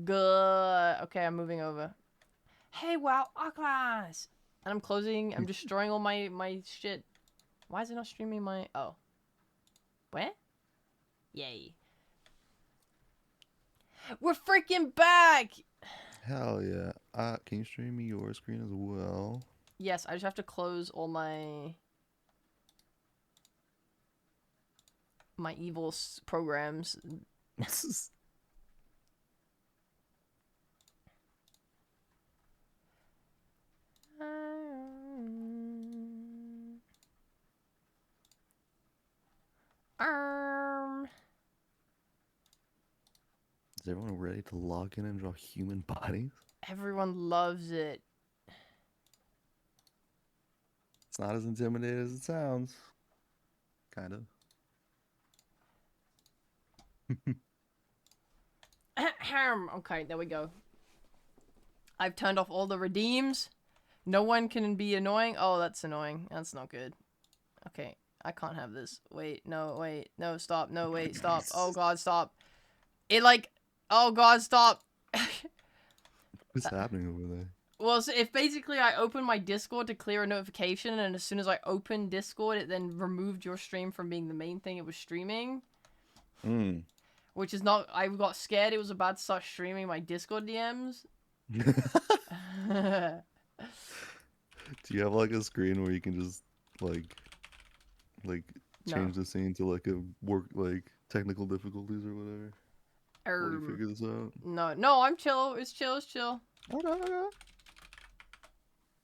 Good. Okay, I'm moving over. Hey, wow, class. And I'm closing. I'm destroying all my shit. Why is it not streaming my? Oh. Where? Yay. We're freaking back. Hell yeah. Can you stream me your screen as well? Yes, I just have to close all my evil programs. Is everyone ready to log in and draw human bodies? Everyone loves it. It's not as intimidating as it sounds. Kind of. Okay, there we go. I've turned off all the redeems. No one can be annoying. Oh, that's annoying. That's not good. Okay, I can't have this. Wait, no, stop. No, wait, stop. Oh god, stop. It like, oh god, stop. What's happening over there? Well, so if basically I opened my Discord to clear a notification, and as soon as I opened Discord, it then removed your stream from being the main thing it was streaming. Which is not, I got scared it was about to start streaming my Discord DMs. Do you have like a screen where you can just like change No. the scene to like a work like technical difficulties or whatever? While you figure this out? No, I'm chill. It's chill. Okay.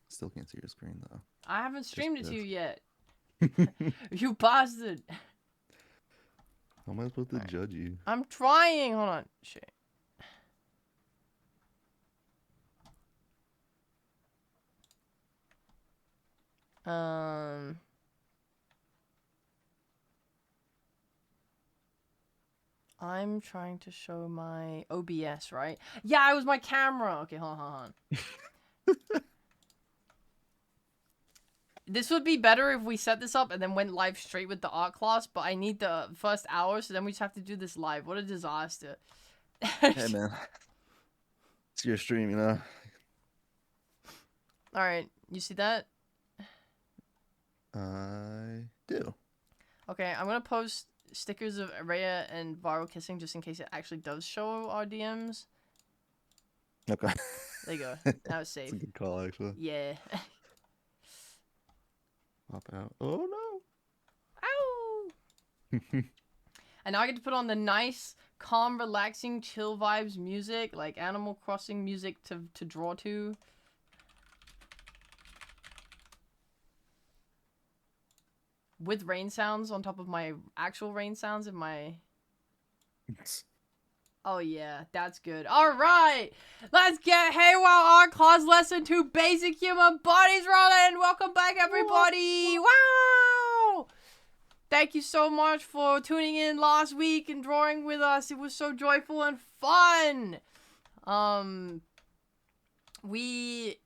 Still can't see your screen though. I haven't streamed it to you yet. You bastard. How am I supposed to judge you? I'm trying. Hold on. Shit. I'm trying to show my OBS, right? Yeah, it was my camera. Okay, hold on. This would be better if we set this up and then went live straight with the art class, but I need the first hour, so then we just have to do this live. What a disaster. Hey man, it's your stream, you know. Alright, you see that? I do. Okay, I'm gonna post stickers of Rhea and Viral kissing just in case it actually does show our DMs. Okay. There you go. Now it's safe. That's a good call, actually. Yeah. Pop out. Oh Ow! And now I get to put on the nice, calm, relaxing, chill vibes music, like Animal Crossing music to draw to. With rain sounds on top of my actual rain sounds in my... Oh yeah, that's good. Alright! Let's get HEYWOW Art Class Lesson 2 Basic Human Bodies rolling! Welcome back, everybody! Wow! Thank you so much for tuning in last week and drawing with us. It was so joyful and fun! We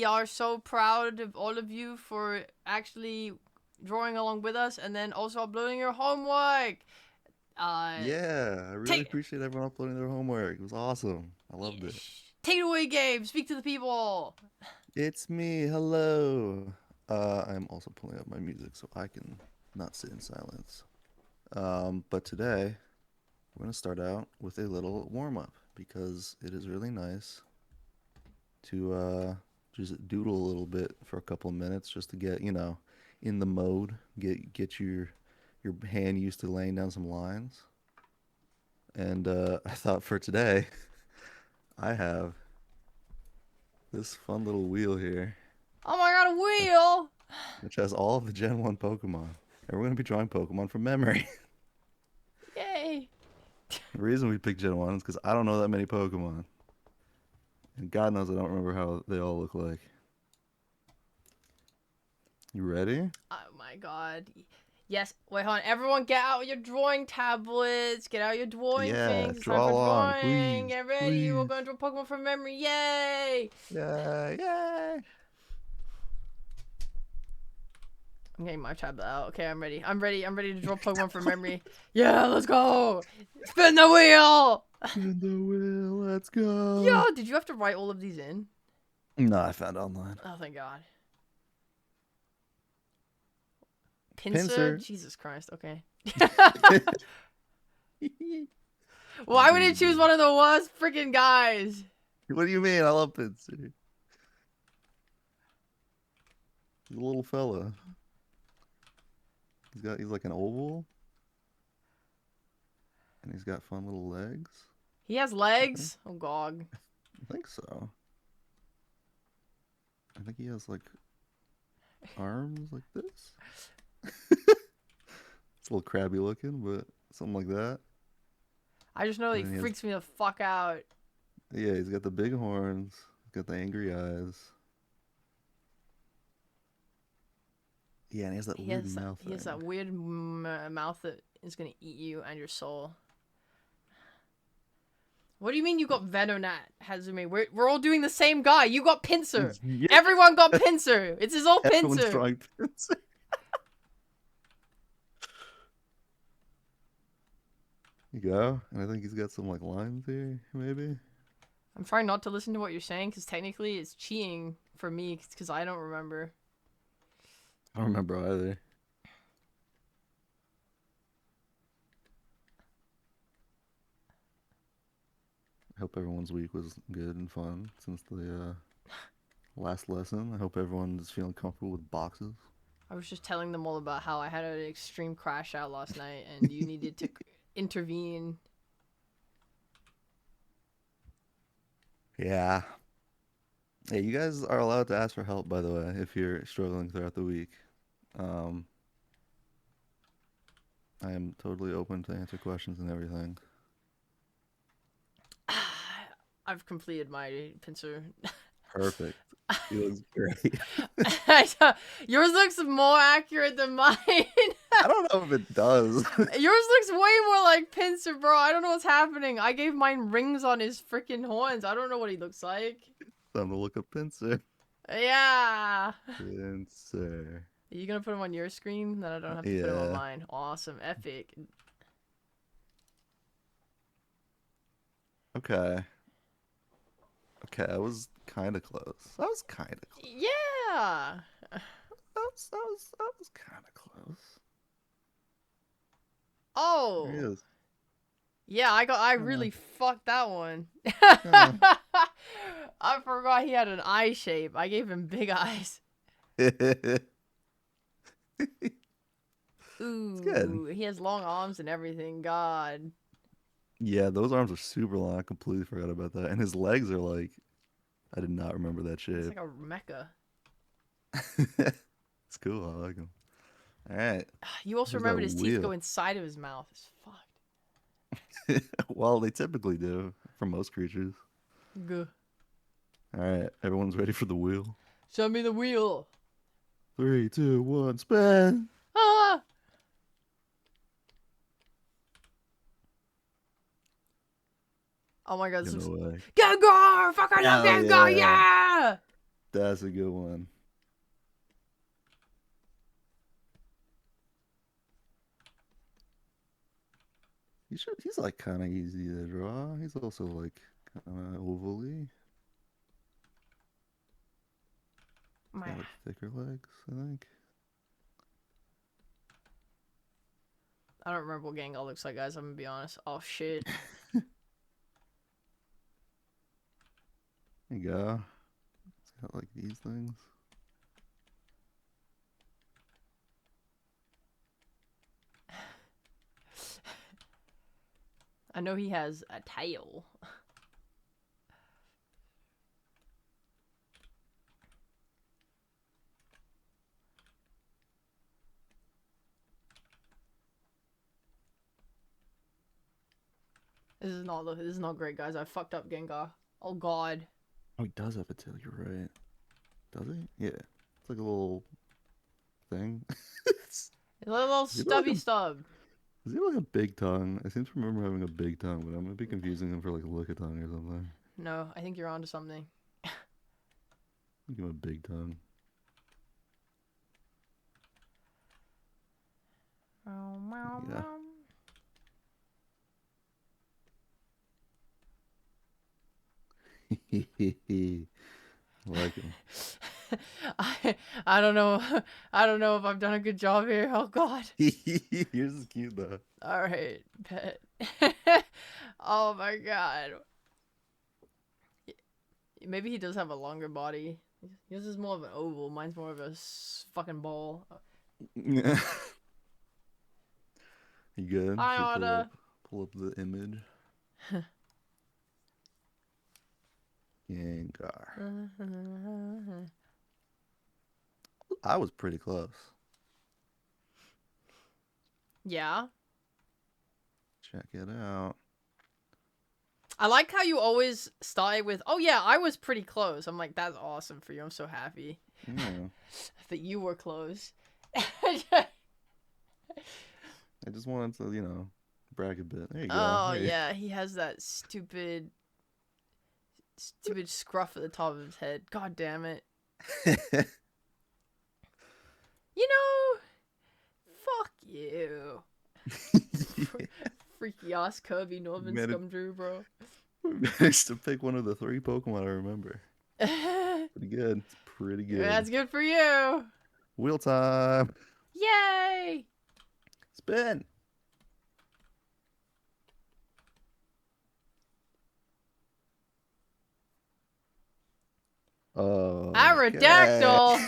are so proud of all of you for actually drawing along with us and then also uploading your homework. Yeah, I really appreciate everyone uploading their homework. It was awesome. I loved it. Take it away, Gabe. Speak to the people. It's me. Hello. I'm also pulling up my music so I can not sit in silence. But today we're gonna start out with a little warm-up because it is really nice to just doodle a little bit for a couple of minutes just to get, you know, in the mode, get your hand used to laying down some lines. And I thought for today, I have this fun little wheel here. Oh my god, a wheel! Which has all of the Gen 1 Pokemon. And we're going to be drawing Pokemon from memory. Yay! The reason we picked Gen 1 is because I don't know that many Pokemon. And God knows I don't remember how they all look like. You ready? Oh my god. Yes. Wait, hold on. Everyone get out your drawing tablets. Get out your drawing things. It's time for along, drawing. please, Get ready. please. We're going to draw Pokemon from memory. Yay! Yay! I'm getting my tablet out. Okay, I'm ready. I'm ready. I'm ready to draw Pokemon from memory. Yeah, let's go. Spin the wheel. In the wheel, let's go. Yo, did you have to write all of these in? No, I found online. Oh, thank God. Pincer? Pincer. Jesus Christ. Okay. Why would you choose one of the worst freaking guys? What do you mean? I love Pincer. He's a little fella. He's like an oval. And he's got fun little legs. He has legs? Oh, God. I think so. I think he has like arms like this. It's a little crabby looking, but something like that. I just know he And he freaks me the fuck out. Yeah, he's got the big horns. He's got the angry eyes. Yeah, and he has that weird mouth. He has that weird mouth that is gonna eat you and your soul. What do you mean you got Venonat, Hazumi? We're all doing the same guy. You got Pincer. Yeah. Everyone got Pincer. It's his old Everyone's Pincer. drawing Pincer. You go. And I think he's got some like lines here, maybe. I'm trying not to listen to what you're saying because technically it's cheating for me because I don't remember. I don't remember either. I hope everyone's week was good and fun since the last lesson. I hope everyone is feeling comfortable with boxes. I was just telling them all about how I had an extreme crash out last night and you needed to intervene. Yeah. Hey, you guys are allowed to ask for help, by the way, if you're struggling throughout the week. I am totally open to answer questions and everything. I've completed my Pincer. Perfect. He looks great. Yours looks more accurate than mine. I don't know if it does. Yours looks way more like Pincer, bro. I don't know what's happening. I gave mine rings on his freaking horns. I don't know what he looks like. Time to look up Pincer. Yeah. Pincer. Are you gonna put him on your screen? Then I don't have to put him on mine. Awesome. Epic. Okay. Okay, I was kind of close. I was kind of close. Yeah. I was kind of close. Oh. There he is. Yeah, I really fucked that one. I forgot he had an eye shape. I gave him big eyes. Ooh, good. he has long arms and everything. God. Yeah, those arms are super long. I completely forgot about that. And his legs are like, I did not remember that It's shape. like a mecha. It's cool. I like him. All right. You also Here's remembered that his teeth wheel. go inside of his mouth. It's fucked. Well, they typically do for most creatures. Good. All right, everyone's ready for the wheel. Show me the wheel. 3, 2, 1, spin. Ah! Oh my god, this looks... No way. Gengar! Fucking love Hell Gengar, yeah. yeah! That's a good one. He's like kind of easy to draw. He's also like kind of ovally. Got like thicker legs, I think. I don't remember what Gengar looks like, guys. I'm gonna be honest. Oh shit. There you go. It's got like these things. I know he has a tail. This is not great, guys. I fucked up Gengar. Oh god. Oh, he does have a tail. You're right. Does he? Yeah. It's like a little thing. It's a little Is he stubby like a- stub. Is he like a big tongue? I seem to remember having a big tongue, but I'm gonna be confusing him for like a lick a tongue or something. No, I think you're onto something. Give him a big tongue. Yeah. Like him. I don't know. I don't know if I've done a good job here. Oh God. Yours is cute though. All right, pet. Oh my God. Maybe he does have a longer body. His is more of an oval. Mine's more of a fucking ball. You good? Hi, Should Otta. pull up the image. Gengar. I was pretty close. Yeah. Check it out. I like how you always start with, oh yeah, I was pretty close. I'm like, that's awesome for you. I'm so happy Yeah. that you were close. I just wanted to, brag a bit. There you go. Oh Hey. yeah, he has that stupid scruff at the top of his head. God damn it. You know, fuck you. Freaky ass Kirby Norman Scumdrew, bro. Managed to pick one of the 3 Pokemon I remember. Pretty good. It's pretty good. That's good for you. Wheel time. Yay! Spin. Oh. Aerodactyl!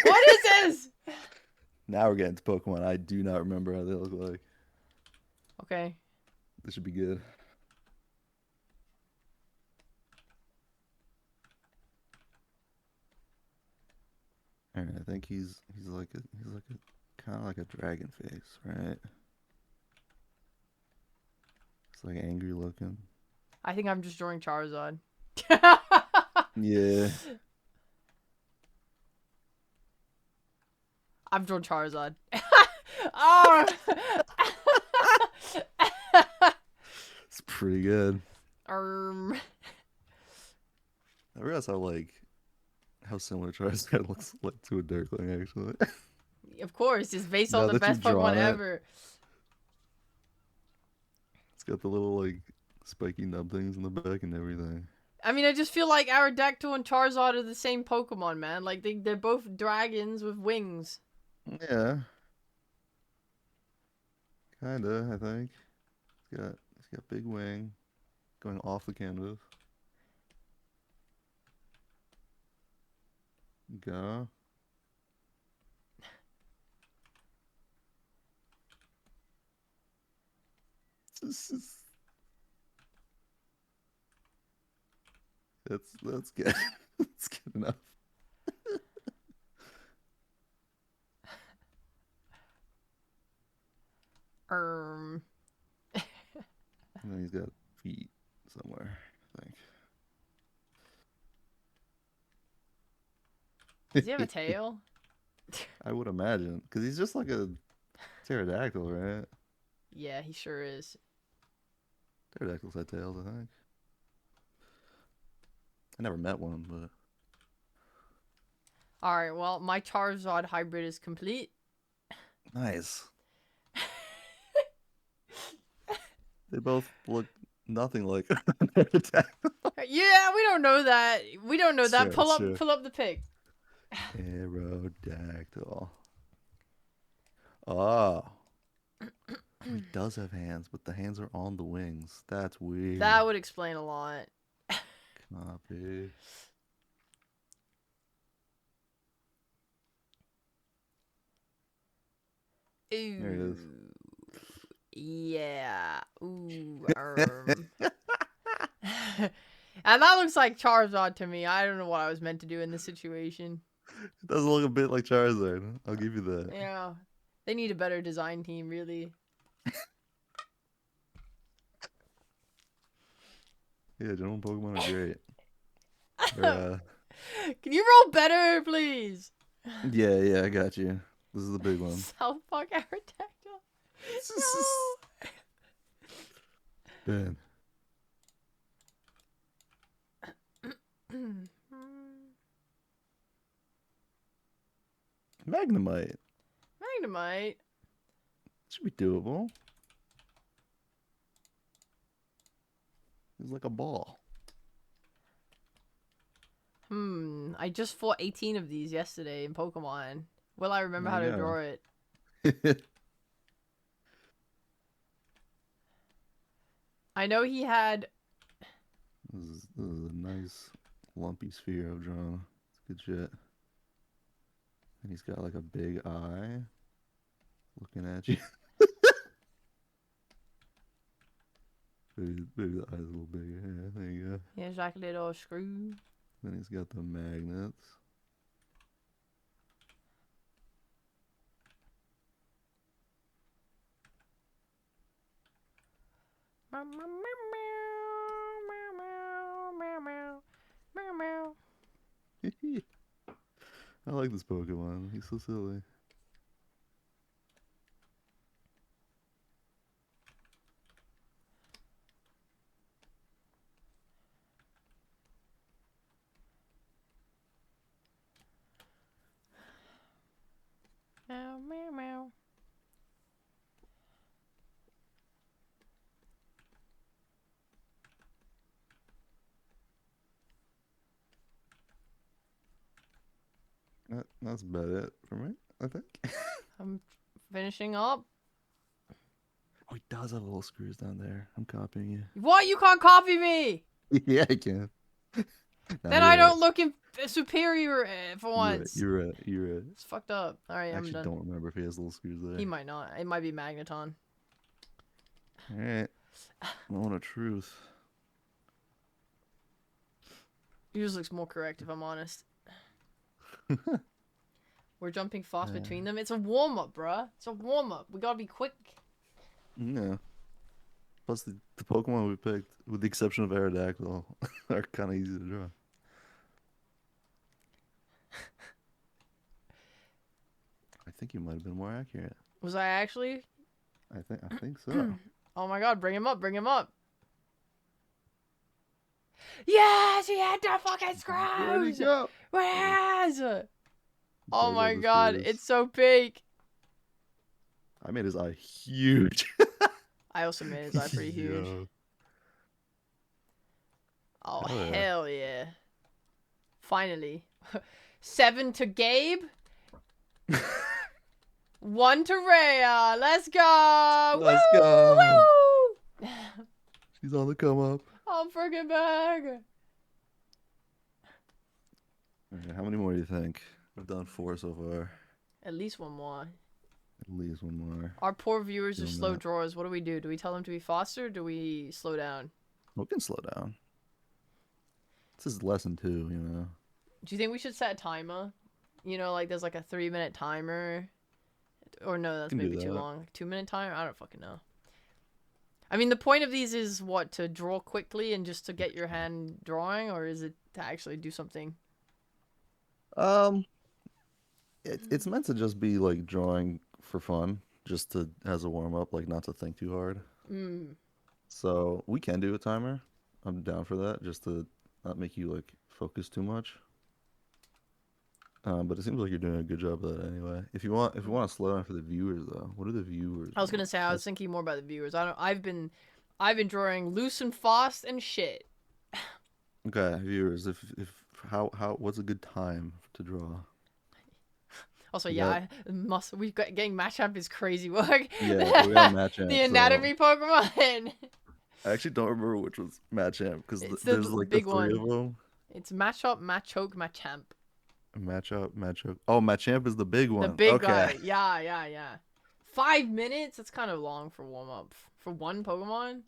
What is this? Now we're getting to Pokemon. I do not remember how they look like. Okay. This should be good. Alright, I think he's like a kind of like a dragon face, right? It's like angry looking. I think I'm just drawing Charizard. Yeah. I've drawn Charizard. Oh! It's pretty good. Um. I realize how similar Charizard looks like to a Dirtling actually. Of course, it's based Now on the that best you've drawn Pokemon it. ever. It's got the little like spiky nub things in the back and everything. I mean, I just feel like Aerodactyl and Charizard are the same Pokemon, man. Like, they're both dragons with wings. Yeah. Kinda, I think. It's got big wing going off the canvas. Go. That's good. That's good enough. Um. And then he's got feet somewhere, I Does he have a think. tail? I would imagine, because he's just like a pterodactyl, right? Yeah, he sure is. Pterodactyls had tails, I think. I never met one, but Alright, well, my Charizard hybrid is complete. nice. They both look nothing like a pterodactyl. Yeah, we don't know that. We don't know that. Sure, Pull sure. up the pic. Pterodactyl. Oh. He does have hands, but the hands are on the wings. That's weird. That would explain a lot. Copy. Ooh. There it is. Yeah. Ooh. And that looks like Charizard to me. I don't know what I was meant to do in this situation. It does look a bit like Charizard. I'll give you that. Yeah. They need a better design team, really. Yeah, general Pokemon are great. Can you roll better, please? Yeah, I got you. This is the big one. South Park Aerodactyl. No. Ben. Magnemite. Magnemite. Should be doable. It's like a ball. I just fought 18 of these yesterday in Pokemon. Will I remember how There to you draw it? go. I know he had. This is a nice lumpy sphere I've drawn. It's good shit. And he's got like a big eye looking at you. Maybe the eye's a little bigger. Yeah, there you go. He has like a little screw. Then he's got the magnets. I like this Pokemon. He's so silly. Meow, meow, meow. That's about it for me, I think. I'm finishing up. Oh, he does have little screws down there. I'm copying you. What? You can't copy me! Yeah, I can. Nah, Then you're I right. don't look superior for You're right. once. You're right. You're right. It's fucked up. Alright, I I'm actually done. don't remember if he has little screws there. He might not. It might be Magneton. All right. Moment of truth. Yours looks more correct, if I'm honest. We're jumping fast between them. It's a warm-up, bruh. It's a warm-up. We gotta be quick. Yeah. Plus, the Pokemon we picked, with the exception of Aerodactyl, are kind of easy to draw. I think you might have been more accurate. Was I actually? I think so. Oh my god, bring him up, bring him up. Yes, he had the fucking Where'd he screws! go? Yes! Oh Does my have the god, screws. it's so big. I made his eye huge. I also made his eye pretty huge. Yo. Oh, Hell yeah. hell yeah. Finally. 7 to Gabe. 1 to Rhea. Let's go. Let's Woo! go. Woo! She's on the come up. I'm freaking back. Okay, how many more do you think? I've done 4 so far. At least one more. At least one more. Our poor viewers are Doing slow that. drawers. What do? Do we tell them to be faster or do we slow down? We can slow down. This is lesson 2, you know. Do you think we should set a timer? You know, like there's like a 3-minute timer. Or no, that's Can do maybe too that. long. 2-minute timer? I don't fucking know. I mean, the point of these is what? To draw quickly and just to get your hand drawing? Or is it to actually do something? It's meant to just be like drawing for fun, just to as a warm up, like not to think too hard. Mm. So we can do a timer. I'm down for that, just to not make you like focus too much. But it seems like you're doing a good job of that anyway. If you want to slow down for the viewers though, what do the viewers I was gonna want? say I was thinking more about the viewers. I've been drawing loose and fast and shit. Okay, viewers, if how what's a good time to draw? Also, We yeah, we got getting Machamp is crazy work. Yeah, we got Machamp. The anatomy Pokemon. I actually don't remember which was Machamp because It's there's like the big 3 one. of them. It's Machop, Machoke, Machamp. Matchup. Oh, Machamp is the big one. The big Okay. guy. Yeah. 5 minutes? That's kind of long for warm up. For one Pokemon?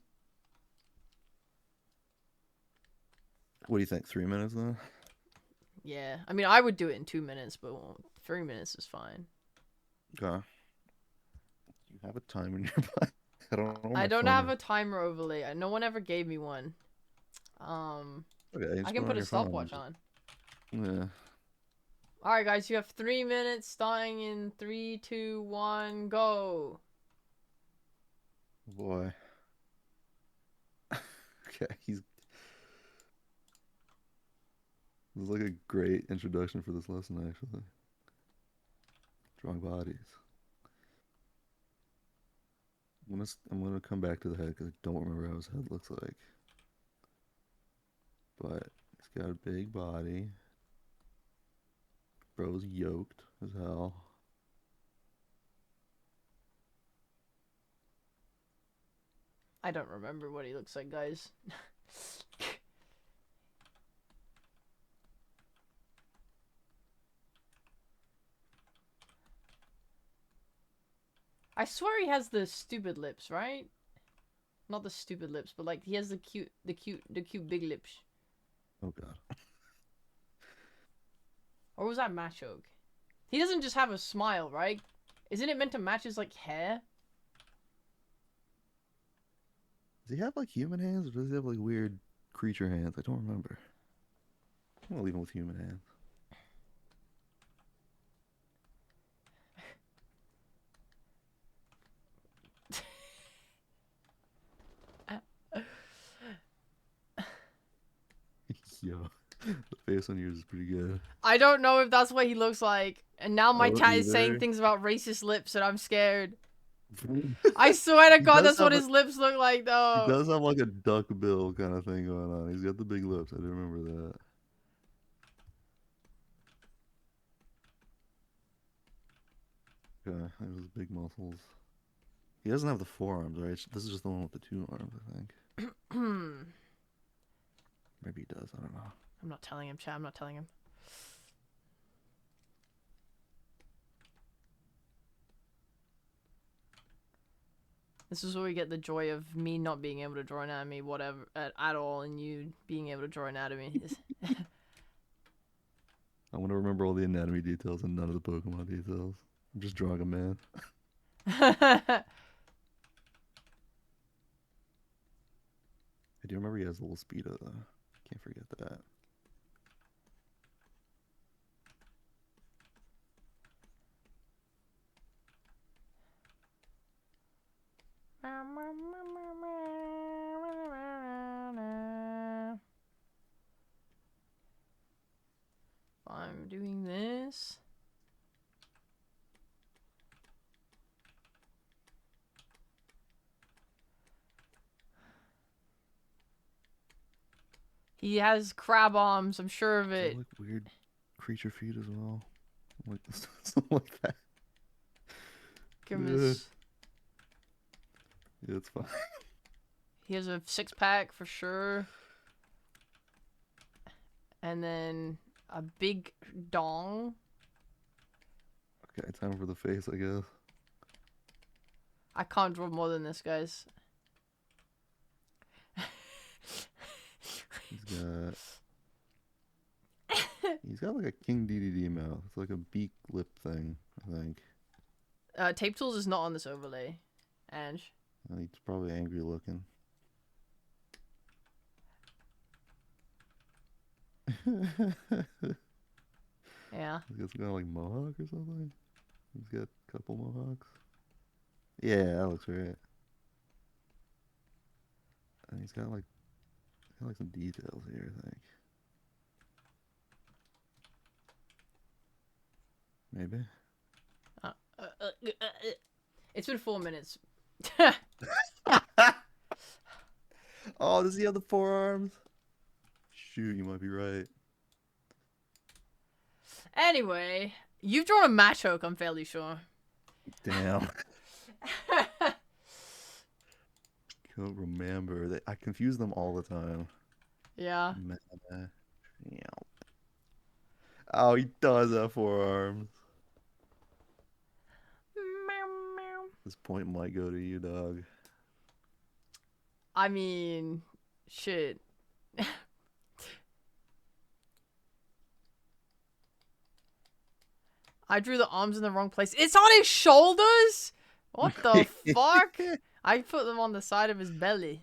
What do you think? 3 minutes then? Yeah. I mean, I would do it in 2 minutes, but 3 minutes is fine. Okay. You have a time in your mind. I don't know. I don't have a timer overlay. No one ever gave me one. Okay, I can put a stopwatch on. Yeah. Alright, guys, you have 3 minutes starting in 3, 2, 1, go. Boy. Okay, This is like a great introduction for this lesson, actually. Drawing bodies. I'm gonna come back to the head because I don't remember how his head looks like. But he's got a big body. Bro's yoked as hell. I don't remember what he looks like, guys. I swear he has the stupid lips, right? Not the stupid lips, but like he has the cute big lips. Oh god. Or was that Machoke? He doesn't just have a smile, right? Isn't it meant to match his like hair? Does he have like human hands or does he have like weird creature hands? I don't remember. I'm gonna leave him with human hands. Yo, the face on yours is pretty good. I don't know if that's what he looks like. And now I my don't chat is saying either. things about racist lips and I'm scared. I swear to He God, does that's what have a his lips look like, he though. does have like a duck bill kind of thing going on. He's got the big lips. I do remember that. Okay, there's his big muscles. He doesn't have the forearms, right? This is just the one with the two arms, I think. I'm Maybe he does. I don't know. not telling him, chat. I'm not telling him. This is where we get the joy of me not being able to draw an anime, whatever, at all, and you being able to draw an anime. I want to remember all the anatomy details and none of the Pokemon details. I'm just drawing a man. I do remember he has a little speedo though. Can't forget that. I'm doing this. He has crab arms, I'm sure of Is there it. like weird creature feet as well? Like something like that. Yeah, Grimace. yeah, it's fine. He has a six-pack for sure. And then a big dong. Okay, time for the face, I guess. I can't draw more than this, guys. He's got like a King DDD mouth. It's like a beak lip thing, I think. Tape Tools is not on this overlay. Ange. He's probably angry looking. Yeah. He's got some kind of like mohawk or something. He's got a couple mohawks. Yeah, that looks right. And he's got like some details here, I think. Maybe. It's been 4 minutes. Oh, does he have the forearms? Shoot, you might be right. Anyway, you've drawn a Machoke, I'm fairly sure. Damn. Can't remember. I confuse them all the time. Yeah. Oh, he does have forearms. This point might go to you, dog. I mean, shit. I drew the arms in the wrong place. It's on his shoulders? What the fuck? I put them on the side of his belly.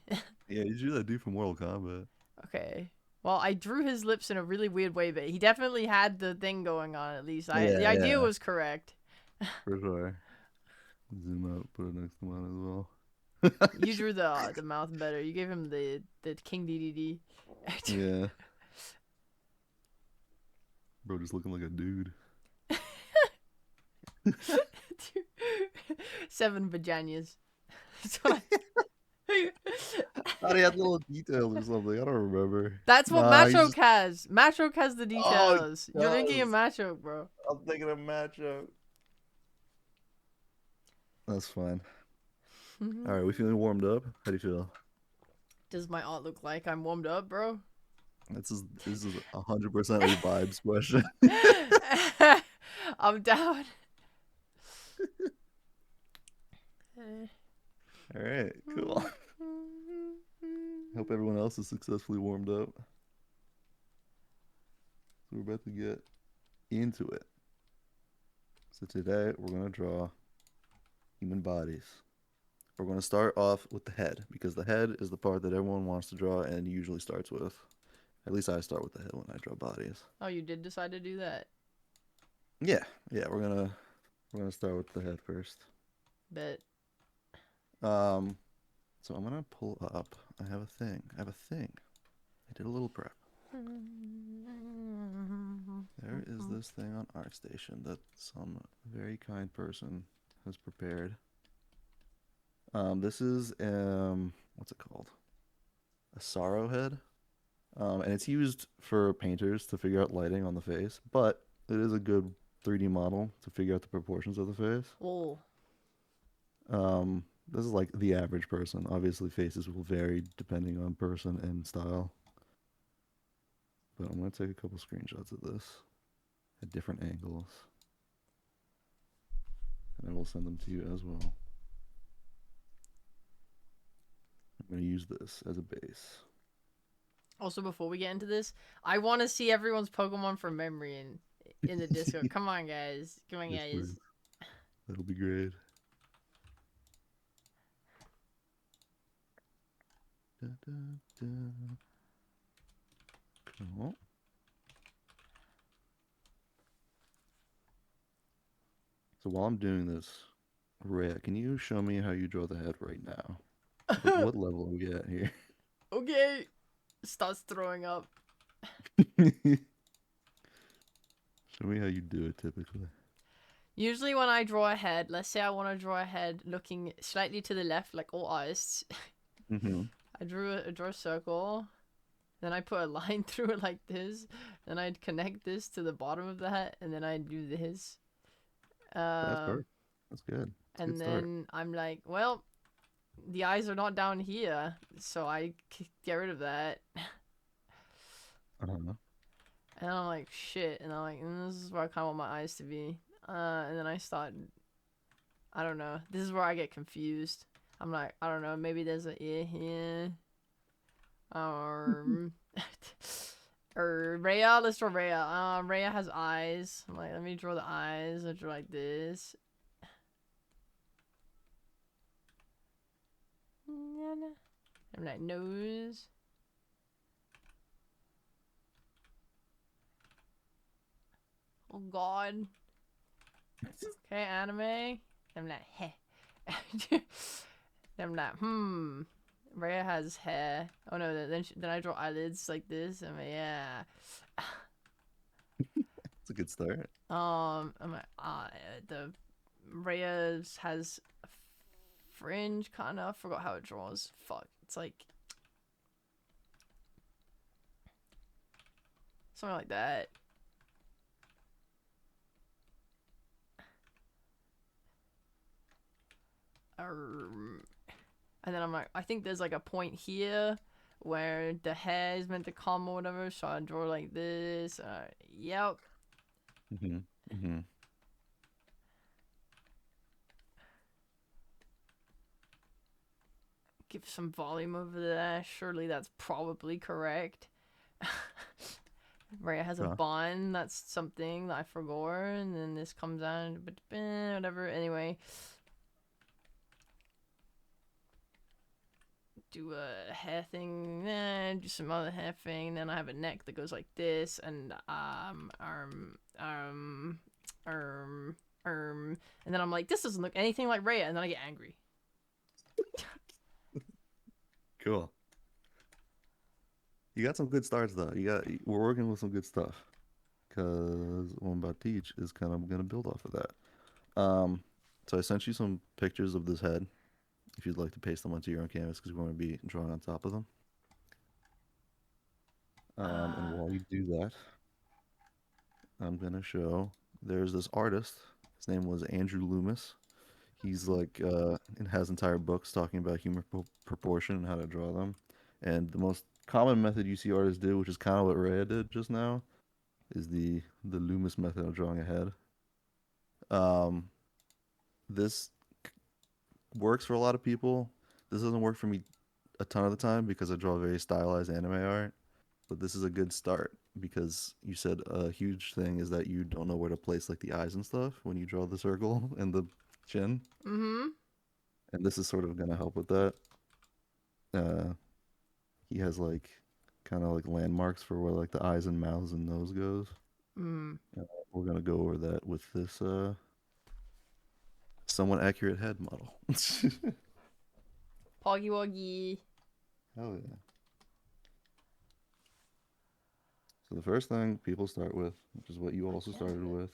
Yeah, you drew that dude from Mortal Kombat. Okay. Well, I drew his lips in a really weird way, but he definitely had the thing going on, at least. Yeah, The idea yeah. was correct. For sure. Zoom out, put it next to mine as well. You drew the mouth better. You gave him the King DDD. Yeah. Bro, just looking like a dude. 7 vaginas. That's what I. Thought he had little details or something. I don't remember. That's what Nah, he's just. Machoke has. Machoke has the Oh, he details. You're thinking of does. Machoke, bro. I'm thinking of matchup. That's fine. All right, we feeling warmed up? How do you feel? Does my art look like I'm warmed up, bro? This is 100% a vibes question. I'm down. All right, cool. Hope everyone else is successfully warmed up. So we're about to get into it. So today we're gonna draw human bodies. We're gonna start off with the head because the head is the part that everyone wants to draw and usually starts with. At least I start with the head when I draw bodies. Oh, you did decide to do that. Yeah, yeah, we're gonna start with the head first. Bet. Um, so I'm gonna pull up. I have a thing. I have a thing. I did a little prep. There is this thing on ArtStation that some very kind person has prepared. This is what's it called? A sorrow head. And it's used for painters to figure out lighting on the face, but it is a good 3D model to figure out the proportions of the face. Oh. This is like the average person. Obviously, faces will vary depending on person and style. But I'm gonna take a couple screenshots of this at different angles, and I will send them to you as well. I'm gonna use this as a base. Also, before we get into this, I want to see everyone's Pokemon from memory in the Discord. Come on, guys. Come on, Yes, guys. please. That'll be great. Da, da, da. Cool. So while I'm doing this, Rhea, can you show me how you draw the head right now? What level are we at here? Okay. Starts throwing up. Show me how you do it typically. Usually when I draw a head, let's say I want to draw a head looking slightly to the left, like all eyes. Mm-hmm. I draw a circle. Then I put a line through it like this. Then I'd connect this to the bottom of the head. And then I'd do this. That's perfect. That's good. That's a And good start. then I'm like, well, the eyes are not down here. So I get rid of that. Uh-huh. And I'm like, shit. And I'm like, this is where I kind of want my eyes to be. And then I start, I don't know. This is where I get confused. I'm like, I don't know. Maybe there's an ear here. Or Rhea. Let's draw Rhea. Rhea has eyes. I'm like, let me draw the eyes. I draw like this. I'm like, nose. Oh god. Okay, anime. I'm like, heh. I'm like, Rhea has hair. Oh no, then I draw eyelids like this. I'm like, yeah. It's a good start. I'm like, the Rhea has a fringe kind of. Forgot how it draws. Fuck. It's like something like that. And then I'm like, I think there's like a point here where the hair is meant to come or whatever. So I draw like this. Yep. Mm-hmm. Mm-hmm. Give some volume over there. Surely that's probably correct. Rhea has a bun. That's something that I forgot. And then this comes out. Whatever. Anyway. Do a hair thing, then do some other hair thing, then I have a neck that goes like this, and and then I'm like, this doesn't look anything like Rhea, and then I get angry. Cool. You got some good starts though. We're working with some good stuff. Because what I'm about to teach is kind of gonna build off of that. So I sent you some pictures of this head. if you'd like to paste them onto your own canvas because we want to be drawing on top of them. And while you do that, I'm gonna show. There's this artist. His name was Andrew Loomis. He's like and has entire books talking about human proportion and how to draw them. And the most common method you see artists do, which is kind of what Rhea did just now, is the Loomis method of drawing a head. Um, this works for a lot of people. This doesn't work for me a ton of the time because I draw very stylized anime art. But this is a good start because you said a huge thing is that you don't know where to place like the eyes and stuff when you draw the circle and the chin. Mm-hmm. And this is sort of gonna help with that. Uh, he has like kind of like landmarks for where like the eyes and mouths and nose goes. Mm. We're gonna go over that with this somewhat accurate head model. Poggy Woggy. Hell yeah. So the first thing people start with, which is what you also started with,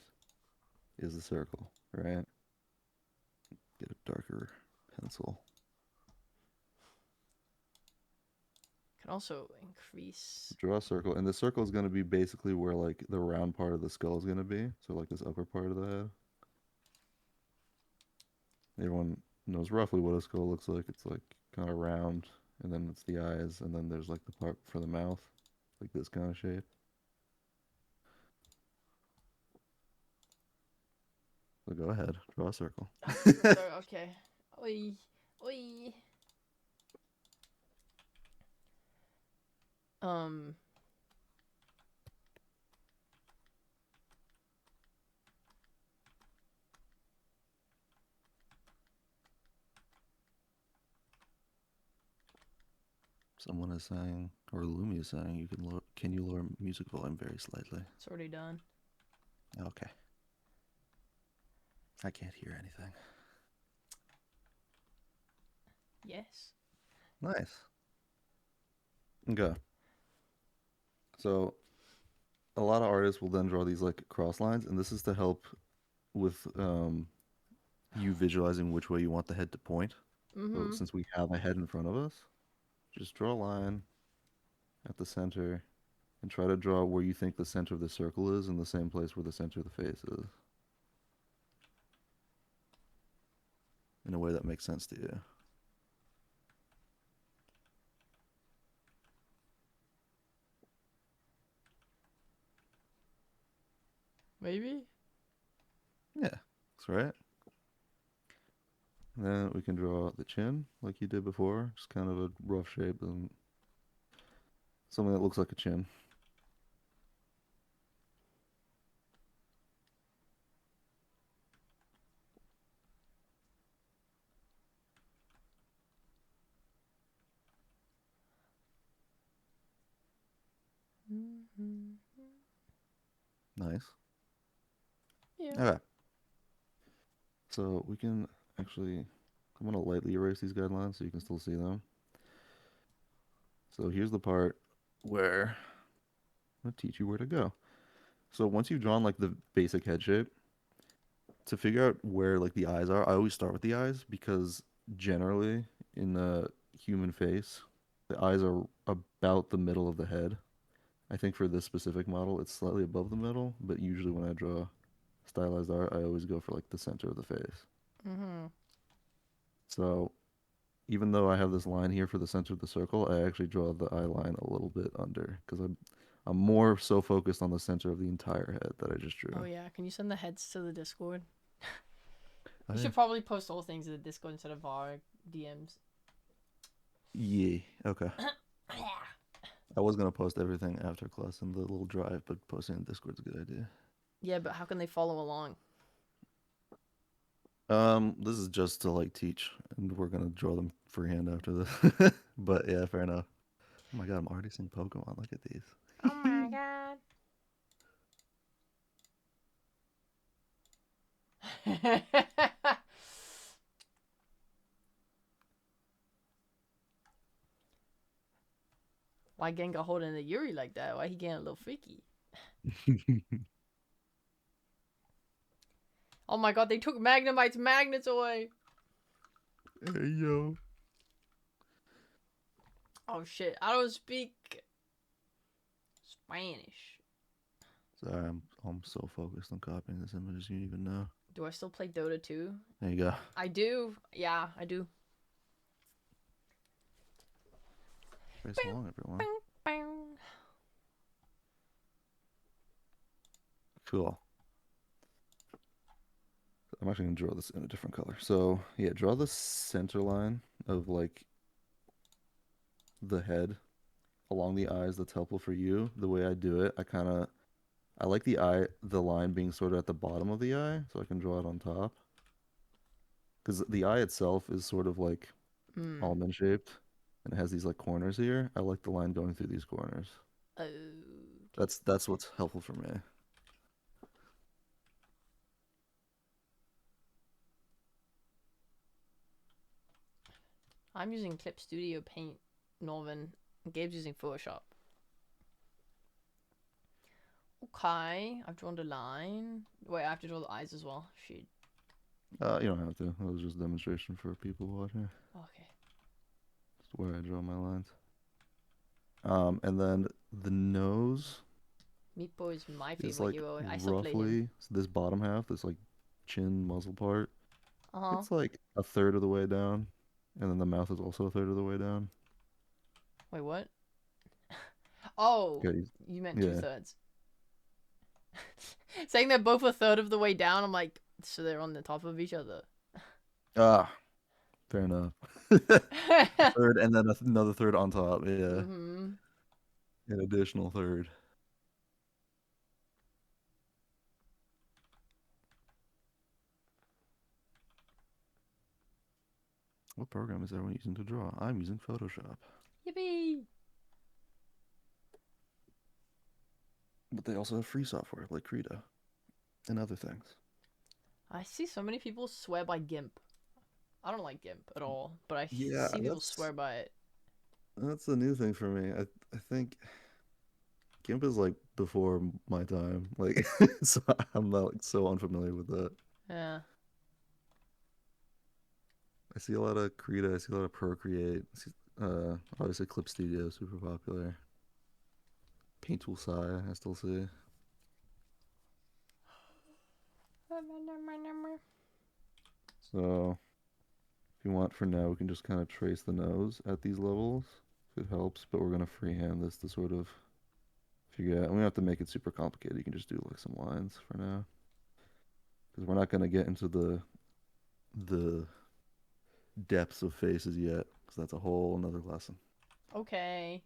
is the circle, right? Get a darker pencil. Can also increase. Draw a circle, and the circle is going to be basically where like the round part of the skull is going to be. So like this upper part of the head. Everyone knows roughly what a skull looks like. It's like kind of round, and then it's the eyes, and then there's like the part for the mouth, like this kind of shape. So go ahead, draw a circle. Okay. Oi. Oi. Um. Someone is saying, or Lumi is saying, can you lower music volume very slightly? It's already done. Okay. I can't hear anything. Yes. Nice. Okay. So a lot of artists will then draw these like cross lines, and this is to help with you visualizing which way you want the head to point. So Mm-hmm. since we have a head in front of us, just draw a line at the center and try to draw where you think the center of the circle is in the same place where the center of the face is. In a way that makes sense to you. Maybe. Yeah, that's right. And then we can draw the chin like you did before, just kind of a rough shape and something that looks like a chin. Mm-hmm. Nice. Yeah. Okay. So we can actually, I'm going to lightly erase these guidelines so you can still see them. So here's the part where I'm going to teach you where to go. So once you've drawn like the basic head shape, to figure out where like the eyes are, I always start with the eyes because generally in the human face, the eyes are about the middle of the head. I think for this specific model, it's slightly above the middle, but usually when I draw stylized art, I always go for like the center of the face. Mm-hmm. So even though I have this line here for the center of the circle, I actually draw the eye line a little bit under because I'm more so focused on the center of the entire head that I just drew. Oh yeah. Can you send the heads to the Discord? Oh, You yeah. should probably post all things in the Discord instead of our DMs. Yeah. Okay. I was gonna post everything after class in the little drive, but posting in Discord's a good idea. Yeah, but how can they follow along? This is just to like teach, and we're gonna draw them freehand after this. But yeah, fair enough. Oh my god, I'm already seeing Pokemon. Look at Oh my these. god. Why Gengar holding the Yuri like that? Why he getting a little freaky? Oh my god, they took Magnemite's magnets away. Hey yo. Oh shit! I don't speak Spanish. Sorry, I'm so focused on copying this image as you even know. Do I still play Dota 2? There you go. I do. Yeah, I do. Very so long, everyone. Cool. I'm actually gonna draw this in a different color. So yeah, draw the center line of like the head along the eyes. That's helpful for you. The way I do it, I like the line being sort of at the bottom of the eye, so I can draw it on top. Because the eye itself is sort of like Hmm. almond shaped, and it has these like corners here. I like the line going through these corners. Okay. That's what's helpful for me. I'm using Clip Studio Paint, Norman. Gabe's using Photoshop. Okay, I've drawn the line. Wait, I have to draw the eyes as well. Shit. You don't have to. That was just a demonstration for people watching. Okay. Just where I draw my lines. And then the nose Meatball is my is favorite like hero. I still play him. roughly this bottom half, this like chin muzzle part. Uh huh. It's like a third of the way down, and then the mouth is also a third of the way down. Wait, what? Oh, Okay, you meant two yeah. thirds. Saying they're both a third of the way down, I'm like, so they're on the top of each other. Ah, fair enough. A third, and then another third on top. Yeah, Mm-hmm. an additional third. What program is everyone using to draw? I'm using Photoshop. Yippee! But they also have free software like Krita and other things. I see so many people swear by GIMP. I don't like GIMP at all, but I Yeah, see people swear by it. that's the new thing for me. I think GIMP is like before my time. Like, so I'm not like so unfamiliar with that. Yeah. I see a lot of Krita. I see a lot of Procreate. Obviously Clip Studio super popular. Paint Tool Sai, I still see. So if you want for now, we can just kind of trace the nose at these levels if it helps, but we're gonna freehand this to sort of figure out. And we don't have to make it super complicated. You can just do like some lines for now. Because we're not gonna get into the depths of faces yet, because that's a whole another lesson. Okay.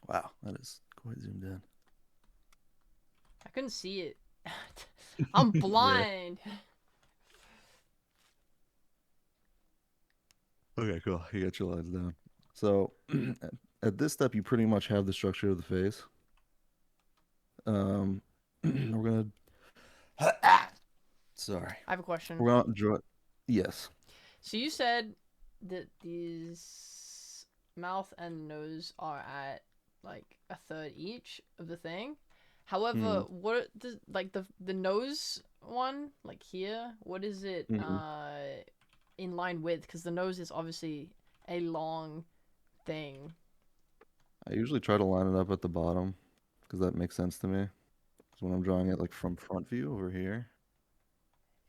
Wow, that is quite zoomed in. I couldn't see it. I'm Yeah. blind. Okay, cool. You got your lines down. So at this step, you pretty much have the structure of the face. We're gonna. Sorry. I have a question. We're gonna draw. Yes. So you said that these mouth and nose are at like a third each of the thing. However, Mm-hmm. what the like the nose one like here? What is it Mm-hmm. in line with? Because the nose is obviously a long thing. I usually try to line it up at the bottom because that makes sense to me. Because when I'm drawing it like from front view over here,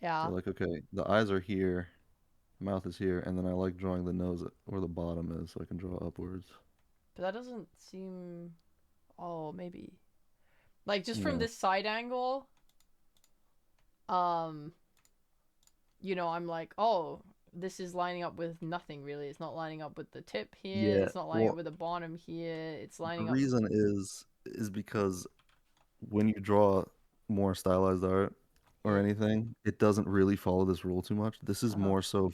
Yeah, they're like, okay, the eyes are here, mouth is here, and then I like drawing the nose where the bottom is so I can draw upwards. but that doesn't seem. Oh, maybe like just from Yeah. this side angle. Um, I'm like, oh, this is lining up with nothing really. It's not lining up with the tip here. Yeah. It's not lining up Well, with the bottom here. It's the lining up. reason is because when you draw more stylized art or Yeah. anything, it doesn't really follow this rule too much. This is Uh huh. more so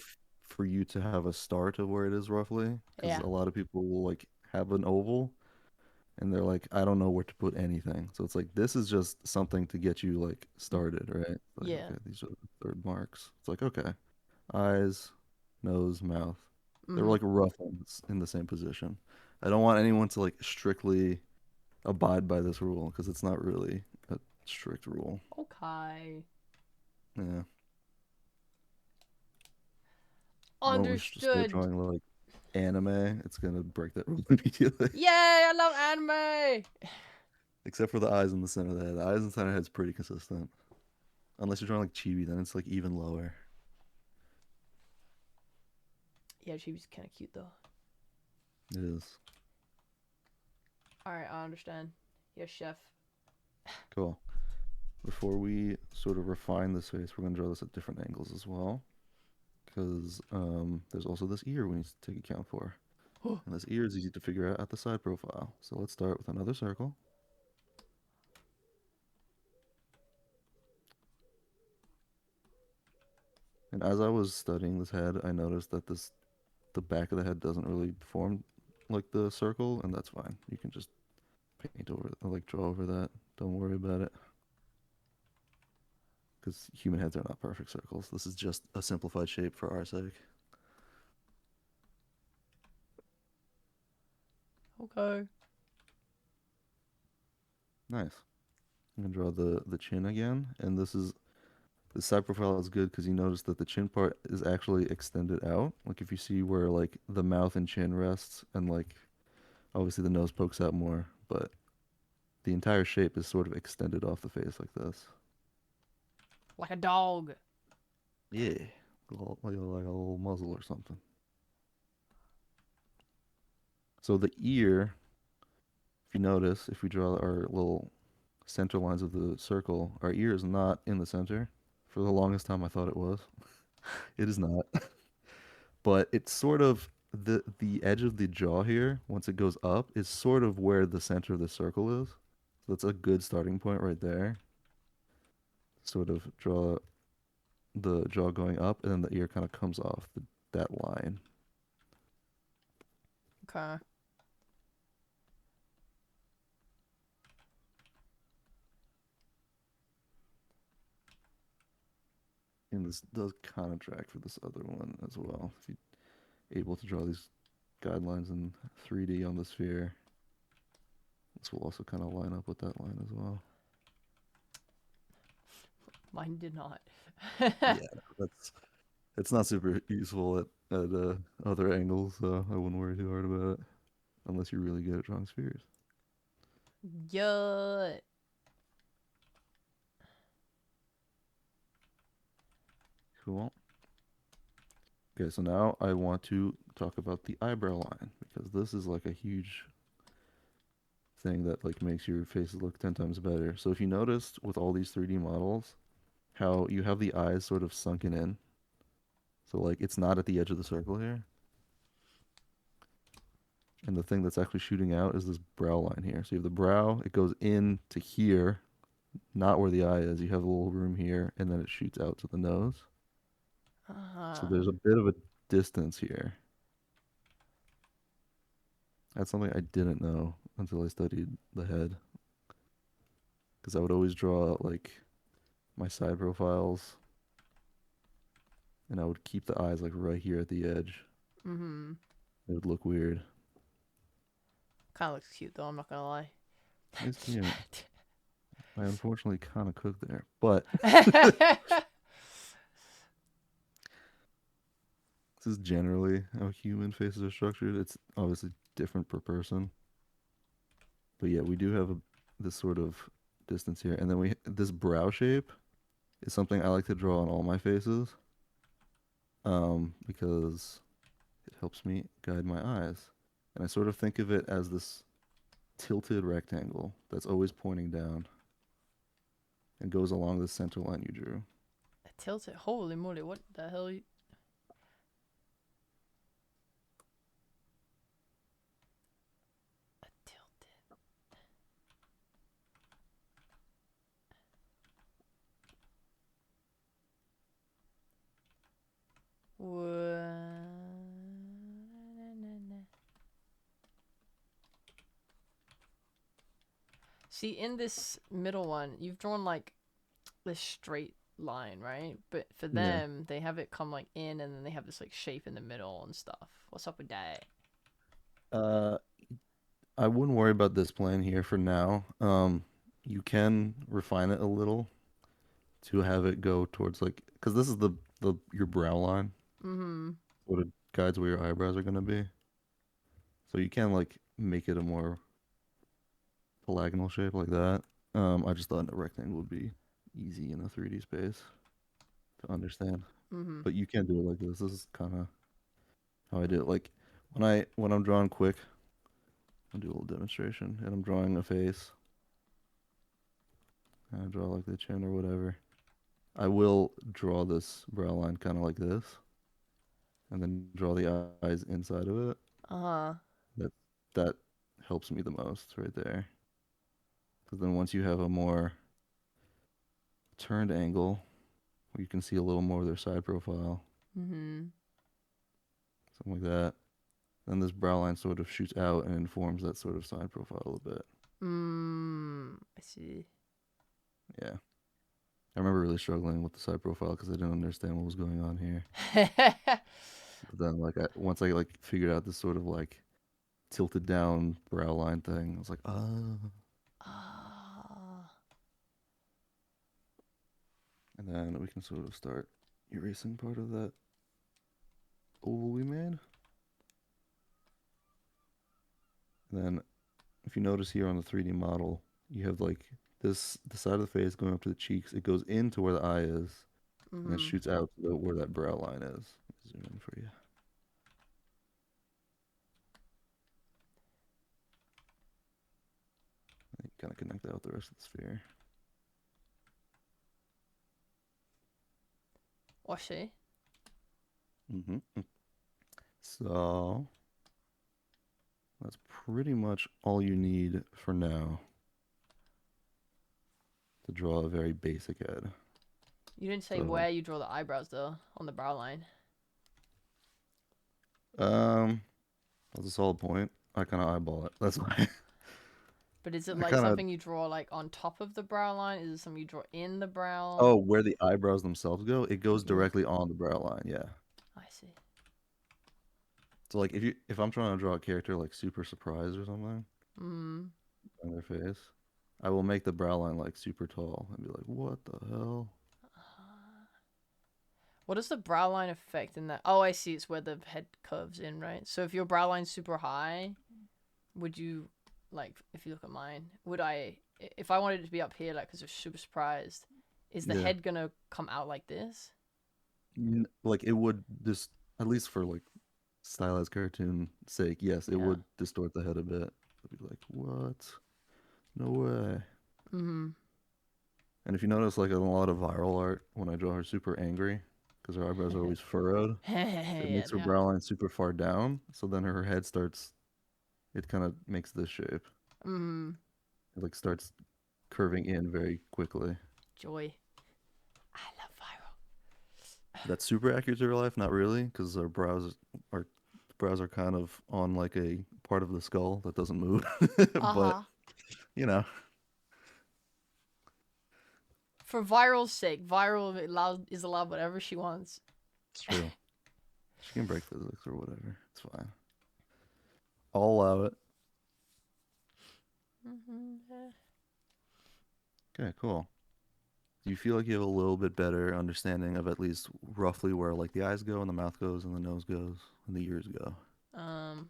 for you to have a start of where it is roughly, because Yeah. a lot of people will like have an oval and they're like, I don't know where to put anything. So it's like this is just something to get you like started, right? Like, Yeah. okay, these are the third marks. It's like, okay, eyes, nose, mouth. They're Mm-hmm. like rough ones in the same position. I don't want anyone to like strictly abide by this rule because it's not really a strict rule. Okay. Yeah. When we start Understood. drawing like anime, it's gonna break that rule immediately. Yay! I love anime. Except for the eyes in the center of the head. The eyes in the center of the head's pretty consistent. Unless you're drawing like chibi, then it's like even lower. Yeah, she was kind of cute though. It is. All right, I understand. Yes, chef. Cool. Before we sort of refine this face, we're gonna draw this at different angles as well. Because there's also this ear we need to take account for. And this ear is easy to figure out at the side profile. So let's start with another circle. And as I was studying this head, I noticed that the back of the head doesn't really form like the circle, and that's fine. You can just paint over, like draw over that. Don't worry about it. Because human heads are not perfect circles. This is just a simplified shape for our sake. Okay. Nice. I'm gonna draw the chin again, and the side profile is good because you notice that the chin part is actually extended out. Like if you see where like the mouth and chin rests, and like obviously the nose pokes out more, but the entire shape is sort of extended off the face like this. Like a dog. Yeah, like a little muzzle or something. So the ear, if you notice, if we draw our little center lines of the circle, our ear is not in the center. For the longest time, I thought it was. It is not. But it's sort of the edge of the jaw here, once it goes up, is sort of where the center of the circle is. So that's a good starting point right there. Sort of draw the jaw going up, and then the ear kind of comes off that line. Okay. And this does kind of track for this other one as well. If you're able to draw these guidelines in 3D on the sphere, this will also kind of line up with that line as well. Mine did not. Yeah, that's it's not super useful at other angles, so I wouldn't worry too hard about it unless you're really good at drawing spheres. Yeah. Cool. Okay, so now I want to talk about the eyebrow line because this is like a huge thing that like makes your face look 10 times better. So if you noticed with all these 3D models, how you have the eyes sort of sunken in. So like it's not at the edge of the circle here. And the thing that's actually shooting out is this brow line here. So you have the brow, it goes in to here, not where the eye is. You have a little room here, and then it shoots out to the nose. So Uh-huh. there's a bit of a distance here. That's something I didn't know until I studied the head. Because I would always draw like my side profiles, and I would keep the eyes like right here at the edge. Mm-hmm. It would look weird. Kind of looks cute though. I'm not gonna lie. It's cute. I unfortunately kind of cooked there, but this is generally how human faces are structured. It's obviously different per person, but yeah, we do have this sort of distance here, and then this brow shape is something I like to draw on all my faces, because it helps me guide my eyes, and I sort of think of it as this tilted rectangle that's always pointing down and goes along the center line you drew. Tilted. Holy moly! What the hell? Tilted. See, in this middle one, you've drawn like this straight line, right? But for Yeah. them, they have it come like in, and then they have this like shape in the middle and stuff. What's up with that? Uh, I wouldn't worry about this plan here for now. You can refine it a little to have it go towards like, because this is the your brow line, Mm-hmm. what it guides where your eyebrows are gonna be. So you can like make it a more polygonal shape like that. I just thought a rectangle would be easy in a 3D space to understand. Mm-hmm. But you can do it like this. This is kind of how I do it. Like when I'm drawing quick, I'll do a little demonstration. And I'm drawing a face. And I draw like the chin or whatever. I will draw this brow line kind of like this, and then draw the eyes inside of it. Uh-huh. That that helps me the most right there. Because then once you have a more turned angle, where you can see a little more of their side profile, Mm-hmm. something like that, then this brow line sort of shoots out and informs that sort of side profile a little bit. I see. Yeah. I remember really struggling with the side profile because I didn't understand what was going on here. But then, like, once I like figured out this sort of like tilted down brow line thing, I was like, ah. Ah. And then we can sort of start erasing part of that oval we made. And then, if you notice here on the 3D model, you have like the side of the face going up to the cheeks. It goes into where the eye is, and then Mm-hmm. shoots out to where that brow line is. Zoom in for you. You kind of connect that with the rest of the sphere. Washi. So that's pretty much all you need for now to draw a very basic head. You didn't say So, where you draw the eyebrows though, on the brow line. um, that's a solid point. I kind of eyeball it. That's why But is it I like kind of. something you draw like on top of the brow line? Is it something you draw in the brow? Oh, where the eyebrows themselves go, it goes Yeah, directly on the brow line. Yeah. I see. So like if I'm trying to draw a character like super surprised or something Mm. on their face, I will make the brow line like super tall and be like, "What the hell?" What does the brow line affect in that? Oh, I see. It's where the head curves in, right? So if your brow line's super high, would you, like, if you look at mine, would if I wanted it to be up here, like, because it's super surprised, is the Yeah. head gonna come out like this? Like it would just at least for like stylized cartoon sake, yes, it Yeah. would distort the head a bit. It'd be like, "What? No way." Mm-hmm. And if you notice, like in a lot of viral art, when I draw her super angry, because her eyebrows are always furrowed, it Yeah, makes her yeah. brow line super far down. So then her head starts, it kind of makes this shape. Mm-hmm. It like starts curving in very quickly. Joy. I love viral. That's super accurate to real life, not really, because our brows are kind of on like a part of the skull that doesn't move. But Uh-huh. you know, For viral's sake, viral is allowed whatever she wants. it's true. She can break physics or whatever. It's fine. I'll allow it. Mm-hmm. Okay, cool. Do you feel like you have a little bit better understanding of at least roughly where like the eyes go and the mouth goes and the nose goes and the ears go? Um,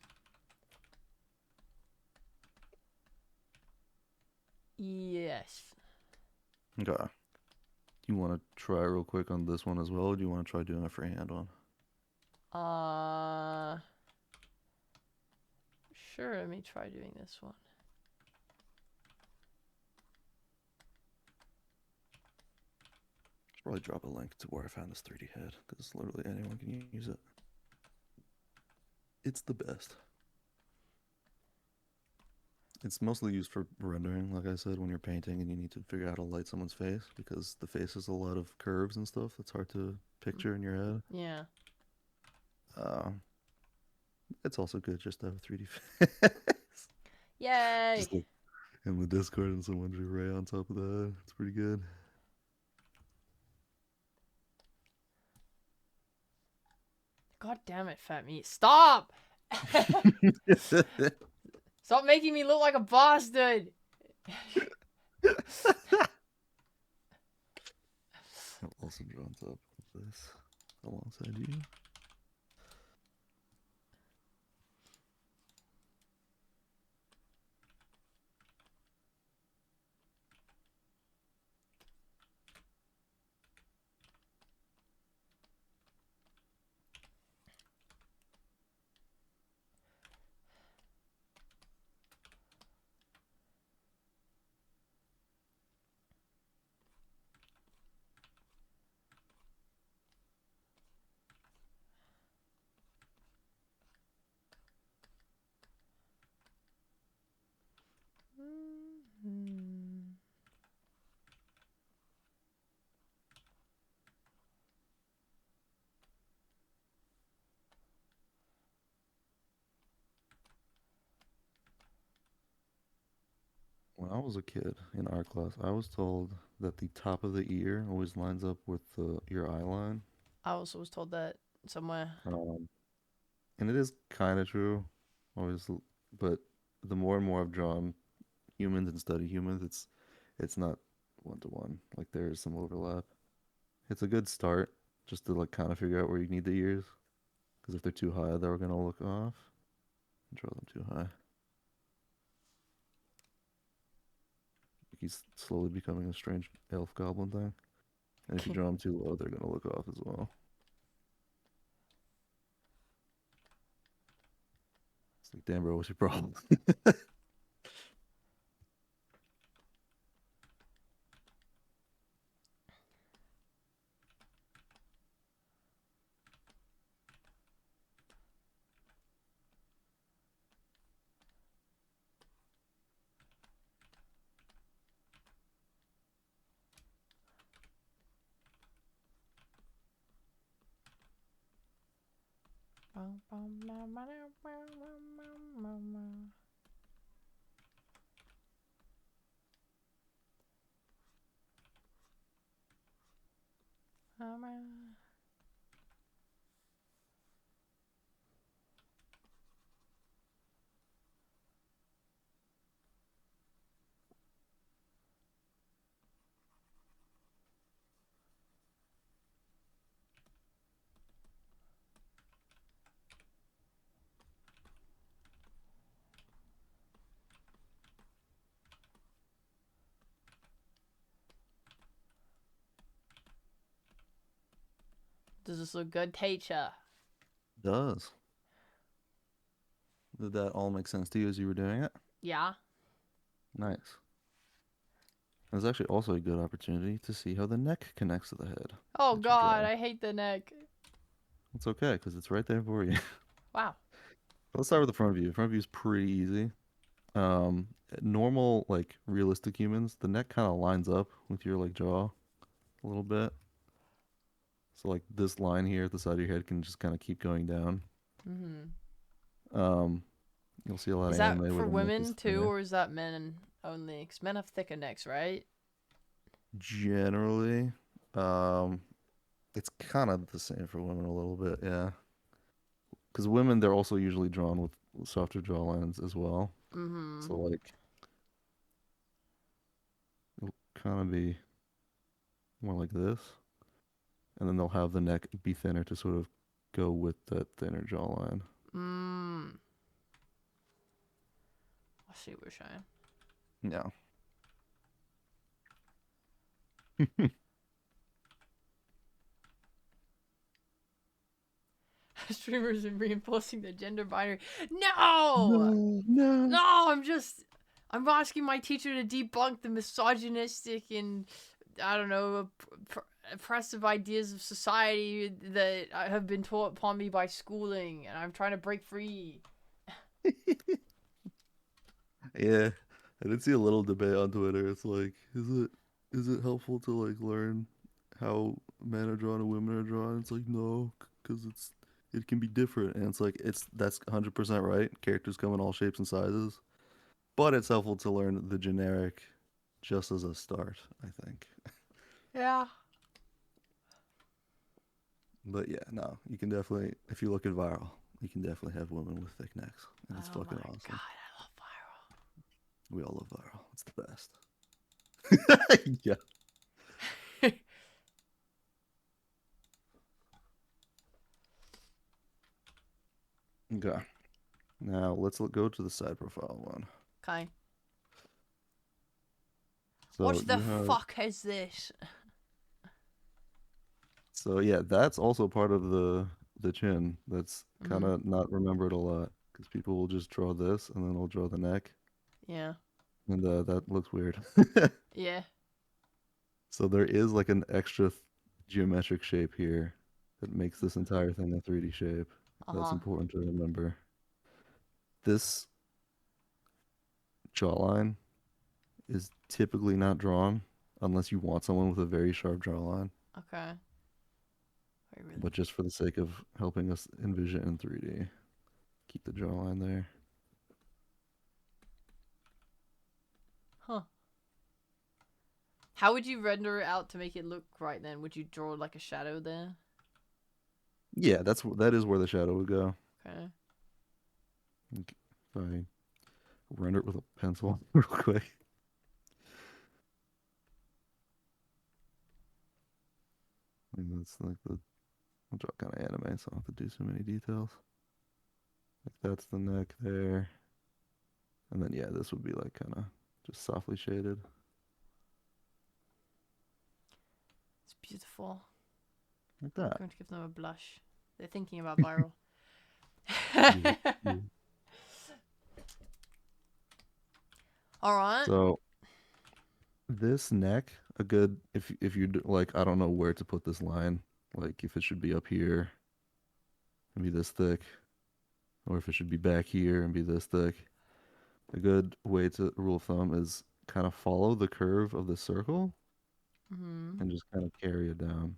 yes. Okay. Do you want to try real quick on this one as well, or do you want to try doing a freehand one? Uh, sure, let me try doing this one. Should probably drop a link to where I found this 3D head because literally anyone can use it. It's the best. It's mostly used for rendering, like I said, when you're painting and you need to figure out how to light someone's face because the face has a lot of curves and stuff that's hard to picture in your head. Yeah. Uh, it's also good just to have a 3D face. Yay! Just look. in the Discord, and someone drew Ray on top of that. It's pretty good. God damn it, fat meat. Stop! Stop making me look like a bastard! I've also drawn on top of this alongside you. Mhm. When I was a kid in art class, I was told that the top of the ear always lines up with your eye line. I also was told that somewhere. Um, and it is kind of true, always, but the more and more I've drawn humans and study humans, it's not one to one. Like there is some overlap. It's a good start just to like kind of figure out where you need the ears, because if they're too high, they're gonna look off. Draw them too high. He's slowly becoming a strange elf goblin thing. And if you draw them too low, they're gonna look off as well. It's like, damn, bro, what's your problem? Does this look good, teacher? Does. Did that all make sense to you as you were doing it? Yeah. Nice. There's actually also a good opportunity to see how the neck connects to the head Oh that you god, draw. I hate the neck. It's okay because it's right there for you. Wow. Let's start with the front view. The front view is pretty easy. Um, Normal, like realistic humans, the neck kind of lines up with your like jaw a little bit. So like this line here at the side of your head can just kind of keep going down. Mm-hmm. Um, you'll see a lot Is of that anime where for the neck is women too, thinner. or is that men only? Because men have thicker necks, right? Generally, um, it's kind of the same for women a little bit, yeah. Because women, they're also usually drawn with softer jaw lines as well. Mm-hmm. So like, it'll kind of be more like this, and then they'll have the neck be thinner to sort of go with that thinner jawline. Mm. I see what you're saying. Yeah. Streamers are reinforcing the gender binary. No! No, no. No, I'm asking my teacher to debunk the misogynistic and I don't know oppressive ideas of society that have been taught upon me by schooling, and I'm trying to break free. Yeah, I did see a little debate on Twitter. It's like, is it helpful to like learn how men are drawn and women are drawn? It's like no, because it can be different, and it's like that's 100% right. Characters come in all shapes and sizes, but it's helpful to learn the generic just as a start, I think. Yeah. But yeah, no, you can definitely, if you look at viral, you can definitely have women with thick necks, and it's Oh my fucking god, awesome. I love We all love viral. It's the best. Yeah. viral. Okay. Now let's go to the side profile one. Okay. So What the you have, fuck is this? so yeah, that's also part of the chin. That's kind Mm, of not remembered a lot because people will just draw this and then they'll draw the neck, yeah. and that looks weird. Yeah. So there is like an extra geometric shape here that makes this entire thing a 3D shape. That's Uh-huh. important to remember. This jawline is typically not drawn unless you want someone with a very sharp jawline, Okay. Wait, really? but just for the sake of helping us envision in 3D, keep the jawline there. Huh. How would you render it out to make it look right then? Would you draw like a shadow there? Yeah, that is where the shadow would go. Okay. If I render it with a pencil real quick. And that's like I'll draw kind of anime, so I don't have to do so many details. Like that's the neck there. And then yeah, this would be like kind of just softly shaded. It's beautiful. Like I'm that. going to give them a blush. They're thinking about viral. Yeah. Yeah. Alright. So this neck, a good if you like, I don't know where to put this line. Like if it should be up here and be this thick, or if it should be back here and be this thick. A good way to rule of thumb is kind of follow the curve of the circle Mm-hmm. and just kind of carry it down.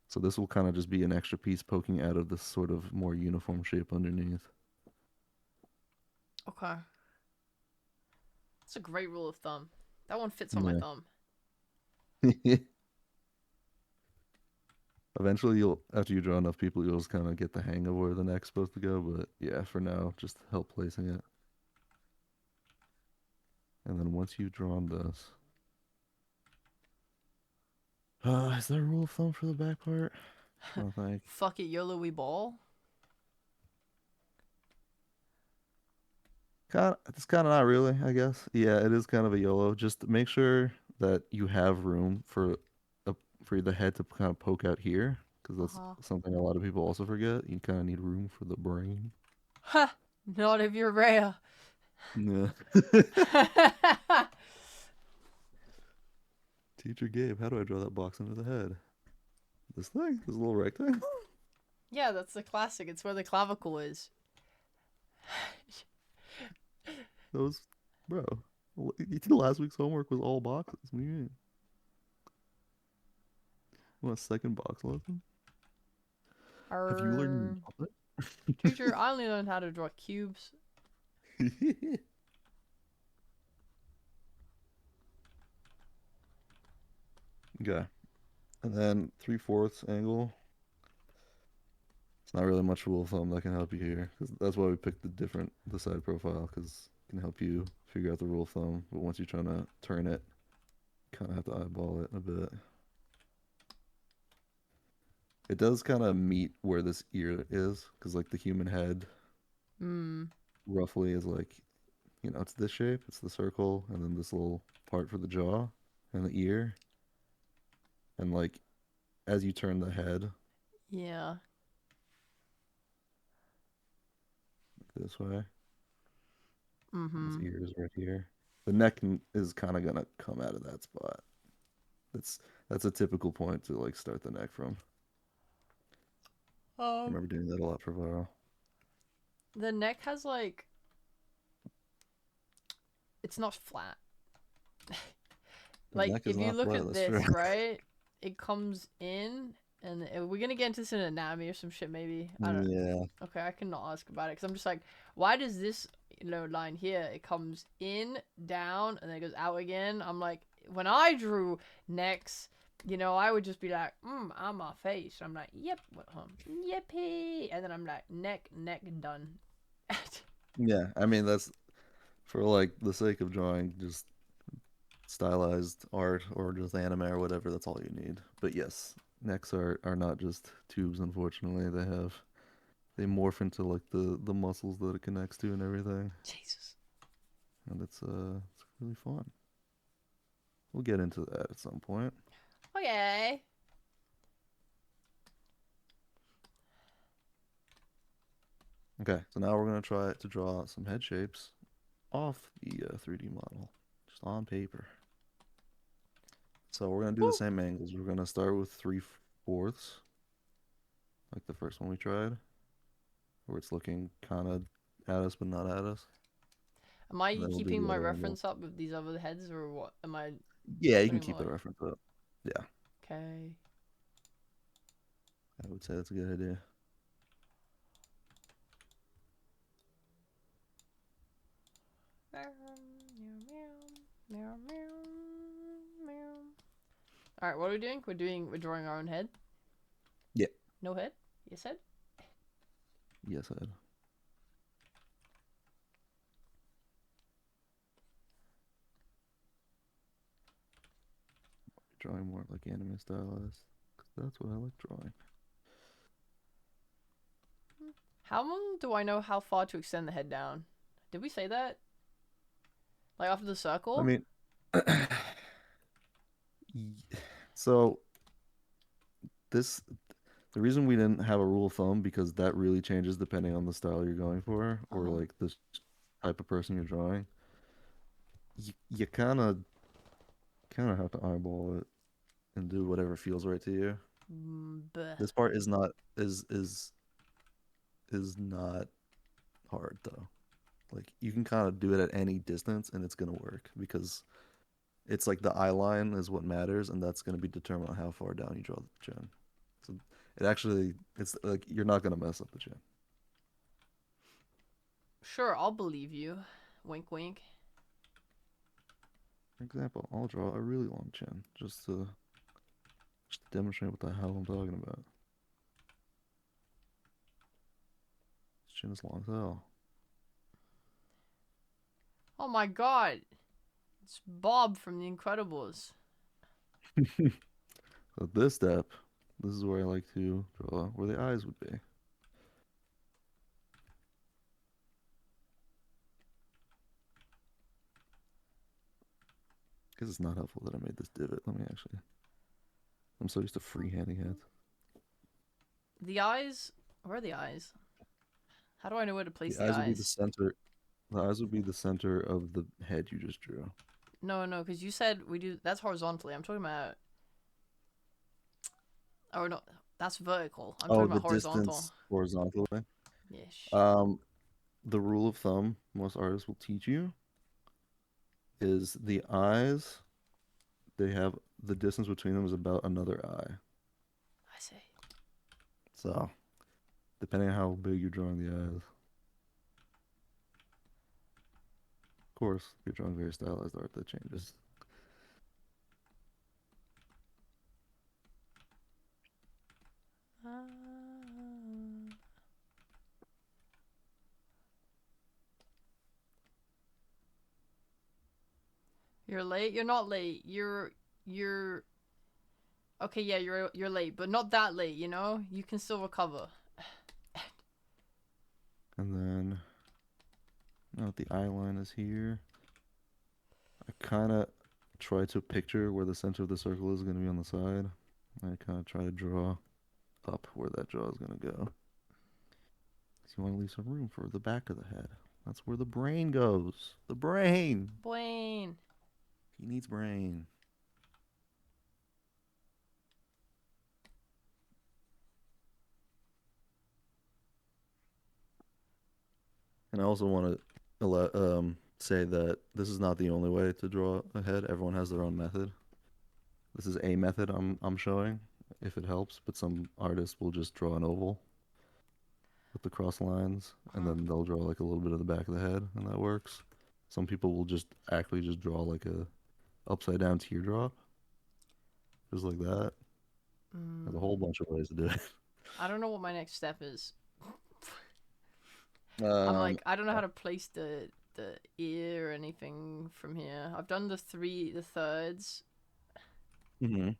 So this will kind of just be an extra piece poking out of this sort of more uniform shape underneath. Okay. That's a great rule of thumb. That one fits on my Yeah. thumb. Eventually, you'll after you draw enough people, you'll just kind of get the hang of where the neck's supposed to go. But yeah, for now, just help placing it. And then once you've drawn this, is there a rule of thumb for the back part? I don't think. Fuck it, YOLO we ball. It's kind of not really, I guess. Yeah, it is kind of a YOLO. Just make sure that you have room a, for the head to kind of poke out here, because that's Uh-huh. something a lot of people also forget. You kind of need room for the brain. Ha! Not if you're rare. Yeah. Teacher Gabe, how do I draw that box under the head? This thing? This little rectangle? Yeah, that's the classic. It's where the clavicle is. That was, bro. Last week's homework was all boxes. What do you mean? Want a second box lesson? Have you learned Teacher, I only learned how to draw cubes. nothing? Okay. And then 3/4 angle. It's not really much rule of thumb that can help you here. 'Cause that's why we picked the side profile, because it can help you figure out the rule of thumb. But once you're trying to turn it, you kind of have to eyeball it a bit. It does kind of meet where this ear is, because like the human head Hmm. roughly is like, it's this shape, it's the circle, and then this little part for the jaw and the ear. And like as you turn the head Yeah. this way, and this Mm-hmm. ear is right here. The neck is kind of gonna come out of that spot. That's that's a typical point to like start the neck from. I Um, remember doing that a lot for viral. the neck has like it's not flat. The Like neck is if you not look flat, at that's true. this, right? It comes in And we're gonna get into this in anatomy or some shit, maybe. I don't. Yeah. Okay, I cannot ask about it because I'm just like, why does this line here? It comes in, down, and then it goes out again. I'm like, when I drew necks, I would just be like, on my face. I'm like, yep, yippee, and then I'm like, neck, done. Yeah. I mean, that's for like the sake of drawing, just stylized art or just anime or whatever. That's all you need. But yes, necks are not just tubes. Unfortunately, they morph into like the muscles that it connects to and everything, Jesus. and it's really fun. We'll get into that at some point. Okay. Okay, so now we're gonna try to draw some head shapes off the 3D model, just on paper. So we're gonna do the Woo. same angles. We're gonna start with 3/4, like the first one we tried, where it's looking kind of at us but not at us. Am And I then we'll do keeping the my other angle. reference up with these other heads, or what? Am I Yeah, you can putting keep the my reference up. Yeah, okay? I would say that's a good idea. All right, what are we doing? We're drawing our own head. Yeah. No head. Yes head. Yes, Ed. Drawing more like anime stylized, because that's what I like drawing. How do I know how far to extend the head down? Did we say that? Like after the I circle? mean, so this the reason we didn't have a rule of thumb because that really changes depending on the style you're going for Uh or huh. like the type of person you're drawing. You kind of have to eyeball it and do whatever feels right to you. Bleh. This part is not is not hard though. Like you can kind of do it at any distance and it's gonna work because it's like the eye line is what matters and that's gonna be determined on how far down you draw the chin. So it's like you're not gonna mess up the chin. Sure, I'll believe you. Wink, wink. For example, I'll draw a really long chin just to demonstrate what the hell I'm talking about. This chin is long as hell. Oh my god, it's Bob from The Incredibles. So this step, this is where I like to draw where the eyes would be. Because it's not helpful that I made this divot. Let me actually. I'm so used to freehanding heads. The eyes. Where are the eyes? How do I know where to place The the eyes would be the eyes? center. The eyes would be the center of the head you just drew. No, no, because you said we do. That's horizontally. I'm talking about. Or no, that's vertical. I'm Oh, talking the about horizontal. distance horizontally. Yes. Um, the rule of thumb most artists will teach you is the eyes. They have the distance between them is about another eye. I see. So, depending on how big you're drawing the eyes. Of course, if you're drawing very stylized art, that changes. You're late. You're not late. You're okay. Yeah, you're late, but not that late. You can still recover. And then, now that the eye line is here, I kind of try to picture where the center of the circle is going to be on the side. I kind of try to draw up where that jaw is going to go. So you want to leave some room for the back of the head. That's where the brain goes. The brain. Blaine. He needs brain. And I also want to say that this is not the only way to draw a head. Everyone has their own method. This is a method I'm showing. if it helps, but some artists will just draw an oval with the cross lines, and Huh. then they'll draw like a little bit of the back of the head, and that works. Some people will just actually just draw like a upside down teardrop, just like that. There's a whole Mm, bunch of ways to do it. I don't know what my next step is. I'm Um, like, I don't know how to place the ear or anything from here. I've done the thirds. mhm.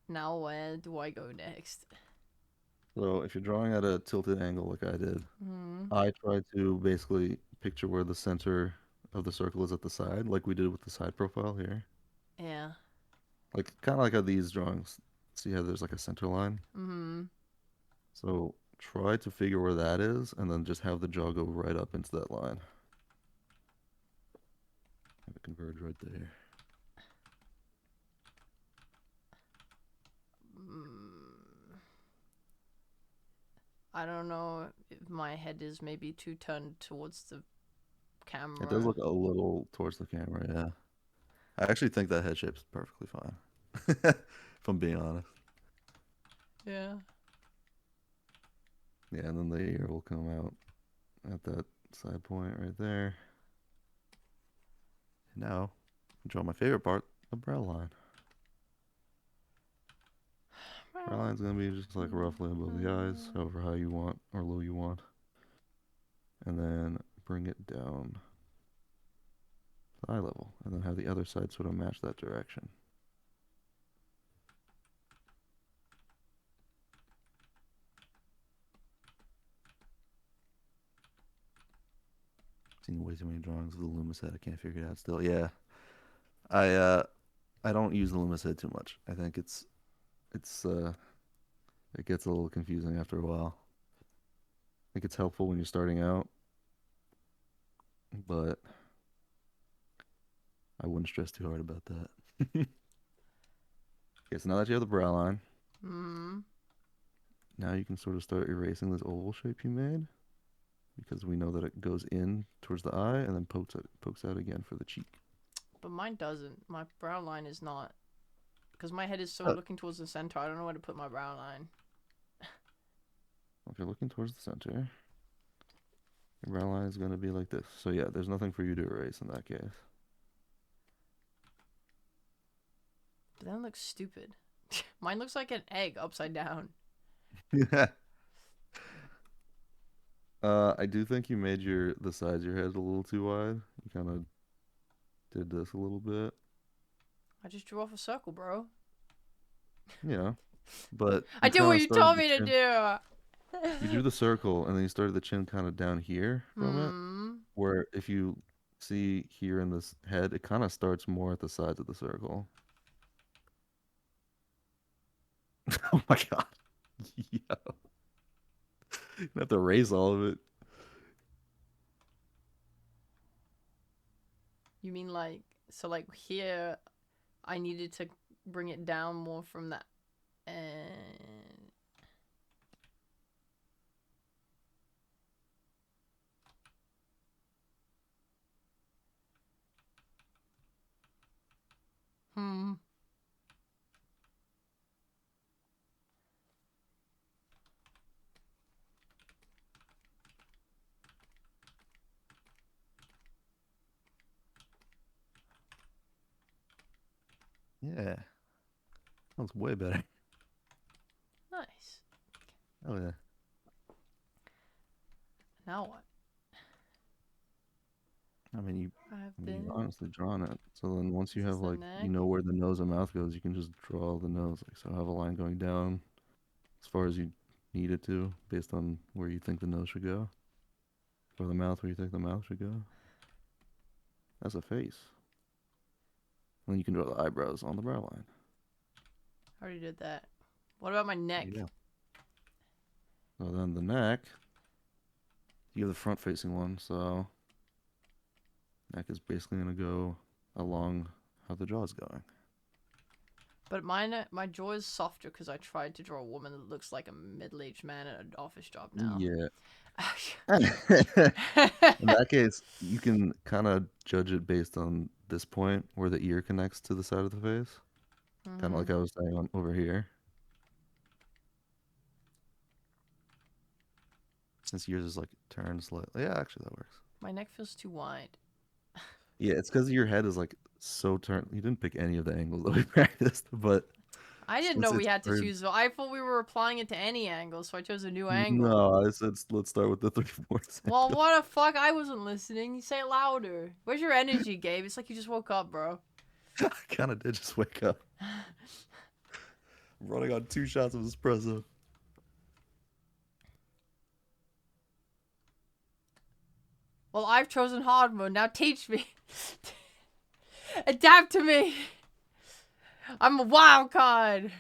Now where do I go next? So if you're drawing at a tilted angle like I did, Hmm. I try to basically picture where the center of the circle is at the side, like we did with the side profile here. Yeah. Like kind of like how these drawings, see how there's like a center line? Hmm. So try to figure where that is and then just have the jaw go right up into that line. Have it converge right there. Mm, I don't know if my head is maybe too turned towards the It does camera. look a little towards the camera, yeah. I actually think that head shape's perfectly fine. If I'm being honest. Yeah. Yeah, and then the ear will come out at that side point right there. And now, draw my favorite part, the brow line. Brow line's gonna be just like roughly above the eyes, however high you want or low you want. And then bring it down to eye level. And then have the other side sort of match that direction. Seen way too many drawings of the Loomis head. I can't figure it out still. Yeah. I uh I don't use the Loomis head too much. I think it's it gets a little confusing after a while. I think it's helpful when you're starting out, but I wouldn't stress too hard about that. Okay, so now that you have the brow line, Hmm. now you can sort of start erasing this oval shape you made because we know that it goes in towards the eye and then pokes out again for the cheek. But mine doesn't. My brow line is not. Because my head is so Oh, looking towards the center, I don't know where to put my brow line. if you're looking towards the center, your brow line is going to be like this. So yeah, there's nothing for you to erase in that case. But then it looks stupid. Mine looks like an egg upside down. Yeah. I do think you made the sides of your head a little too wide. You kind of did this a little bit. I just drew off a circle, bro. Yeah. But I you did what kind of you started told the me to chin. do. You drew the circle and then you started the chin kind of down here from it. Hmm. Where if you see here in this head, it kind of starts more at the sides of the circle. Oh my God. Yeah. You have to erase all of it. You mean like so like here I needed to bring it down more from that and hmm. Yeah. Sounds way better. Nice. Oh yeah. Now what? I mean, I've you've been. honestly drawn it. So then once Is you this have the like you neck? know where the nose and mouth goes, you can just draw the nose. Like so have a line going down as far as you need it to, based on where you think the nose should go, or the mouth where you think the mouth should go. That's a face. And then you can draw the eyebrows on the brow line. I already did that. What about my There you neck? go. So then the neck, you have the front facing one, so neck is basically gonna go along how the jaw is going. But my jaw is softer because I tried to draw a woman that looks like a middle-aged man at an office job now. Yeah. In that case, you can kind of judge it based on this point where the ear connects to the side of the face, kind of Hmm. like I was saying over here. Since yours is like turned slightly. Yeah, actually that works. My neck feels too wide. Yeah, it's because your head is like so turned. You didn't pick any of the angles that we practiced, but I didn't since know we it's had to turned, choose. I thought we were applying it to any angle, so I chose a new angle. no, I said let's start with the 3/4 Well, angle. what the fuck? I wasn't listening. You say it louder. Where's your energy, Gabe? It's like you just woke up, bro. I kind of did just wake up. I'm running on 2 shots of espresso. Well, I've chosen hard mode. Now teach me. Adapt to me. I'm a wild card.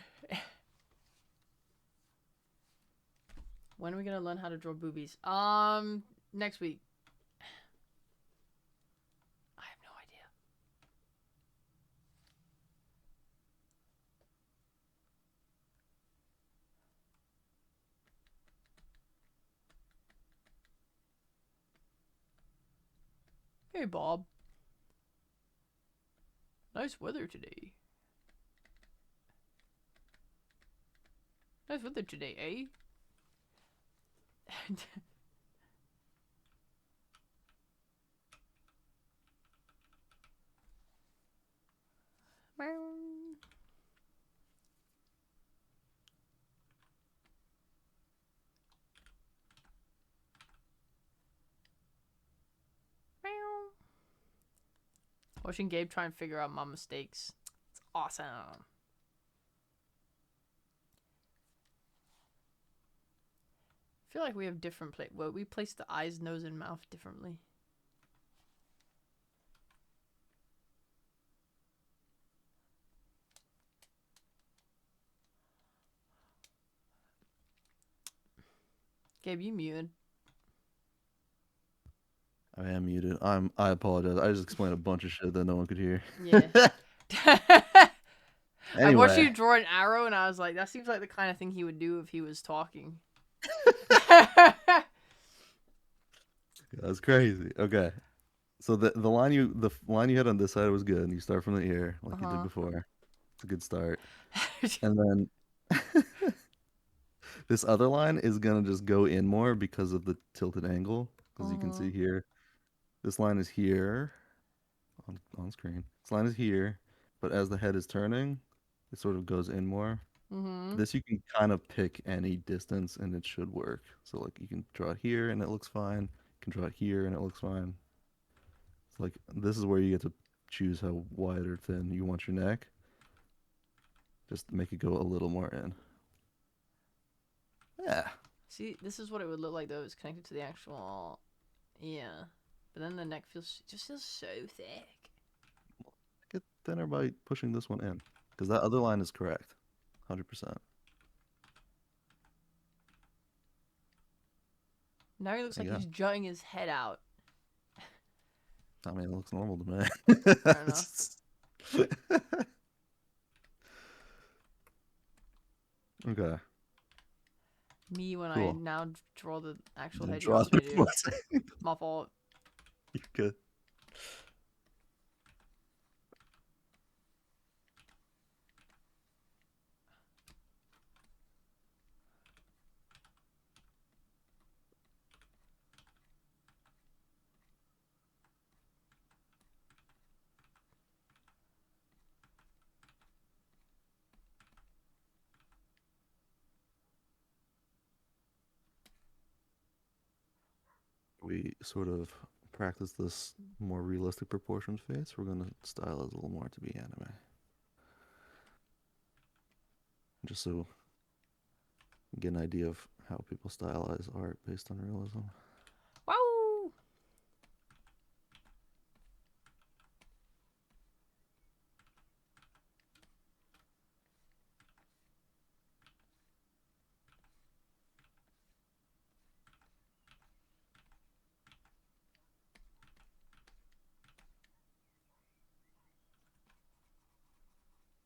When are we gonna learn how to draw boobies? Next week. I have no idea. Hey, Bob. Nice weather today. Nice weather today, eh? Watching Gabe try and figure out my mistakes. It's awesome. I feel like we have different well, we place the eyes, nose, and mouth differently. Gabe, you muted. I am muted. I apologize. I just explained a bunch of shit that no one could hear. Yeah. I watched Anyway, you draw an arrow, and I was like, that seems like the kind of thing he would do if he was talking. that's crazy. Okay. So the line you had on this side was good, and you start from the ear like you did Uh-huh. before. It's a good start. And then this other line is gonna just go in more because of the tilted angle. Because you can Uh-huh. see here, this line is here on screen. This line is here, but as the head is turning, it sort of goes in more. Mm-hmm. This you can kind of pick any distance and it should work. So like you can draw it here and it looks fine. You can draw it here and it looks fine. It's like this is where you get to choose how wide or thin you want your neck. Just make it go a little more in. Yeah. See, this is what it would look like though. It's connected to the actual. Yeah. But then the neck just feels so thick. Get thinner by pushing this one in. Because that other line is correct. 100%. Now he looks like Again. he's jutting his head out. I mean, it looks normal to me. Fair enough. Okay. Me when I Cool. now draw the actual Didn't head you draw asked me to this do. one. My fault. You're good. We sort of practice this more realistic proportions face. We're going to style it a little more to be anime. Just so you get an idea of how people stylize art based on realism. Wow.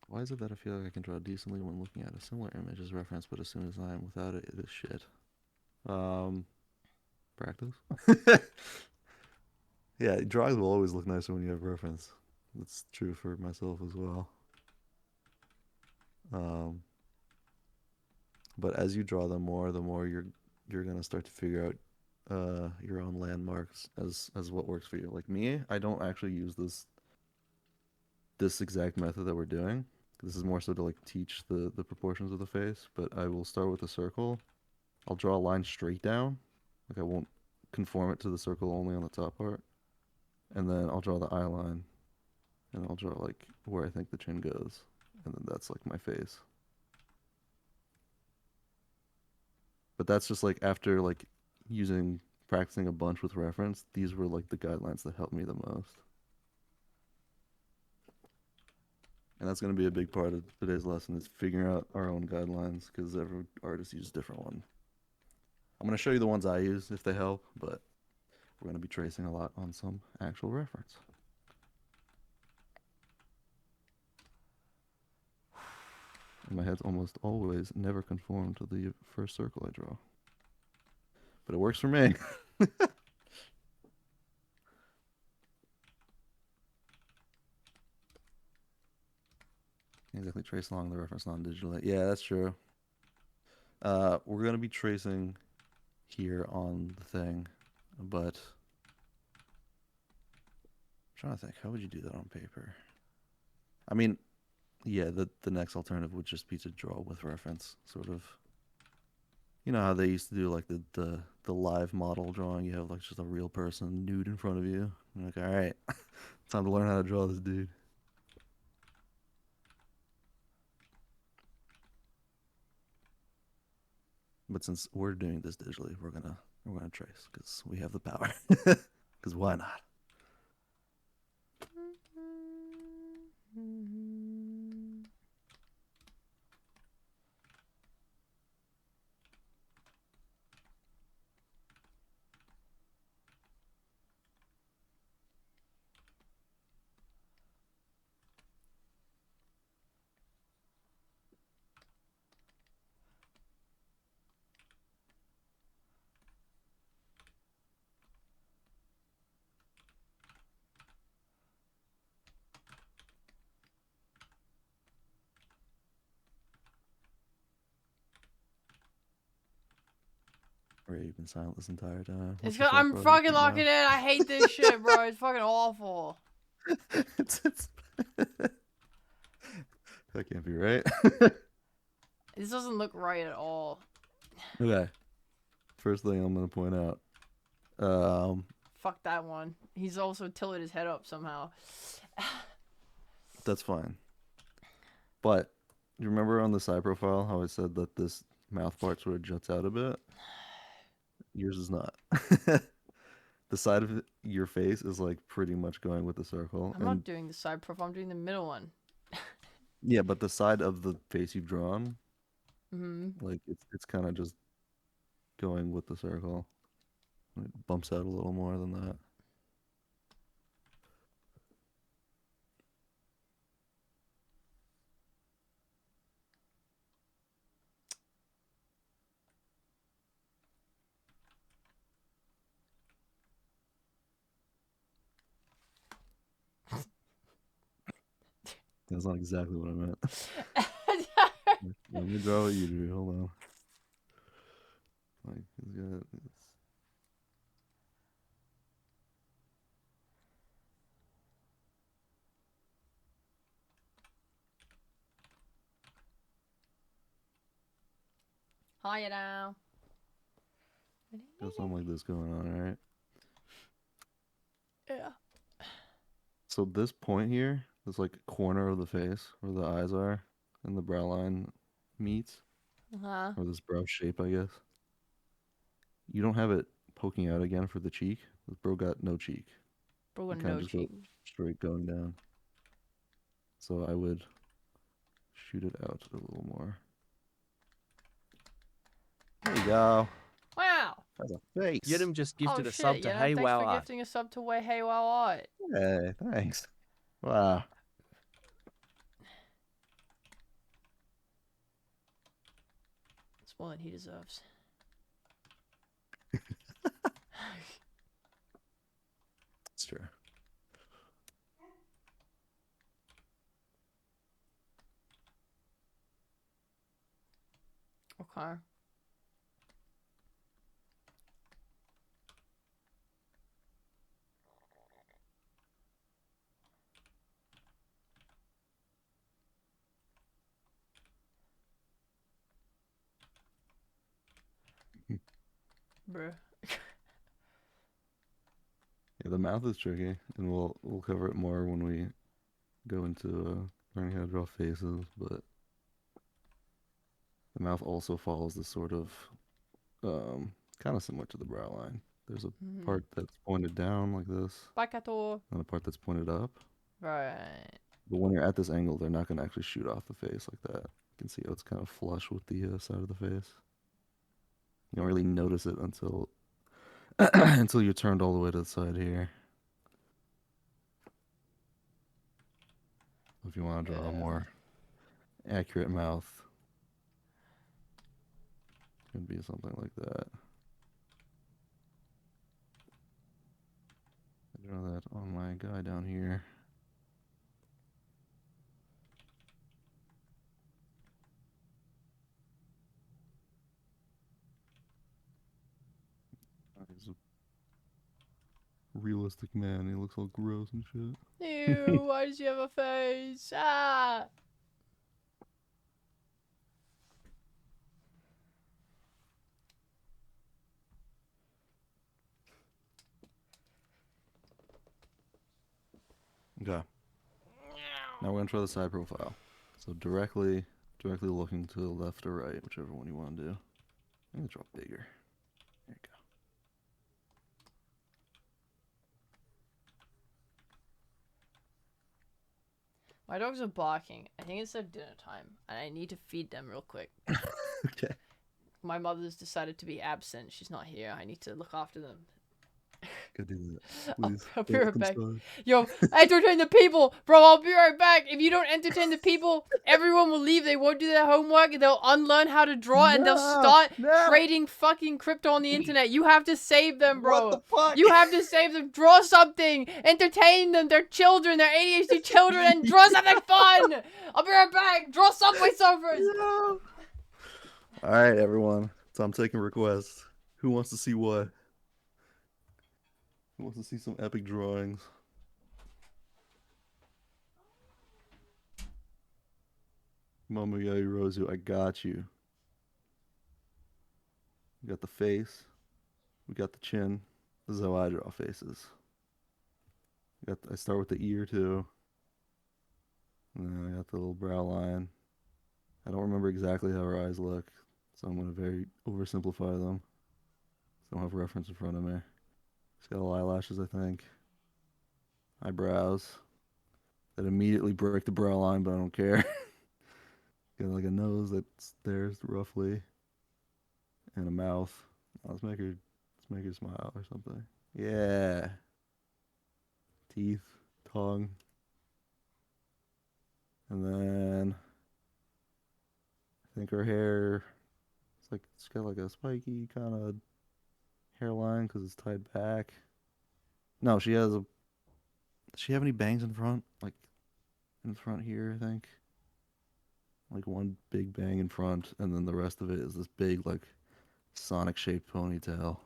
Why is it that I feel like I can draw decently when looking at a similar image as reference, but as soon as I am without it, it is shit? Um, Practice. Yeah, drawings will always look nicer when you have reference. That's true for myself as well. Um, but as you draw them more, the more you're gonna start to figure out your own landmarks as what works for you. Like me, I don't actually use this exact method that we're doing. This is more so to like teach the proportions of the face, but I will start with a circle. I'll draw a line straight down. Like I won't conform it to the circle only on the top part. And then I'll draw the eye line and I'll draw like where I think the chin goes. And then that's like my face. But that's just like after like using practicing a bunch with reference, these were like the guidelines that helped me the most. And that's going to be a big part of today's lesson is figuring out our own guidelines because every artist uses different one. I'm going to show you the ones I use if they help, but we're going to be tracing a lot on some actual reference. And my head's almost always never conform to the first circle I draw. But it works for me. Exactly, trace along the reference non-digitally. Yeah, that's true. We're going to be tracing here on the thing, but I'm trying to think, how would you do that on paper? I mean, yeah, the next alternative would just be to draw with reference, sort of. You know how they used to do like the live model drawing? You have like just a real person nude in front of you. You're like, all right, time to learn how to draw this dude. But since we're doing this digitally, we're gonna trace because we have the power. Because why not? Ray, you've been silent this entire time. What's your I'm self-project fucking now? locking in. I hate this shit, bro. It's fucking awful. It's that can't be right. This doesn't look right at all. Okay. First thing I'm gonna point out. Fuck that one. He's also tilted his head up somehow. That's fine. But you remember on the side profile how I said that this mouth part sort of juts out a bit? Yours is not. The side of your face is like pretty much going with the circle. I'm not doing the side profile. I'm doing the middle one. Yeah, but the side of the face you've drawn, Mm-hmm. like it's kind of just going with the circle. It bumps out a little more than that. That's not exactly what I meant. Let me draw what you do. Hold on. Like, he's got this. Hiya now. Got something like this going on, right? Yeah. So this point here, this like corner of the face where the eyes are and the brow line meets, Uh-huh. or this brow shape, I guess. You don't have it poking out again for the cheek. This bro got no cheek. Bro, It kind no of just goes cheek. straight going down. So I would shoot it out a little more. There you go. Wow. That's a face. Yidam just Oh gifted a shit, sub to yeah. Thanks HEYWOW for Art. gifting a sub to HEYWOW Art. Hey, thanks. Wow. It's more than he deserves. It's true. Okay. bro. Yeah, the mouth is tricky, and we'll cover it more when we go into learning how to draw faces. But the mouth also follows this sort of kind of similar to the brow line. There's a Mm-hmm. part that's pointed down like this, Bakato. and a part that's pointed up. Right. But when you're at this angle, they're not going to actually shoot off the face like that. You can see how it's kind of flush with the side of the face. You don't really notice it until until you're turned all the way to the side here. If you want to draw a Yeah. more accurate mouth, it could be something like that. I draw that on my guy down here. He's a realistic man. He looks all gross and shit. Ew, why does she have a face? Ah! Okay. Now we're gonna try the side profile. So directly looking to the left or right, whichever one you want to do. I'm gonna draw bigger. There you go. My dogs are barking. I think it's their dinner time, and I need to feed them real quick. Okay. My mother's decided to be absent. She's not here. I need to look after them. Go do that. I'll, Please. I'll be Don't right let them back. starve. Yo, entertain the people, bro. I'll be right back. If you don't entertain the people, everyone will leave. They won't do their homework. And they'll unlearn how to draw, and they'll start trading fucking crypto on the internet. You have to save them, bro. What the fuck? You have to save them. Draw something. Entertain them. They're children. They're ADHD children. And draw something fun. I'll be right back. Draw Subway Surfers. No. All right, everyone. So I'm taking requests. Who wants to see what? Who wants to see some epic drawings? Mama Rosu, I got you. We got the face. We got the chin. This is how I draw faces. I start with the ear too. And then I got the little brow line. I don't remember exactly how her eyes look, so I'm gonna very oversimplify them. So I don't have reference in front of me. She's got little eyelashes, I think. Eyebrows that immediately break the brow line, but I don't care. Got like a nose that's there roughly, and a mouth. Let's make her smile or something. Yeah. Teeth, tongue, and then I think her hair. It's got like a spiky kind of hairline because it's tied back. No, she has a. Does she have any bangs in front? Like in front here, I think. Like one big bang in front, and then the rest of it is this big like Sonic shaped ponytail.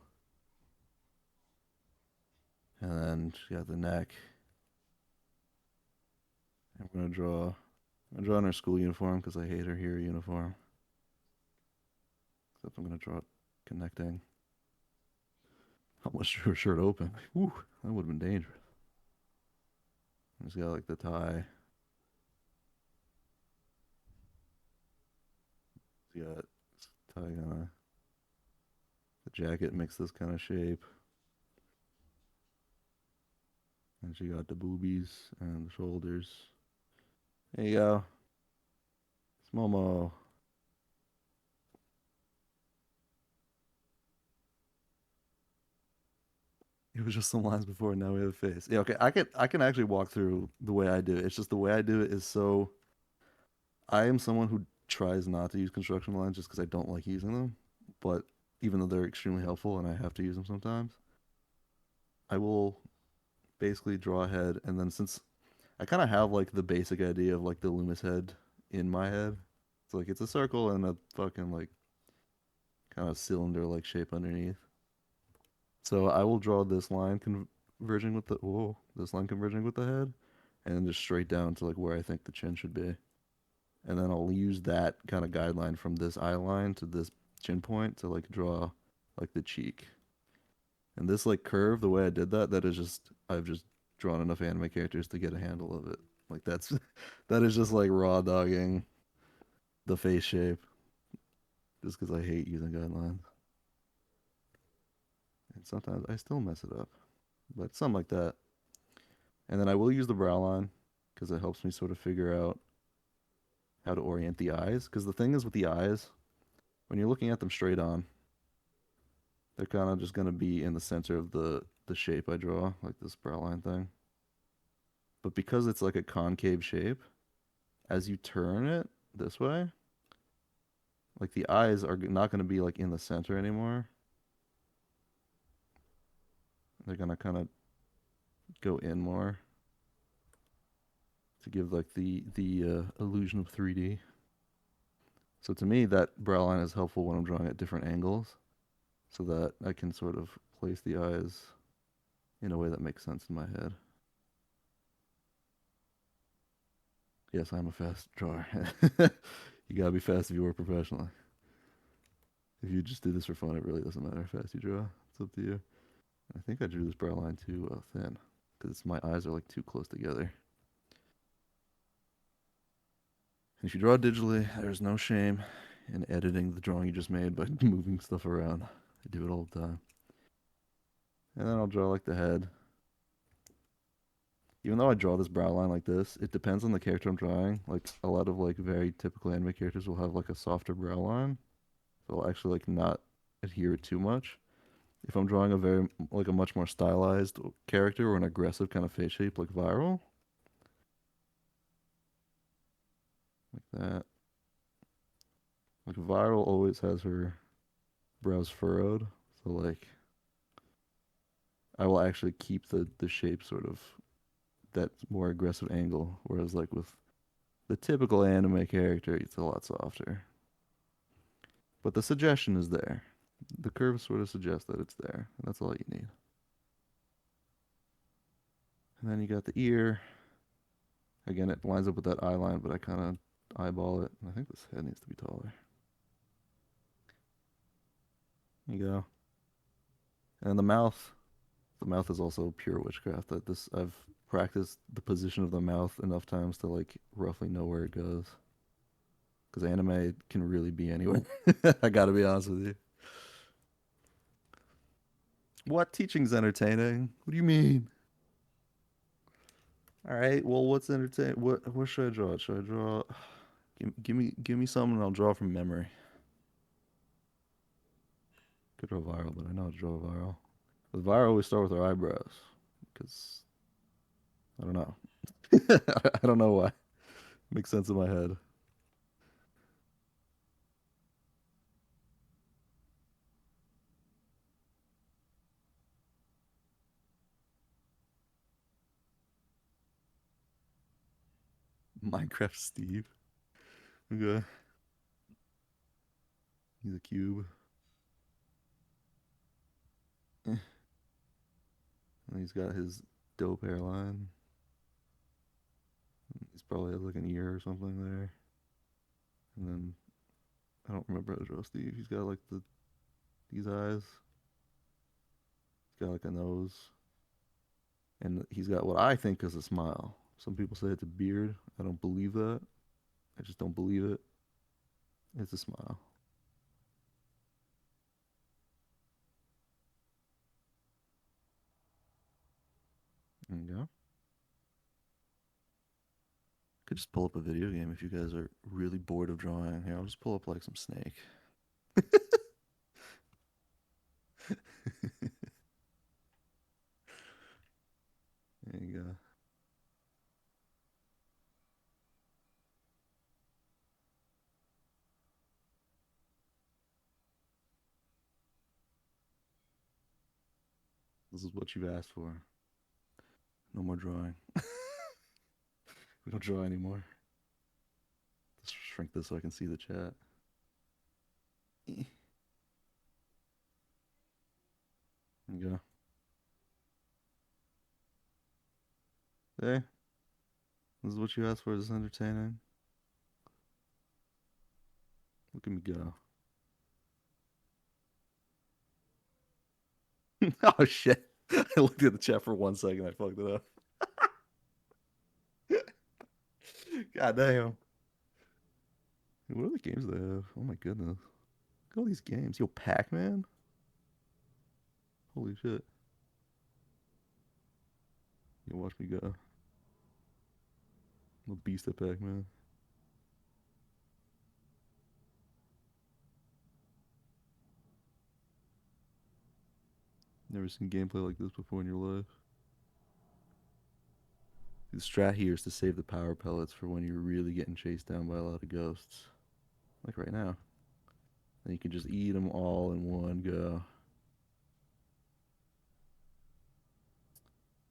And then she got the neck. I'm gonna draw in her school uniform because I hate her hero uniform. Except I'm gonna draw it connecting. Almost her shirt open. Whew, that would have been dangerous. She's got like the tie. She's got tie kind of. The jacket makes this kind of shape. And she got the boobies and the shoulders. There you go. It's Momo. It was just some lines before, now we have a face. Yeah, okay. I can actually walk through the way I do it. It's just the way I do it is so I am someone who tries not to use construction lines just because I don't like using them. But even though they're extremely helpful and I have to use them sometimes, I will basically draw ahead and then since I kind of have like the basic idea of like the Loomis head in my head. It's like it's a circle and a fucking like kind of cylinder like shape underneath. So I will draw this line converging with the this line converging with the head, and then just straight down to like where I think the chin should be, and then I'll use that kind of guideline from this eye line to this chin point to like draw like the cheek. And this like curve, the way I did that, that is just I've just drawn enough anime characters to get a handle of it. Like that's that is just like raw dogging the face shape just because I hate using guidelines. And sometimes I still mess it up, but something like that. And then I will use the brow line because it helps me sort of figure out how to orient the eyes. Because the thing is with the eyes, when you're looking at them straight on, they're kind of just going to be in the center of the shape I draw, like this brow line thing. But because it's like a concave shape, as you turn it this way, like the eyes are not going to be like in the center anymore. They're going to kind of go in more to give like the illusion of 3D. So to me, that brow line is helpful when I'm drawing at different angles, so that I can sort of place the eyes in a way that makes sense in my head. Yes, I'm a fast drawer. You gotta be fast if you work professionally. If you just do this for fun, it really doesn't matter how fast you draw. It's up to you. I think I drew this brow line too thin because my eyes are like too close together. And if you draw digitally, there's no shame in editing the drawing you just made by moving stuff around. I do it all the time. And then I'll draw like the head. Even though I draw this brow line like this, it depends on the character I'm drawing. Like a lot of like very typical anime characters will have like a softer brow line. So I'll actually like not adhere it too much. If I'm drawing a very like a much more stylized character or an aggressive kind of face shape like Viral, like that. Like Viral always has her brows furrowed, so like I will actually keep the shape sort of that more aggressive angle. Whereas like with the typical anime character, it's a lot softer. But the suggestion is there. The curve sort of suggests that it's there, and that's all you need. And then you got the ear. Again, it lines up with that eye line, but I kind of eyeball it. I think this head needs to be taller. There you go. And the mouth. The mouth is also pure witchcraft. That this I've practiced the position of the mouth enough times to like roughly know where it goes. Because anime can really be anywhere. I gotta be honest with you. What teaching's entertaining? What do you mean? All right. Well, what's entertaining? What should I draw? Should I draw? Give me something, and I'll draw from memory. Could draw viral, but I know how to draw viral. With viral, we start with our eyebrows because I don't know. I don't know why. Makes sense in my head. Minecraft Steve. Okay. He's a cube. Eh. And he's got his dope hairline. He's probably has like an ear or something there. And then I don't remember how to draw Steve. He's got like these eyes. He's got like a nose. And he's got what I think is a smile. Some people say it's a beard. I don't believe that. I just don't believe it. It's a smile. There you go. Could just pull up a video game if you guys are really bored of drawing. Here, I'll just pull up like some snake. There you go. This is what you've asked for. No more drawing. We don't draw anymore. Let's shrink this so I can see the chat. There you go. There. This is what you asked for. Is this entertaining? Look at me go. Oh shit! I looked at the chat for 1 second. I fucked it up. God damn. What other games do they have? Oh my goodness. Look at all these games. Yo, Pac-Man? Holy shit. You watch me go. I'm a beast at Pac-Man. Never seen gameplay like this before in your life. The strat here is to save the power pellets for when you're really getting chased down by a lot of ghosts. Like right now. And you can just eat them all in one go.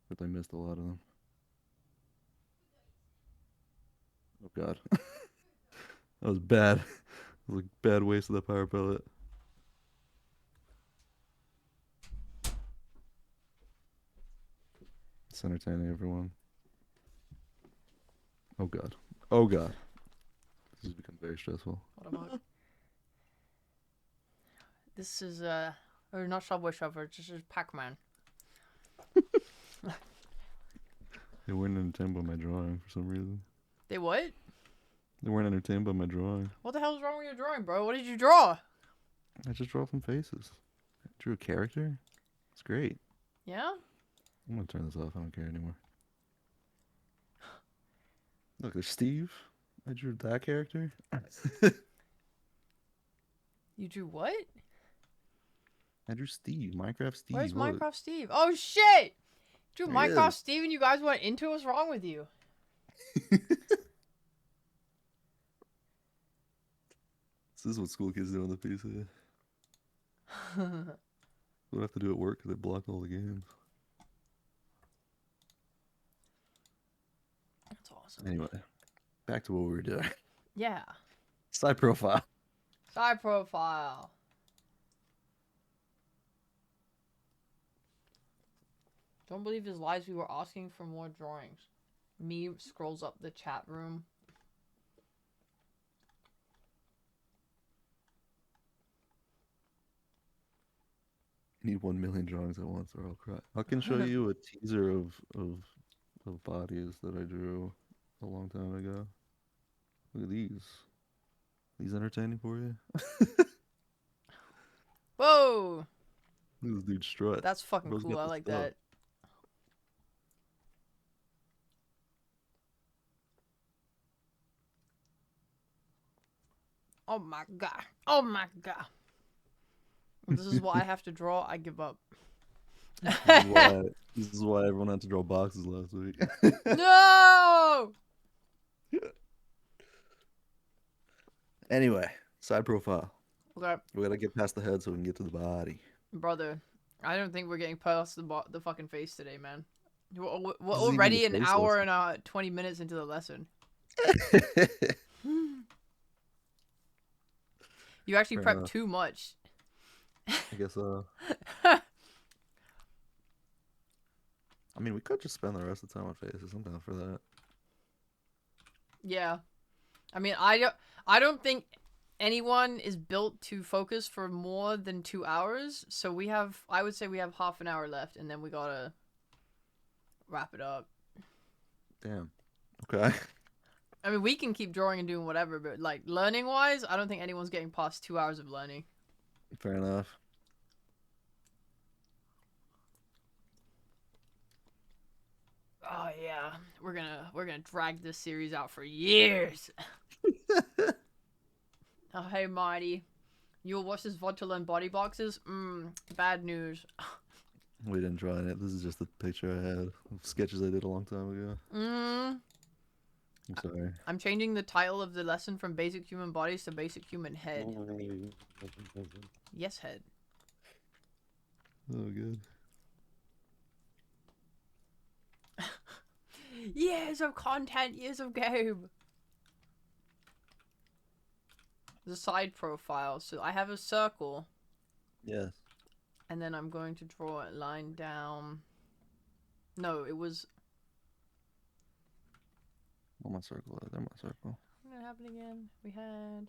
But I missed a lot of them. Oh god. That was bad. It was a bad waste of the power pellet. It's entertaining, everyone. Oh god. Oh god. This has become very stressful. What about? This is or not Subway Surfers. This is Pac-Man. They weren't entertained by my drawing for some reason. They what? They weren't entertained by my drawing. What the hell's wrong with your drawing, bro? What did you draw? I just draw some faces. I drew a character. It's great. Yeah? I'm gonna turn this off. I don't care anymore. Look, there's Steve. I drew that character. You drew what? I drew Steve. Minecraft Steve. Where's Look. Minecraft Steve? Oh shit! You drew There he Minecraft is. Steve and you guys went into what's wrong with you? This is what school kids do on the PC. We'll have to do at work because they blocked all the games. That's awesome. Anyway, back to what we were doing. Yeah. Side profile. Side profile. Don't believe his lies. We were asking for more drawings. Me scrolls up the chat room. I need 1 million drawings at once or I'll cry. I can show you a teaser of bodies that I drew a long time ago. Look at these. These entertaining for you? Whoa! Look at this dude strut. That's fucking Bro's cool. got I the like stuff. that. Oh my god. Oh my god. This is what I have to draw. I give up. This is why everyone had to draw boxes last week. No! Anyway, side profile. Okay, We gotta get past the head so we can get to the body. brother. I don't think we're getting past the fucking face today, man. We're This isn't already even an the face hour lesson. and 20 minutes into the lesson. You actually Fair prepped enough. too much. I guess I mean, we could just spend the rest of the time on faces. I'm down for that. Yeah. I mean, I don't think anyone is built to focus for more than 2 hours. So I would say we have half an hour left and then we gotta wrap it up. Damn. Okay. I mean, we can keep drawing and doing whatever, but like learning wise, I don't think anyone's getting past 2 hours of learning. Fair enough. Oh yeah, we're gonna drag this series out for years. Oh hey Marty, you'll watch this VOD to learn body boxes? Bad news. We didn't draw it. This is just a picture I had of sketches I did a long time ago. I'm sorry. I'm changing the title of the lesson from basic human bodies to basic human head. Yes, head. Oh, good. Years of content, years of game. The side profile. So I have a circle. Yes. And then I'm going to draw a line down. No, it was... Well, my circle. They're my circle. What did happen again? We had...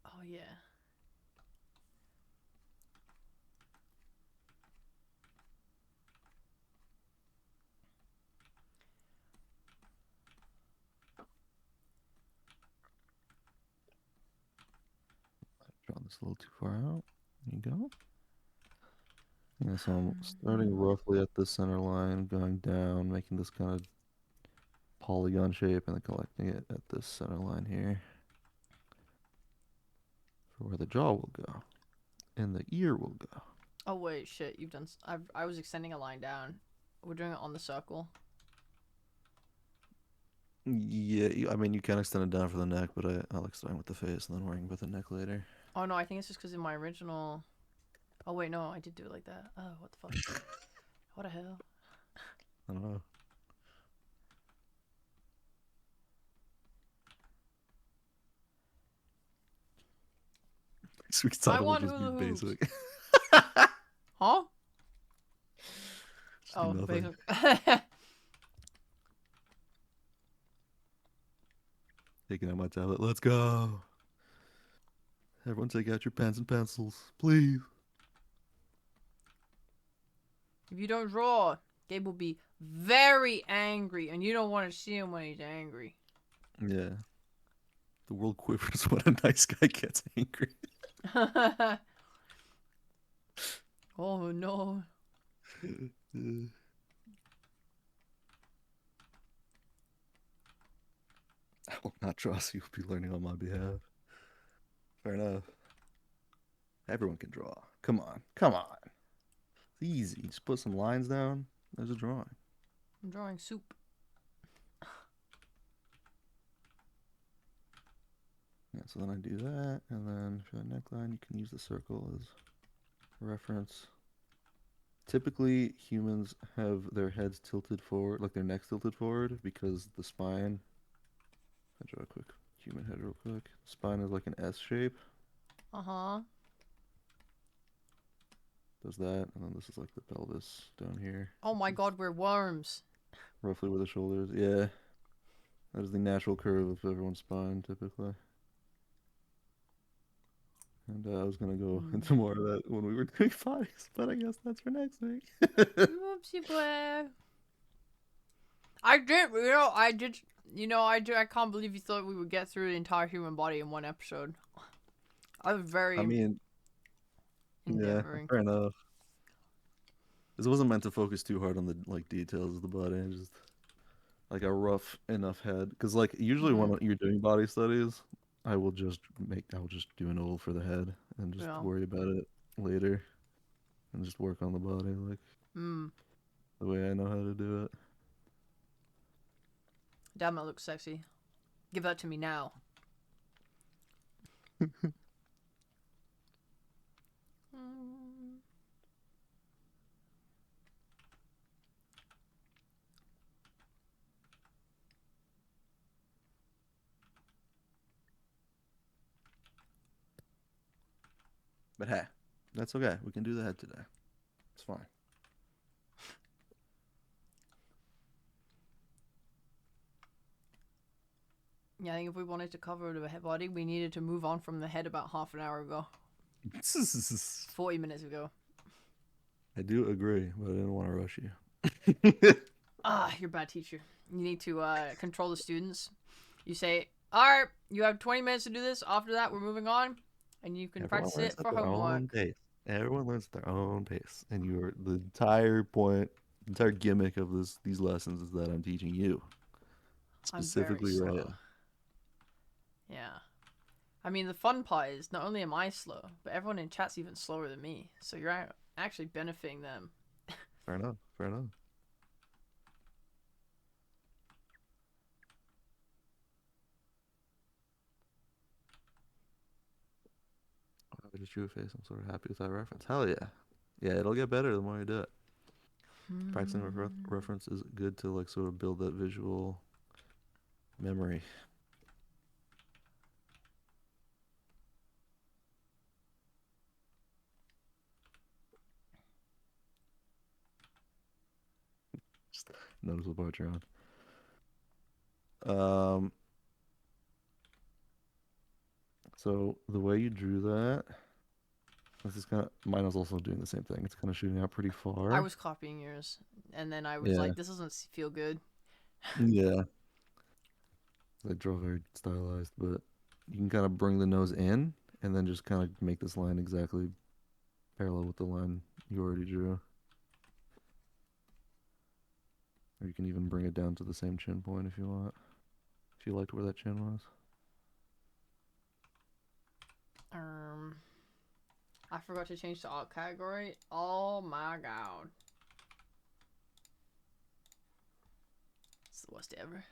Oh, yeah. this a little too far out. There you go. Yeah, so I'm starting roughly at the center line, going down, making this kind of polygon shape, and then collecting it at this center line here for where the jaw will go, and the ear will go. Oh wait, shit! You've done. I was extending a line down. We're doing it on the circle. Yeah, I mean, you can extend it down for the neck, but I like starting with the face and then worrying about the neck later. Oh no, I think it's just because in my original. Oh wait, no, I did do it like that. Oh, what the fuck? What the hell? I don't know. We I thought it would want just be hula hoops. basic. Huh? Just do Oh, nothing. basic. Taking out my tablet. Let's go. Everyone take out your pens and pencils, please. If you don't draw, Gabe will be very angry, and you don't want to see him when he's angry. Yeah. The world quivers when a nice guy gets angry. Oh no. I will not trust you. You'll be learning on my behalf. Fair enough. Everyone can draw. Come on. Come on. It's easy. Just put some lines down. There's a drawing. I'm drawing soup. Yeah, so then I do that, and then for the neckline, you can use the circle as reference. Typically, humans have their heads tilted forward, like their necks tilted forward, because the spine. I draw a quick human head real quick. Spine is like an S shape. Uh-huh. Does that, and then this is like the pelvis down here. Oh my god, we're worms. Roughly where the shoulders. Yeah, that is the natural curve of everyone's spine, typically. And I was gonna go into more of that when we were doing bodies, but I guess that's for next week. Whoopsie boy. I did, I can't believe you thought we would get through the entire human body in one episode. I was very I mean, yeah, endeavoring. fair enough. This wasn't meant to focus too hard on the like details of the body, just like a rough enough head. Because like usually when you're doing body studies, I will just do an oval for the head and just Yeah. worry about it later, and just work on the body like the way I know how to do it. Damn, that looks sexy. Give that to me now. But hey, that's okay. We can do the head today. It's fine. Yeah, I think if we wanted to cover the head body, we needed to move on from the head about half an hour ago. 40 minutes ago. I do agree, but I didn't want to rush you. You're a bad teacher. You need to control the students. You say, alright, you have 20 minutes to do this. After that, we're moving on. And you can Everyone practice learns it at for their own homework. pace. Everyone learns at their own pace, and the entire point, the entire gimmick of these lessons is that I'm teaching you I'm very specifically slow. right. Yeah. I mean, the fun part is not only am I slow, but everyone in chat's even slower than me. So you're actually benefiting them. Fair enough. Fair enough. I just drew a face. I'm sort of happy with that reference. Hell yeah. Yeah, it'll get better the more you do it. Practicing reference is good to like sort of build that visual memory. Just notice what part you're on. So the way you drew that, this is kind of mine was also doing the same thing. It's kind of shooting out pretty far. I was copying yours. And then I was like, this doesn't feel good. Yeah. I draw very stylized, but you can kind of bring the nose in and then just kind of make this line exactly parallel with the line you already drew. Or you can even bring it down to the same chin point if you want. If you liked where that chin was. I forgot to change the alt category. Oh my god. It's the worst ever.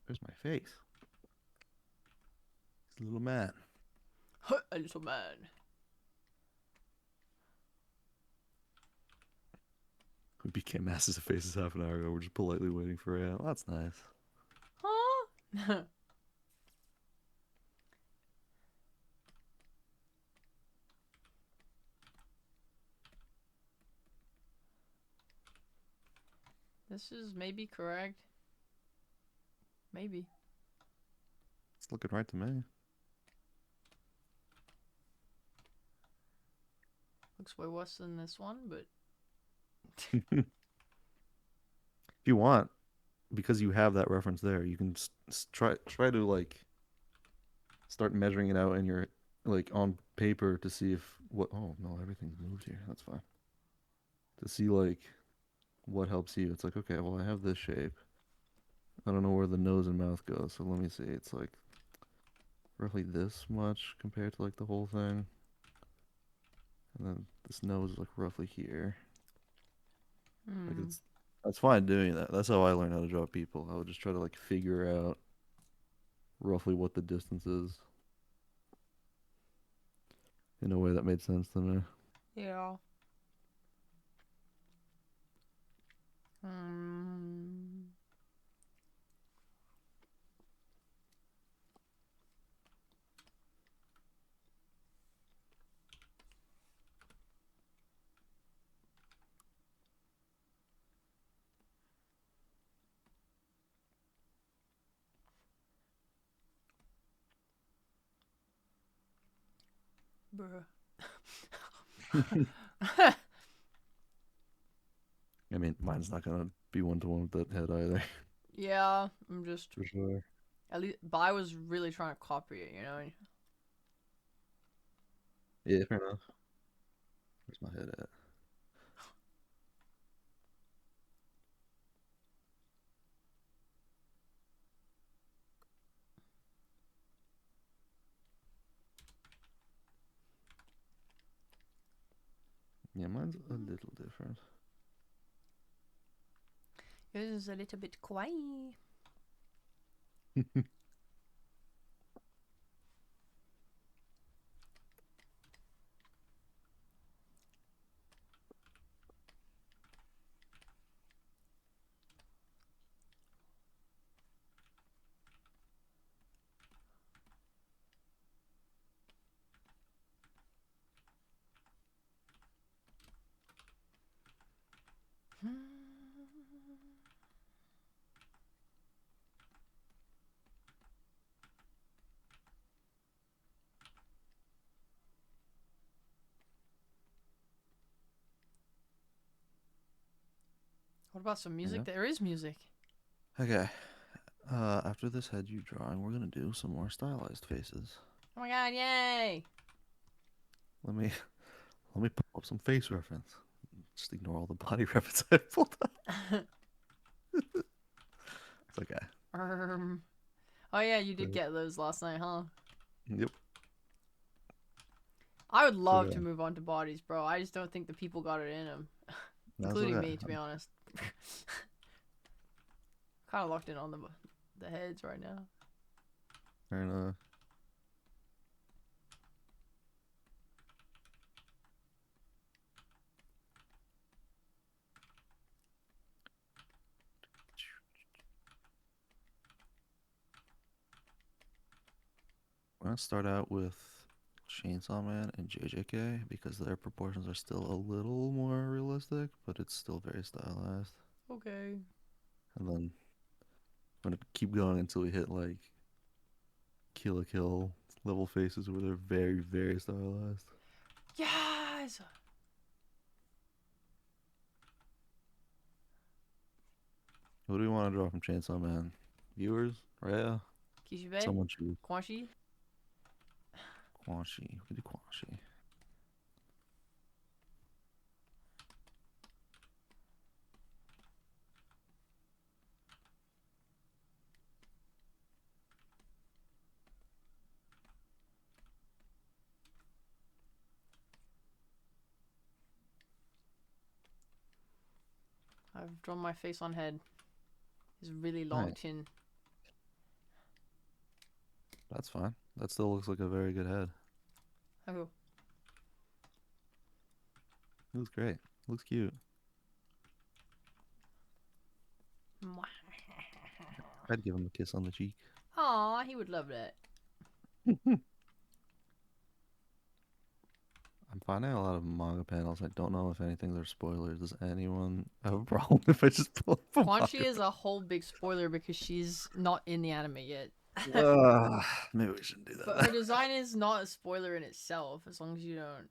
There's my face. He's a little man. A little man. We became masters of faces half an hour ago. We're just politely waiting for it. Well, that's nice. Huh? This is maybe correct. Maybe. It's looking right to me. Looks way worse than this one, but If you want, because you have that reference there, you can try to like start measuring it out in your like on paper to see if what. Oh no, everything's moved here. That's fine. To see like what helps you. It's like, okay, well I have this shape. I don't know where the nose and mouth goes, so let me see. It's like roughly this much compared to like the whole thing. And then this nose is like roughly here. Like that's fine doing that. That's how I learned how to draw people. I would just try to like figure out roughly what the distance is in a way that made sense to me. yeah. Bruh. I mean, mine's not gonna be one to one with that head either, Yeah, I'm just. for sure. At least, but I was really trying to copy it, you know? Yeah, fair enough. Where's my head at? Yeah, mine's a little different. Yours is a little bit kawaii. What about some music? Yeah. There is music. Okay. After this head you drawing, we're gonna do some more stylized faces. Oh my god, yay! Let me pull up some face reference. Just ignore all the body reference I pulled up. It's okay. Oh yeah, you did get those last night, huh? Yep. I would It's love to okay. move on to bodies, bro. I just don't think the people got it in them. That's Including okay. me, to be honest. Kind of locked in on the heads right now. Fair enough. gonna start out with Chainsaw Man and JJK because their proportions are still a little more realistic, but it's still very stylized. Okay. And then I'm gonna keep going until we hit like Kill la Kill level faces where they're very, very stylized. Yes. What do we want to draw from Chainsaw Man? Viewers? Rhea? Kishibe. Someone choose. Quanshi. Quanshi. We can do Quanshi. I've drawn my face on head. His really long Alright, chin. that's fine. That still looks like a very good head. Oh. It looks great. Looks cute. I'd give him a kiss on the cheek. Aw, he would love that. I'm finding a lot of manga panels. I don't know if anything are spoilers. Does anyone have a problem if I just pull up a Quanshi manga? is a whole big spoiler because she's not in the anime yet. Maybe we shouldn't do But that. her design is not a spoiler in itself, as long as you don't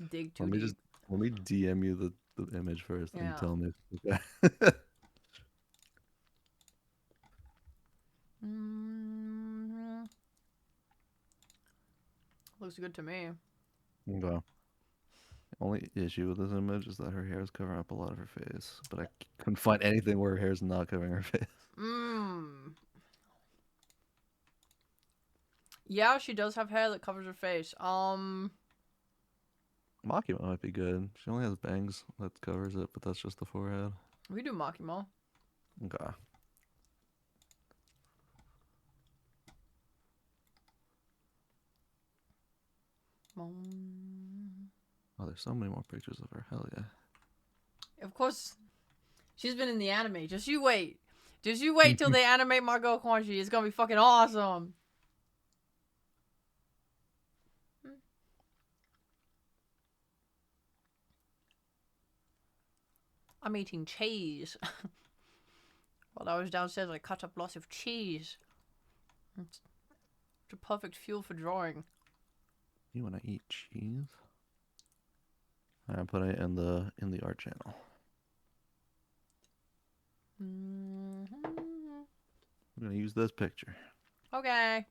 dig too deep. Let me DM you the image first and Yeah. tell me. Okay. Looks good to me. Okay. Only issue with this image is that her hair is covering up a lot of her face, but I couldn't find anything where her hair is not covering her face. Yeah, she does have hair that covers her face. Makima might be good. She only has bangs that covers it, but that's just the forehead. We do Makima. Okay. Oh, there's so many more pictures of her. Hell yeah. Of course, she's been in the anime. Just you wait. Just you wait till they animate Margot Quanshi. It's gonna be fucking awesome. I'm eating cheese. While I was downstairs, I cut up lots of cheese. It's a perfect fuel for drawing. You wanna eat cheese? I'm putting it in the art channel. I'm gonna use this picture. Okay.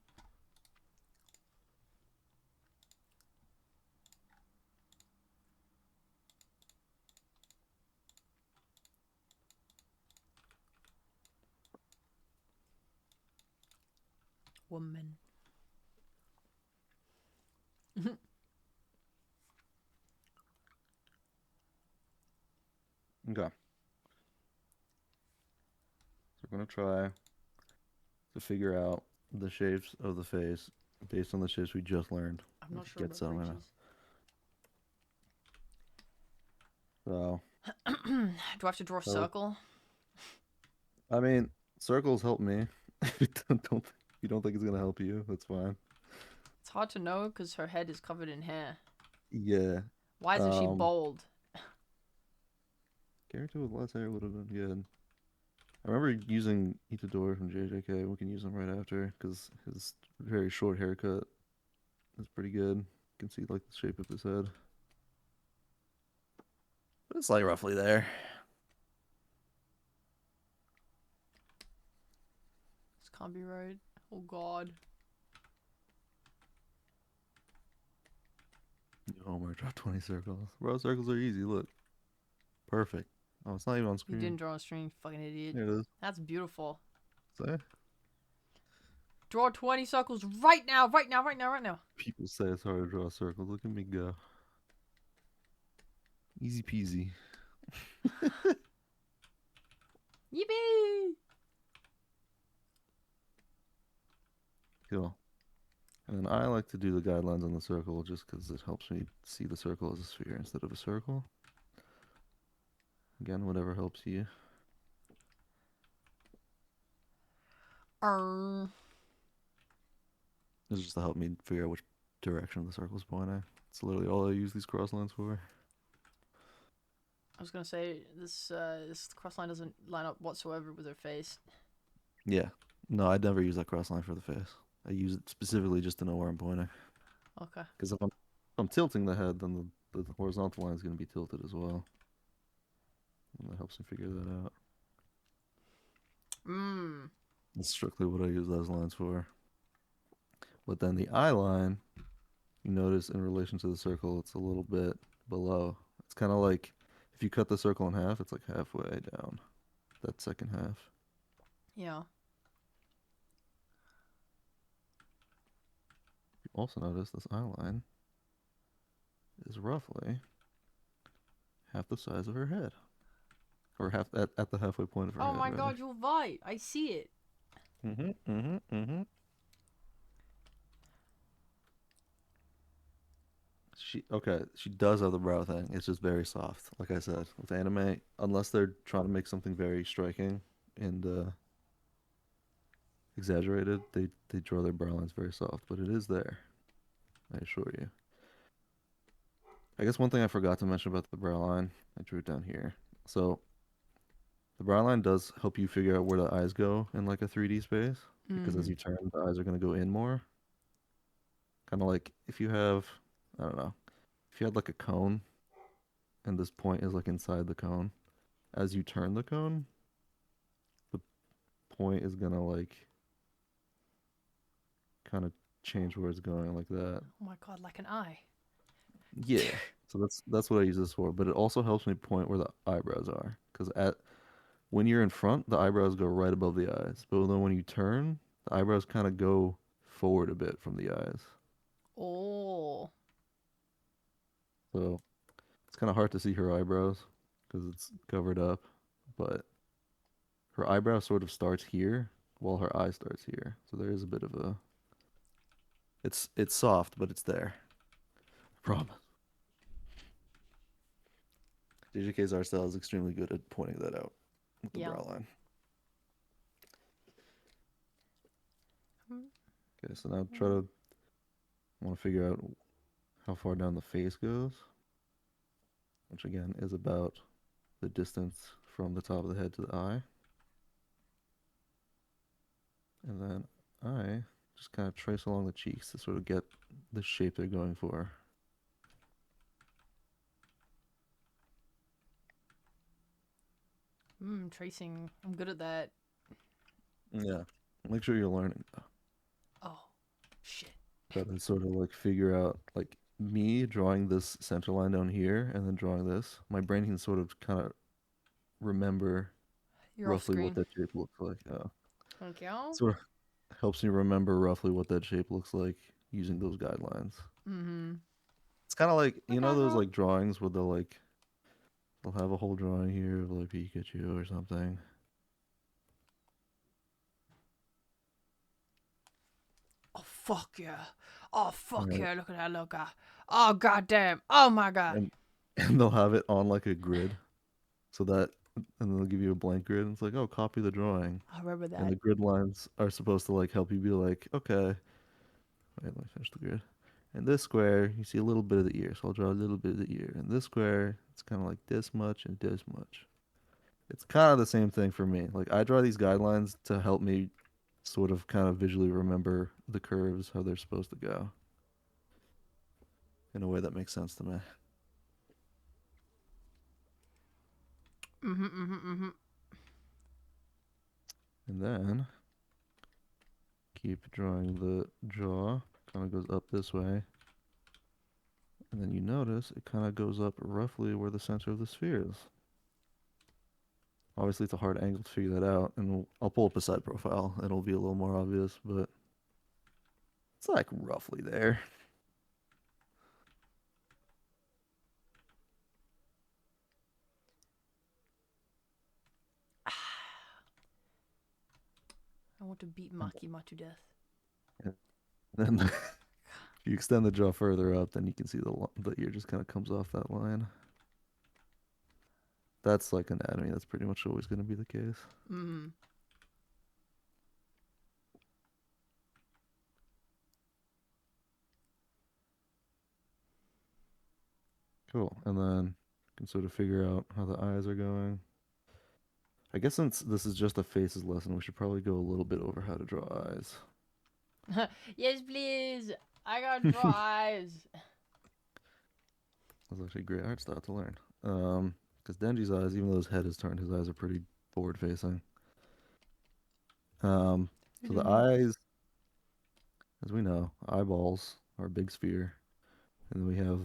Woman. Okay. So we're gonna try to figure out the shapes of the face based on the shapes we just learned. I'm not If you sure get about some, breeches. So, Do I have to draw a so circle? I mean, circles help me. If you don't think it's gonna help you, that's fine. It's hard to know because her head is covered in hair. Yeah. Why isn't she bald? Character with less hair would have been good. I remember using Itadori from JJK. We can use him right after because his very short haircut is pretty good. You can see like the shape of his head. But it's like roughly there. This can't be right. Oh god. New homework, drop 20 circles. Bro, circles are easy. Look. Perfect. Oh, it's not even on You screen. didn't draw a string, you fucking idiot. There it is. That's beautiful. Say? Draw 20 circles right now, right now, right now, right now. People say it's hard to draw circles. Look at me go. Easy peasy. Yippee! Cool. And then I like to do the guidelines on the circle just because it helps me see the circle as a sphere instead of a circle. Again, whatever helps you. It's just to help me figure out which direction the circle's pointing. It's literally all I use these cross lines for. I was gonna say this cross line doesn't line up whatsoever with her face. Yeah. No, I'd never use that cross line for the face. I use it specifically just to know where I'm pointing. Okay. Because if I'm tilting the head, then the horizontal line is going to be tilted as well. And that helps me figure that out. Mmm. That's strictly what I use those lines for. But then the eye line, you notice in relation to the circle, it's a little bit below. It's kind of like if you cut the circle in half, it's like halfway down that second half. Yeah. You also notice this eye line is roughly half the size of her head. Or half at the halfway point of her Oh head, my rather. god, you're right. I see it. She does have the brow thing. It's just very soft. Like I said, with anime, unless they're trying to make something very striking and exaggerated, they draw their brow lines very soft, but it is there. I assure you. I guess one thing I forgot to mention about the brow line, I drew it down here. So the brow line does help you figure out where the eyes go in like a 3D space because as Mm-hmm. you turn, the eyes are going to go in more. Kind of like if you have, I don't know, if you had like a cone and this point is like inside the cone, as you turn the cone, the point is gonna like kind of change where it's going like that. Oh my god, like an eye. Yeah. So that's what I use this for, but it also helps me point where the eyebrows are because at when you're in front, the eyebrows go right above the eyes, but then when you turn, the eyebrows kind of go forward a bit from the eyes. Oh. So it's kind of hard to see her eyebrows because it's covered up, but her eyebrow sort of starts here while her eye starts here. So there is a bit of a it's soft, but it's there. I promise. JJK's art style is extremely good at pointing that out with the Yeah. brow line. Okay, so now I want to figure out how far down the face goes, which again is about the distance from the top of the head to the eye. And then I just kind of trace along the cheeks to sort of get the shape they're going for. Tracing. I'm good at that. Yeah. Make sure you're learning. Oh, shit. Try to sort of like figure out like me drawing this center line down here and then drawing this. My brain can sort of kind of remember You're off roughly what screen. that shape looks like. Thank you. Sort of helps me remember roughly what that shape looks like using those guidelines. Mm-hmm. It's kind of like I you know got those help. like drawings where they'll have a whole drawing here of like Pikachu or something. Oh, fuck yeah. Oh, fuck Right. yeah. Look at that logo. Oh, goddamn. Oh, my God. And and they'll have it on like a grid so that and they'll give you a blank grid and it's like, "Oh, copy the drawing." I remember And that. the grid lines are supposed to like help you be like, "Okay, wait, let me finish the grid." In this square, you see a little bit of the ear, so I'll draw a little bit of the ear. In this square, it's kind of like this much and this much. It's kind of the same thing for me. Like I draw these guidelines to help me sort of kind of visually remember the curves, how they're supposed to go in a way that makes sense to me. Mm-hmm, mm-hmm, mm-hmm. And then keep drawing the jaw. Kind of goes up this way. And then you notice it kind of goes up roughly where the center of the sphere is. Obviously, it's a hard angle to figure that out, and I'll pull up a side profile. It'll be a little more obvious, but it's like roughly there. I want to beat Makima to death. And then if you extend the jaw further up, then you can see the ear just kind of comes off that line. That's like anatomy. That's pretty much always going to be the case. Mm-hmm. Cool. And then you can sort of figure out how the eyes are going. I guess since this is just a faces lesson, we should probably go a little bit over how to draw eyes. Yes, please. I got draw eyes. That's actually a great art style to learn. Because Denji's eyes, even though his head is turned, his eyes are pretty forward facing. So the eyes, as we know, eyeballs are a big sphere, and then we have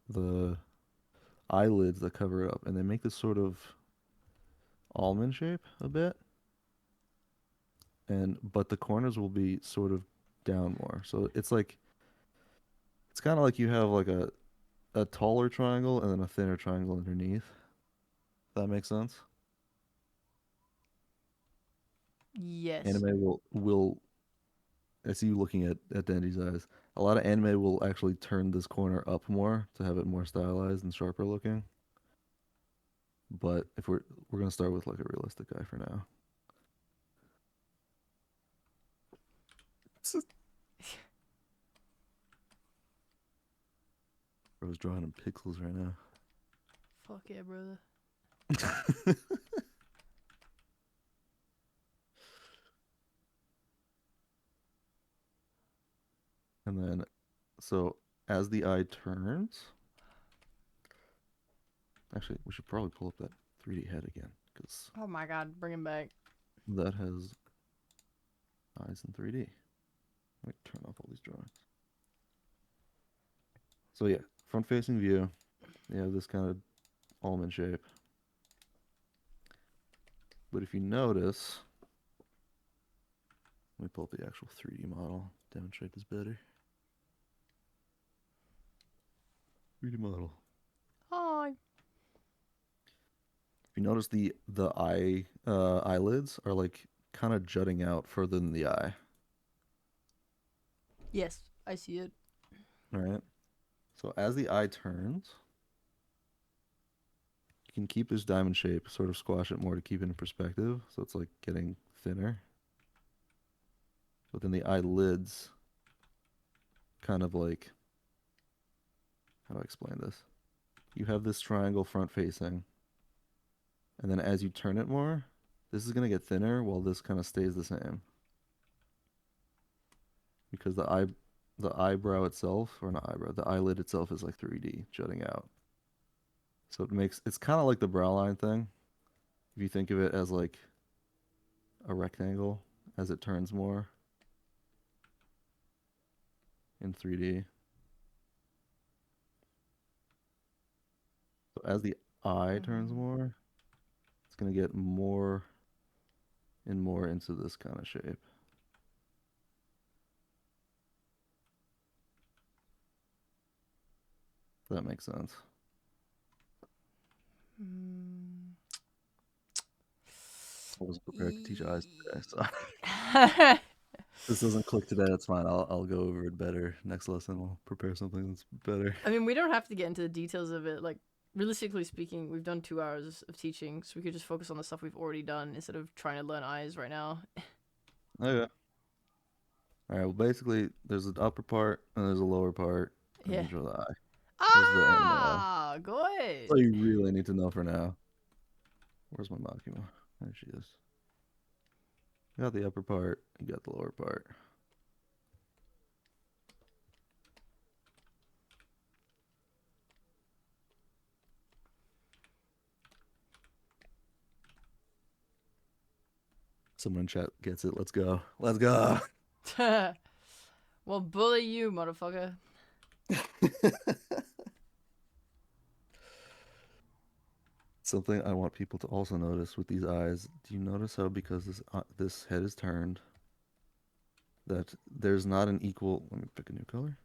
the eyelids that cover it up, and they make this sort of almond shape a bit, and but the corners will be sort of down more. So it's kind of like you have like a taller triangle and then a thinner triangle underneath. If that makes sense. Yes. Anime will I see you looking at Denji's eyes. A lot of anime will actually turn this corner up more to have it more stylized and sharper looking. But if we're gonna start with like a realistic guy for now. I was drawing in pixels right now. Fuck yeah, brother. And then, so as the eye turns, actually, we should probably pull up that 3D head again because Oh my god, bring him back. that has eyes in 3D. Let me turn off all these drawings. So yeah, front-facing view. You have this kind of almond shape. But if you notice, let me pull up the actual 3D model. Demonstrate this better. 3D model. Hi. If you notice the eyelids are like kind of jutting out further than the eye. Yes, I see it. All right. So as the eye turns, you can keep this diamond shape, sort of squash it more to keep it in perspective. So it's like getting thinner. But then the eyelids kind of like, how do I explain this? You have this triangle front facing, and then as you turn it more, this is going to get thinner while this kind of stays the same. Because the eyebrow itself, or not eyebrow, the eyelid itself is like 3D jutting out. So it's kind of like the brow line thing. If you think of it as like a rectangle as it turns more in 3D. So as the eye turns more, it's going to get more and more into this kind of shape. If that makes sense. Mm. I wasn't prepared to teach eyes today, so this doesn't click today. That's fine. I'll go over it better next lesson. I'll prepare something that's better. I mean, we don't have to get into the details of it. Like, realistically speaking, we've done 2 hours of teaching, so we could just focus on the stuff we've already done instead of trying to learn eyes right now. Okay. All right. Well, basically, there's an upper part and there's a lower part, and Yeah. you draw the eye. There's the anime eye. Ah, That's all good. you really need to know for now. Where's my Makima? There she is. You got the upper part. You got the lower part. Someone in chat gets it. Let's go. Let's go. Well, bully you, motherfucker. Something I want people to also notice with these eyes. Do you notice how because this head is turned, that there's not an equal. Let me pick a new color.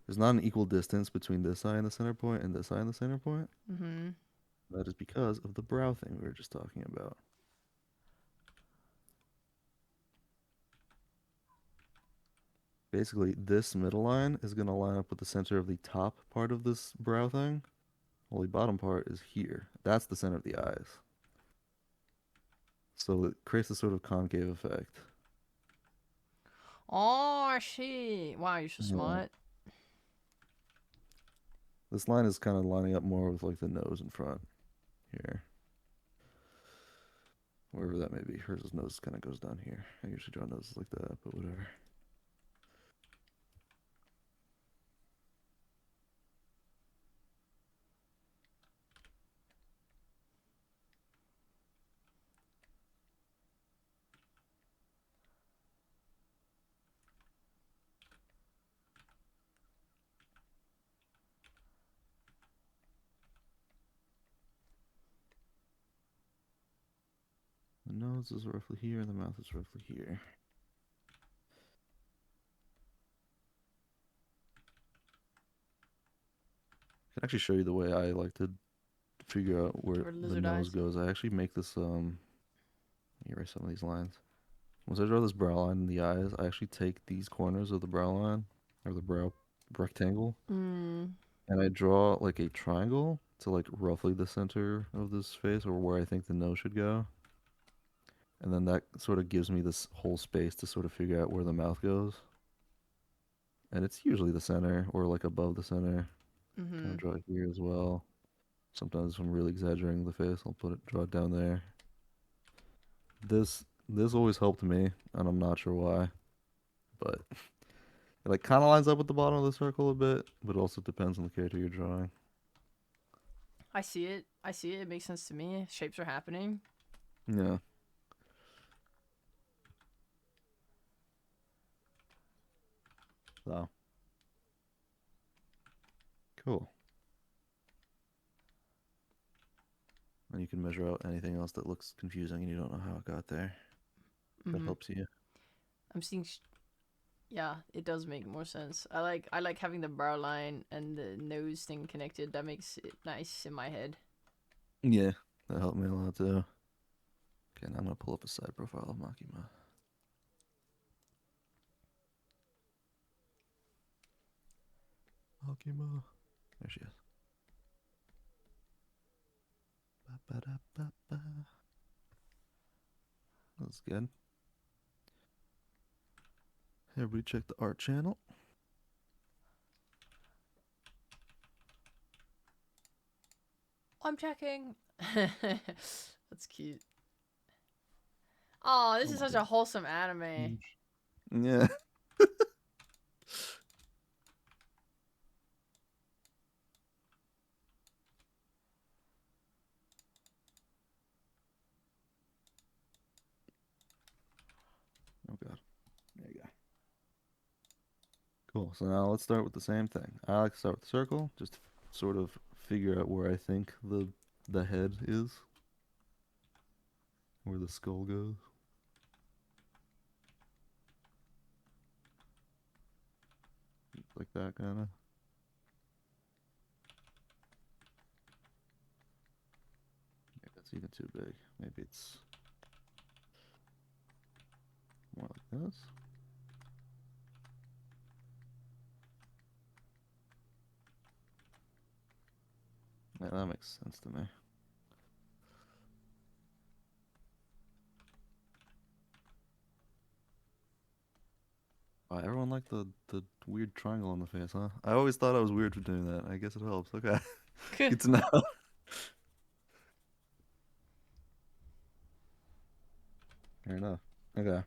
There's not an equal distance between this eye and the center point and this eye and the center point. Mm-hmm. That is because of the brow thing we were just talking about. Basically, this middle line is going to line up with the center of the top part of this brow thing, while the bottom part is here. That's the center of the eyes. So it creates a sort of concave effect. Oh, shit. Wow, you're so Yeah. smart. This line is kind of lining up more with like the nose in front here. Wherever that may be. Hers nose kind of goes down here. I usually draw noses like that, but whatever. The nose is roughly here, the mouth is roughly here. I can actually show you the way I like to figure out where For the lizard nose eyes. goes. I actually make this erase some of these lines. Once I draw this brow line and the eyes, I actually take these corners of the brow line or the brow rectangle Mm. and I draw like a triangle to like roughly the center of this face or where I think the nose should go. And then that sort of gives me this whole space to sort of figure out where the mouth goes. And it's usually the center or like above the center. Kind Mm-hmm. of draw it here as well. Sometimes if I'm really exaggerating the face, I'll draw it down there. This always helped me, and I'm not sure why, but it like kind of lines up with the bottom of the circle a bit, but it also depends on the character you're drawing. I see it. I see it. It makes sense to me. Shapes are happening. Yeah. So cool. And you can measure out anything else that looks confusing and you don't know how it got there. That Mm-hmm. helps you. I'm seeing. Yeah, it does make more sense. I like having the brow line and the nose thing connected. That makes it nice in my head. Yeah, that helped me a lot too. Okay, now I'm gonna pull up a side profile of Makima. Makima. There she is. Ba-ba-da-ba-ba. That's good. Everybody check the art channel. I'm checking. That's cute. Oh, this Oh is my such a god. wholesome anime. Huge. Yeah. Oh god. There you go. Cool. So now let's start with the same thing. I like to start with the circle, just to sort of figure out where I think the head is, where the skull goes. Like that kind of. Maybe that's even too big. Maybe it's more like this. Yeah, that makes sense to me. Wow, everyone liked the weird triangle on the face, huh? I always thought I was weird for doing that. I guess it helps. Okay. Good to know. Fair enough. Okay.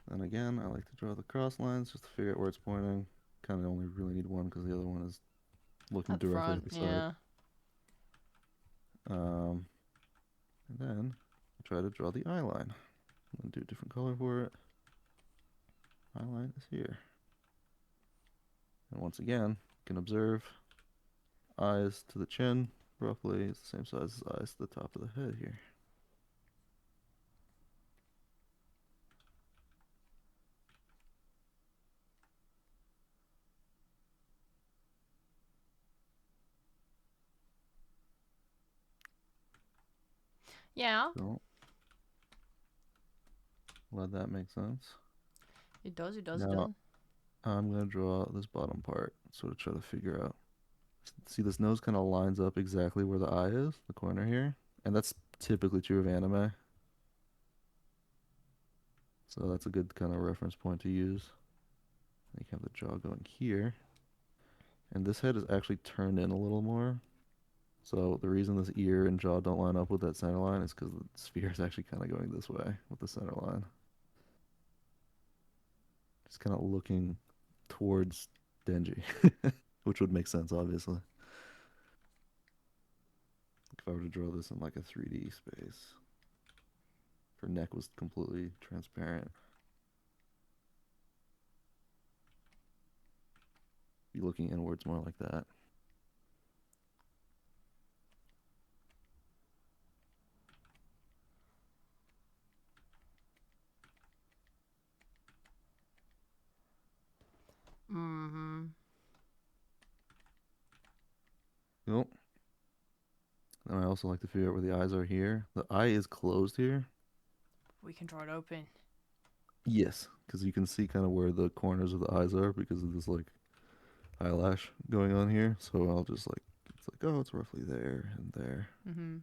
Then again, I like to draw the cross lines just to figure out where it's pointing. Kind of only really need one because the other one is looking At the directly at front, the side. yeah. Um, and then I try to draw the eye line. I'm gonna do a different color for it. Eye line is here. And once again, you can observe eyes to the chin, roughly it's the same size as eyes to the top of the head here. Yeah, So let that make sense. it does, it does, it Now does. I'm gonna draw this bottom part, sort of try to figure out. See, this nose kind of lines up exactly where the eye is, the corner here, and that's typically true of anime. So that's a good kind of reference point to use. You can have the jaw going here. And this head is actually turned in a little more. So the reason this ear and jaw don't line up with that center line is because the sphere is actually kind of going this way with the center line. Just kind of looking towards Denji, which would make sense, obviously. If I were to draw this in like a 3D space, her neck was completely transparent. Be looking inwards more like that. Mm-hmm. Nope. And I also like to figure out where the eyes are here. The eye is closed here. We can draw it open. Yes, because you can see kind of where the corners of the eyes are because of this like eyelash going on here. So I'll just like it's like oh, it's roughly there and there. Mm-hmm. And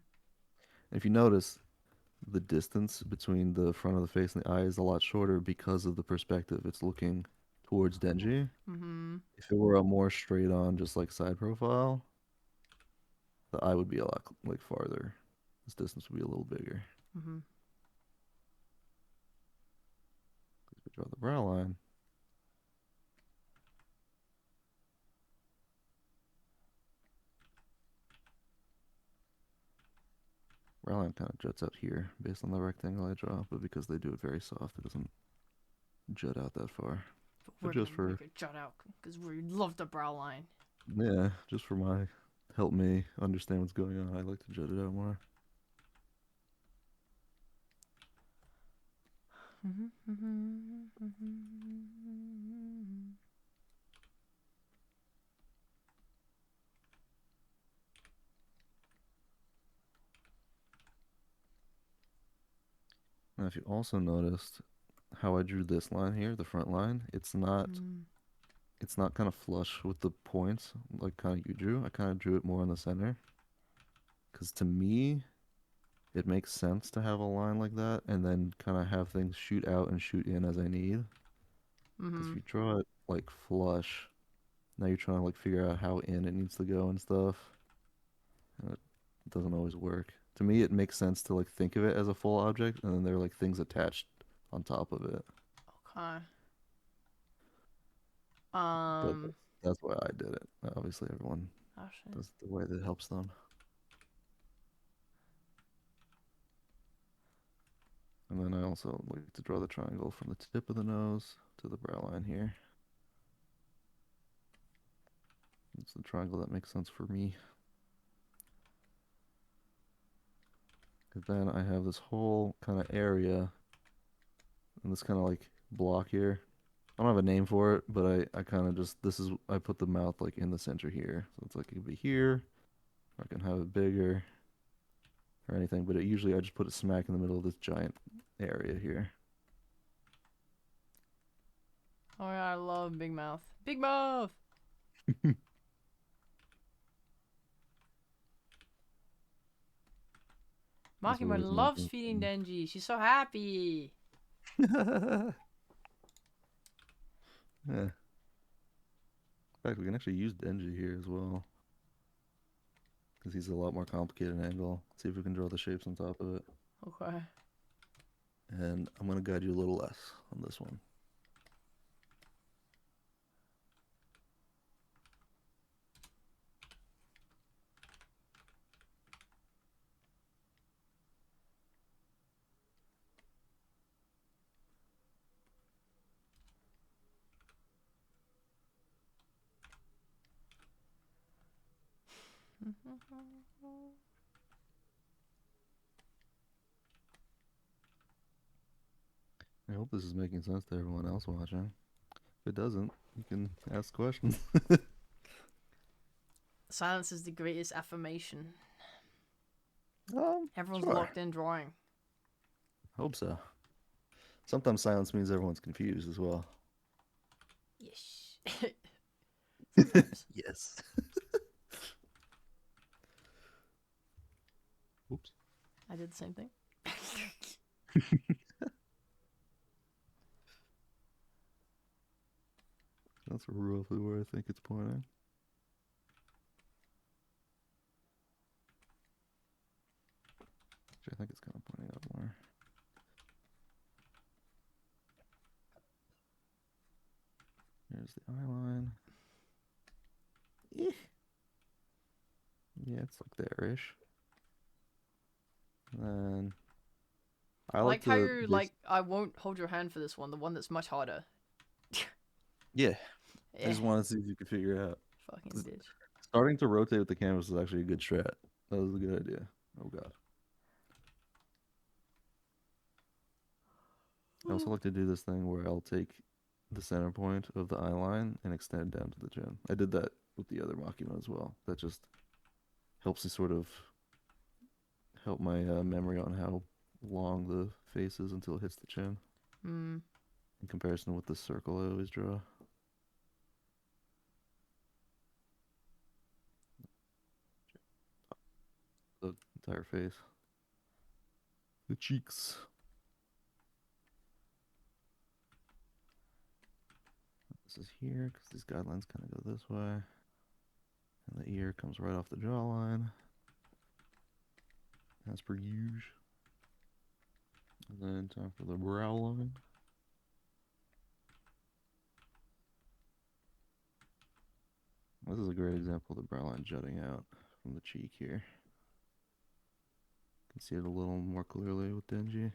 if you notice, the distance between the front of the face and the eye is a lot shorter because of the perspective. It's looking towards Denji. Mm-hmm. If it were a more straight on, just like side profile, the eye would be a lot like farther. This distance would be a little bigger. Mm-hmm. We draw the brow line. Brow line kind of juts out here based on the rectangle I draw, but because they do it very soft, it doesn't jut out that far. But But we're just gonna for make it jut out because we love the brow line. yeah, just for my help me understand what's going on, I like to jut it out more. Now, if you also noticed how I drew this line here, the front line, it's not kind of flush with the points like kind of you drew. I kind of drew it more in the center because to me, it makes sense to have a line like that and then kind of have things shoot out and shoot in as I need. Because Mm-hmm. if you draw it like flush, now you're trying to like figure out how in it needs to go and stuff. And it doesn't always work. To me, it makes sense to like think of it as a full object and then there are like things attached on top of it. Okay. But that's why I did it. Obviously, everyone Actually, does it the way that helps them. And then I also like to draw the triangle from the tip of the nose to the brow line here. It's the triangle that makes sense for me. And then I have this whole kind of area and this kind of like block here. I don't have a name for it, but I kind of just, this is, I put the mouth like in the center here. So it's like it could be here, or I can have it bigger or anything, but it usually I just put it smack in the middle of this giant area here. oh yeah, I love Big Mouth. Big Mouth. That's what Makima always makes loves me. feeding Denji. She's so happy. Yeah. In fact, we can actually use Denji here as well. Because he's a lot more complicated angle. See if we can draw the shapes on top of it. Okay. And I'm going to guide you a little less on this one. I hope this is making sense to everyone else watching. If it doesn't, you can ask questions. Silence is the greatest affirmation. Everyone's Sure. locked in drawing. Hope so. Sometimes silence means everyone's confused as well. Yes. Sometimes. Yes. Oops. I did the same thing. That's roughly where I think it's pointing. Actually, I think it's kind of pointing up more. Here's the eye line. Yeah, it's like there-ish. And then I I like like how to you're like, I won't hold your hand for this one, the one that's much harder. yeah. I Eh, just wanted to see if you could figure it out. fucking bitch. Starting to rotate with the canvas is actually a good strat. That was a good idea. Oh god. I also like to do this thing where I'll take the center point of the eye line and extend down to the chin. I did that with the other Makima as well. That just helps me sort of help my memory on how long the face is until it hits the chin Hmm. in comparison with the circle I always draw. The entire face. The cheeks. This is here because these guidelines kind of go this way. And the ear comes right off the jawline. As per usual. And then time for the brow line. This is a great example of the brow line jutting out from the cheek here. You can see it a little more clearly with Denji.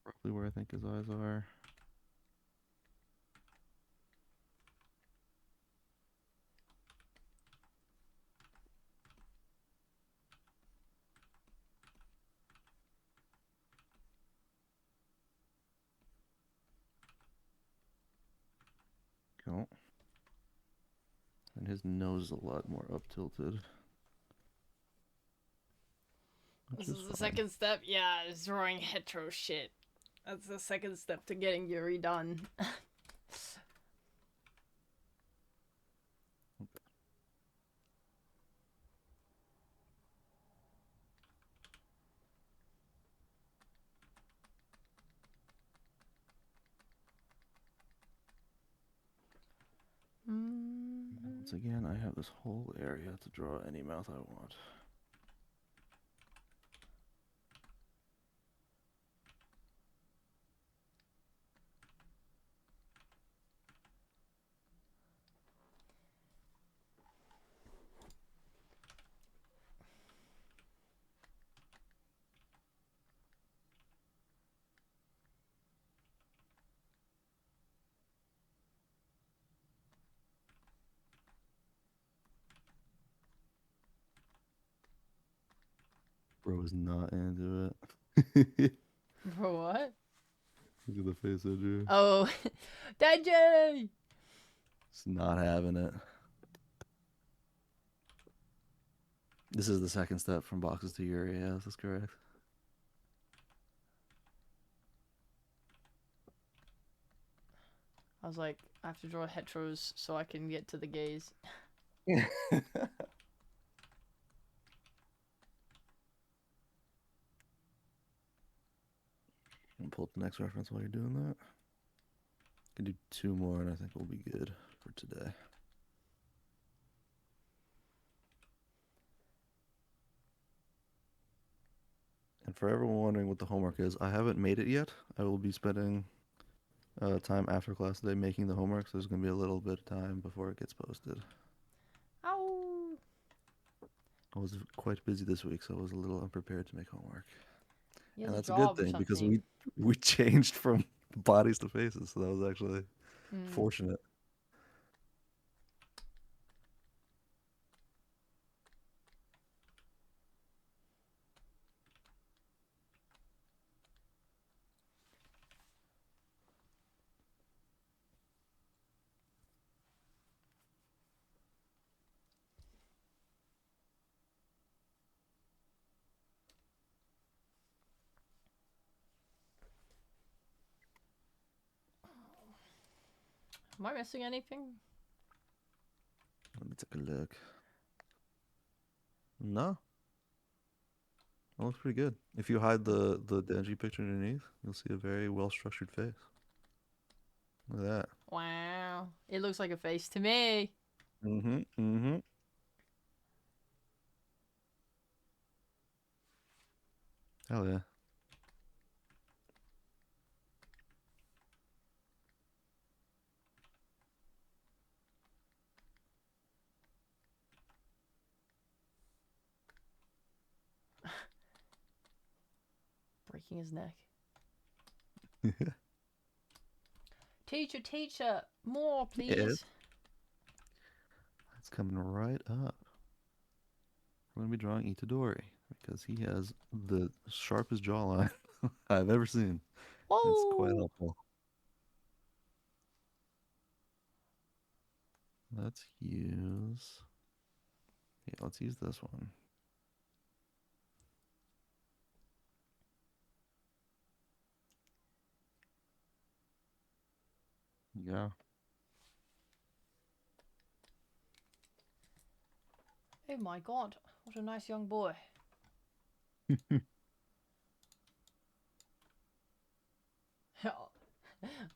Roughly where I think his eyes are. Cool. And his nose is a lot more up tilted. Which This is is the fine. second step. Yeah, it's drawing hetero shit. That's the second step to getting Yuri done. Once again, I have this whole area to draw any mouth I want. Bro is not into it. For what? Look at the face I drew. Oh, Denji! Just not having it. This is the second step from boxes to Yuri. Yeah, this is correct. I was like, I have to draw heteros so I can get to the gays. And pull up the next reference while you're doing that. Can do two more, and I think we'll be good for today. And for everyone wondering what the homework is, I haven't made it yet. I will be spending time after class today making the homework, so there's going to be a little bit of time before it gets posted. Ow! I was quite busy this week, so I was a little unprepared to make homework. He has And a that's a good job or thing because something. we changed from bodies to faces, so that was actually Mm. fortunate. Am I missing anything? Let me take a look. No, That looks pretty good. If you hide the Denji picture underneath, you'll see a very well structured face. Look at that. Wow. It looks like a face to me. Mm-hmm. Mm-hmm. Hell yeah. Breaking his neck. Teacher, teacher, more, Yeah, please. it's coming right up. We're gonna be drawing Itadori because he has the sharpest jawline I've ever seen. It's quite Whoa! helpful. Let's use. Yeah, let's use this one. Yeah. Oh my god, what a nice young boy.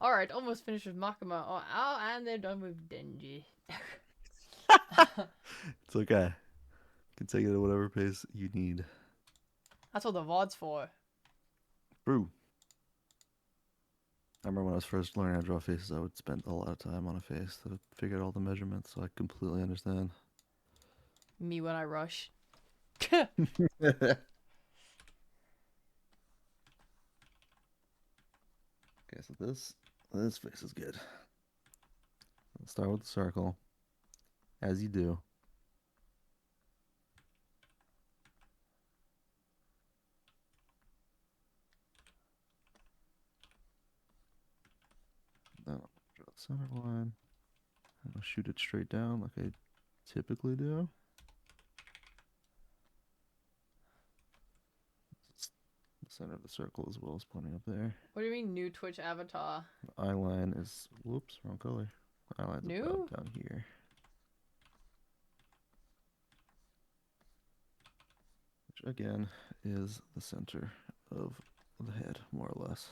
Alright, almost finished with Makima. Oh, and they're done with Denji. It's okay. You can take it at whatever pace you need. That's what the VOD's for. True. I remember when I was first learning how to draw faces, I would spend a lot of time on a face to figure out all the measurements, so I completely understand. Me when I rush. Okay, so this face is good. Let's start with the circle, as you do. Then I'll draw the center line. And I'll shoot it straight down like I typically do. The center of the circle as well as pointing up there. What do you mean, new Twitch avatar? The eye line is, whoops, wrong color. The eye line's about New? down here, which again is the center of the head, more or less.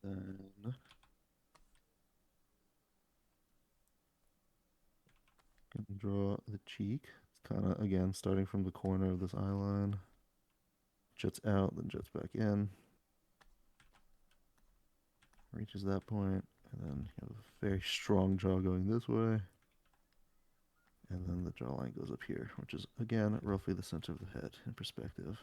Then gonna draw the cheek. It's kind of, again, starting from the corner of this eye line. Jets out, then jets back in. Reaches that point, and then you have a very strong jaw going this way. And then the jawline goes up here, which is, again, roughly the center of the head in perspective.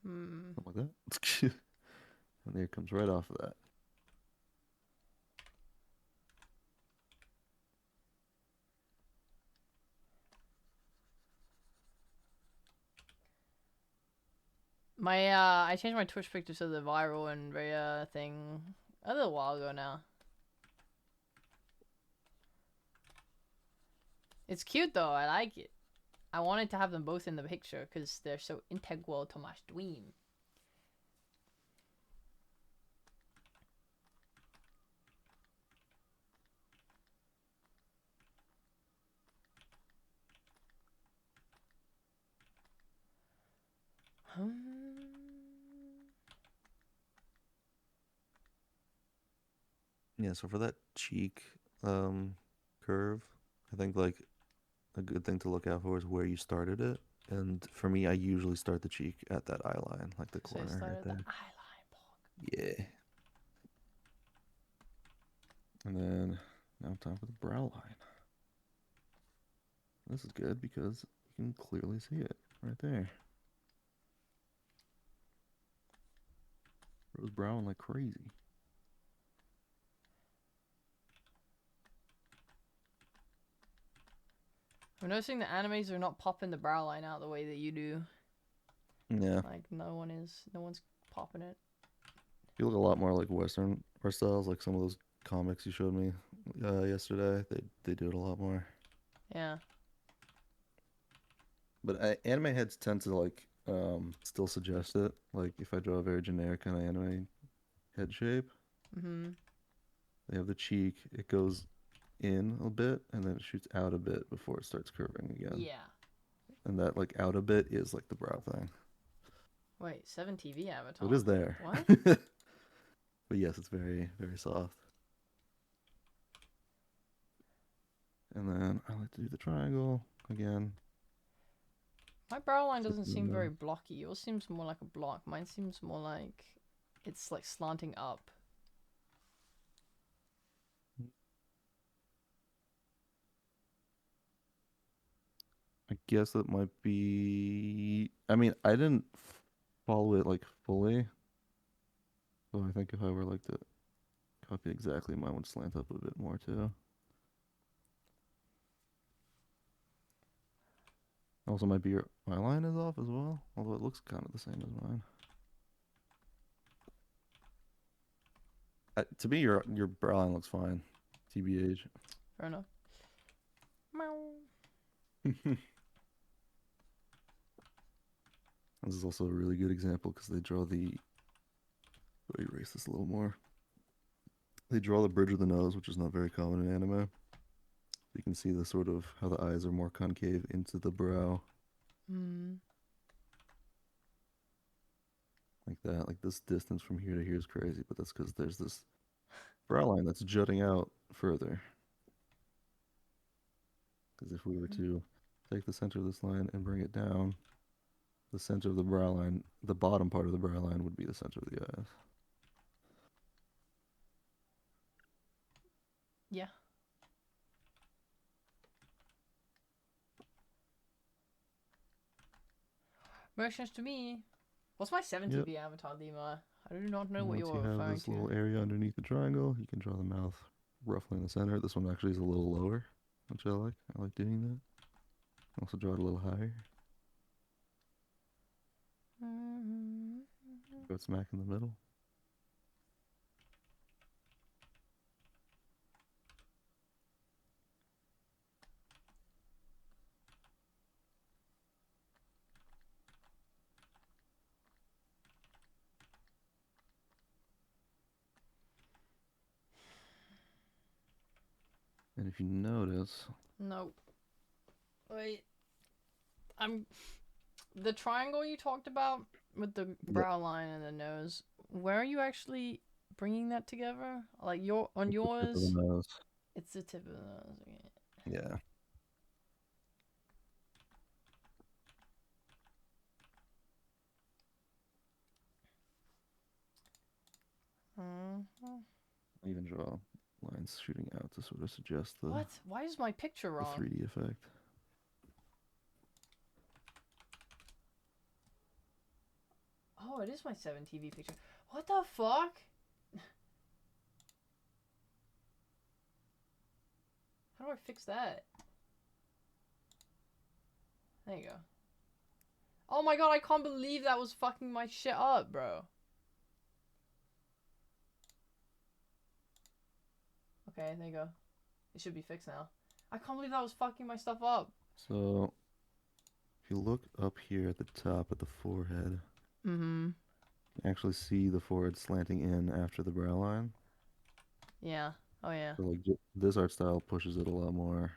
Hmm. Something like that. And there it comes right off of that. I changed my Twitch picture to the viral and rare thing a little while ago now. It's cute though, I like it. I wanted to have them both in the picture because they're so integral to my stream. Yeah, so for that cheek curve, I think like a good thing to look out for is where you started it. And for me, I usually start the cheek at that eye line, like the So I corner right started the there. eyeline block. Yeah. And then now time for the brow line. This is good because you can clearly see it right there. Rose browing like crazy. I'm noticing the animes are not popping the brow line out the way that you do. Yeah. Like no one's popping it. You look a lot more like Western art styles, like some of those comics you showed me yesterday. They do it a lot more. Yeah. But anime heads tend to like still suggest it. Like if I draw a very generic kind of anime head shape, Mm-hmm. they have the cheek. It goes in a bit and then it shoots out a bit before it starts curving again. Yeah. And that like out a bit is like the brow thing. Wait, 7 TV So it Avatar. is there. What? But yes, it's very, very soft. And then I like to do the triangle again. My brow line Tip doesn't of the seem very nose. blocky. Yours seems more like a block. Mine seems more like it's like slanting up. I guess that might be. I mean, I didn't follow it like fully. So I think if I were like to copy exactly, mine would slant up a bit more too. Also, might be your my line is off as well, although it looks kind of the same as mine. To me, your brow line looks fine. TBH. Fair enough. Meow. This is also a really good example because they draw the. Let me erase this a little more. They draw the bridge of the nose, which is not very common in anime. You can see the sort of how the eyes are more concave into the brow, Hmm. like that. Like this distance from here to here is crazy, but that's because there's this brow line that's jutting out further. Because if we were to take the center of this line and bring it down, the center of the brow line, the bottom part of the brow line would be the center of the eyes. Yeah. Makes sense to me. What's my 7 Yep. TV Avatar, Lima? I do not know And what once you you're have referring this to. little area underneath the triangle, you can draw the mouth roughly in the center. This one actually is a little lower, which I like. I like doing that. Also draw it a little higher. Go smack in the middle. And if you notice, No. Wait. I'm. The triangle you talked about with the yep, brow line and the nose, where are you actually bringing that together? Like on it's the tip of the yours, nose. it's the tip of the nose. Okay. Yeah. Mhm. I even draw lines shooting out to sort of suggest What? Why is my picture the wrong? 3D effect. Oh, it is my 7 TV picture. What the fuck? How do I fix that? There you go. Oh my god, I can't believe that was fucking my shit up, bro. Okay, there you go. It should be fixed now. I can't believe that was fucking my stuff up. So if you look up here at the top at the forehead, Mm-hmm. you can actually see the forehead slanting in after the brow line. Yeah. Oh yeah. So like this art style pushes it a lot more,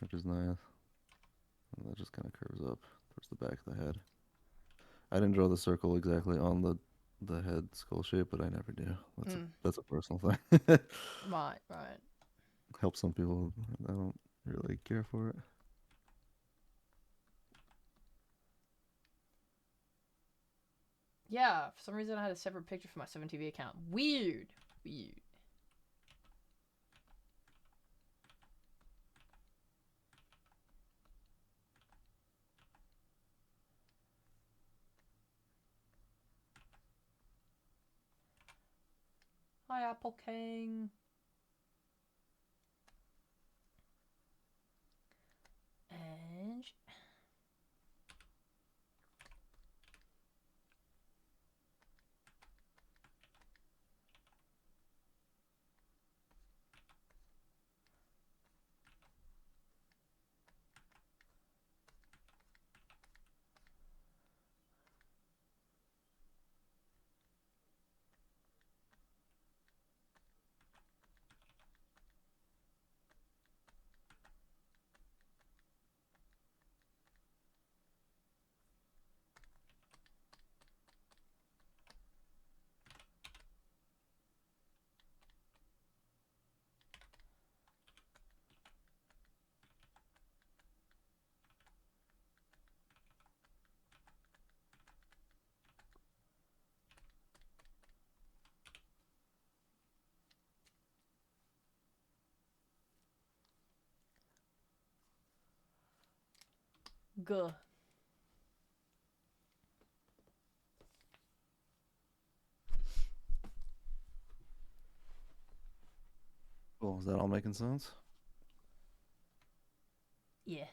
which is nice. And that just kind of curves up towards the back of the head. I didn't draw the circle exactly on the head skull shape, but I never do. Mm. That's a personal thing. Right, right. Helps some people. I don't really care for it. Yeah, for some reason I had a separate picture for my 7TV account. Weird. Weird. Hi, Apple King. And Guh. Cool. Is that all making sense? Yeah.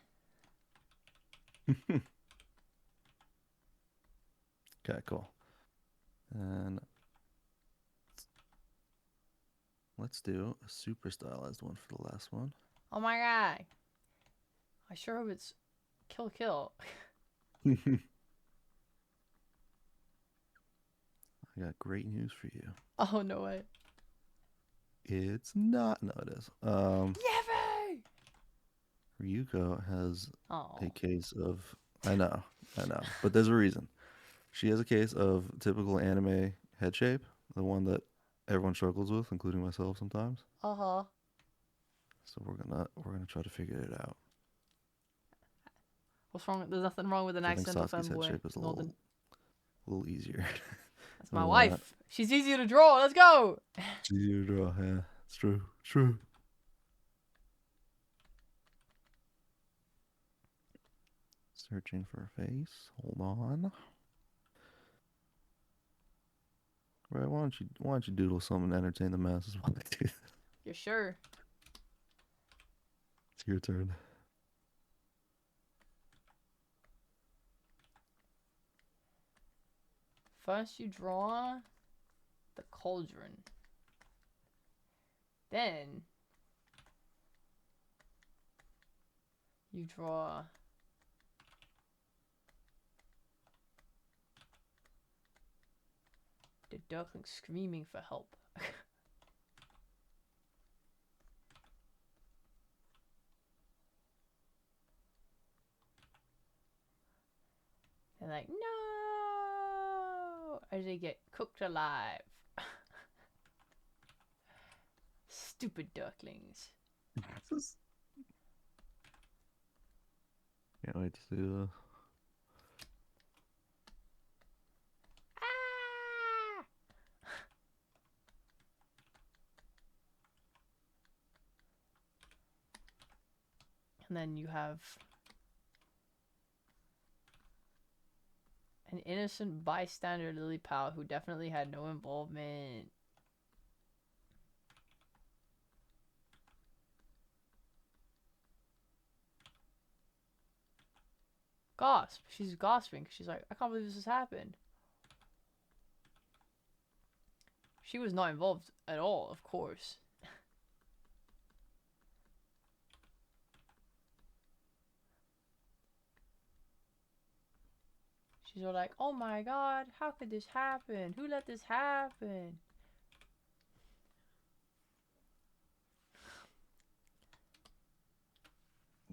Okay, cool. And let's do a super stylized one for the last one. Oh my god. I sure hope it's kill kill. I got great news for you. Oh no way. It's not. No, it is. Yippee! Ryuko has Oh. a case of. I know, but there's a reason. She has a case of typical anime head shape, the one that everyone struggles with, including myself sometimes. Uh-huh. So we're gonna try to figure it out. What's wrong? There's nothing wrong with an I think accidental Sasuke's head femboy. shape is a Northern. little easier. That's my than that. wife. She's easier to draw. Let's go. It's easier to draw. Yeah, it's true. True. Searching for a face. Hold on. Right, why don't you doodle something to entertain the masses while I do that? You're sure? It's your turn. First you draw the cauldron. Then you draw the duckling screaming for help. They're like, no! As they get cooked alive. Stupid ducklings. Can't wait to see this. Ah! And then you have an innocent bystander lily pal who definitely had no involvement. Gasp. She's gasping. She's like, I can't believe this has happened. She was not involved at all, of course. She's all like, oh my god, how could this happen? Who let this happen?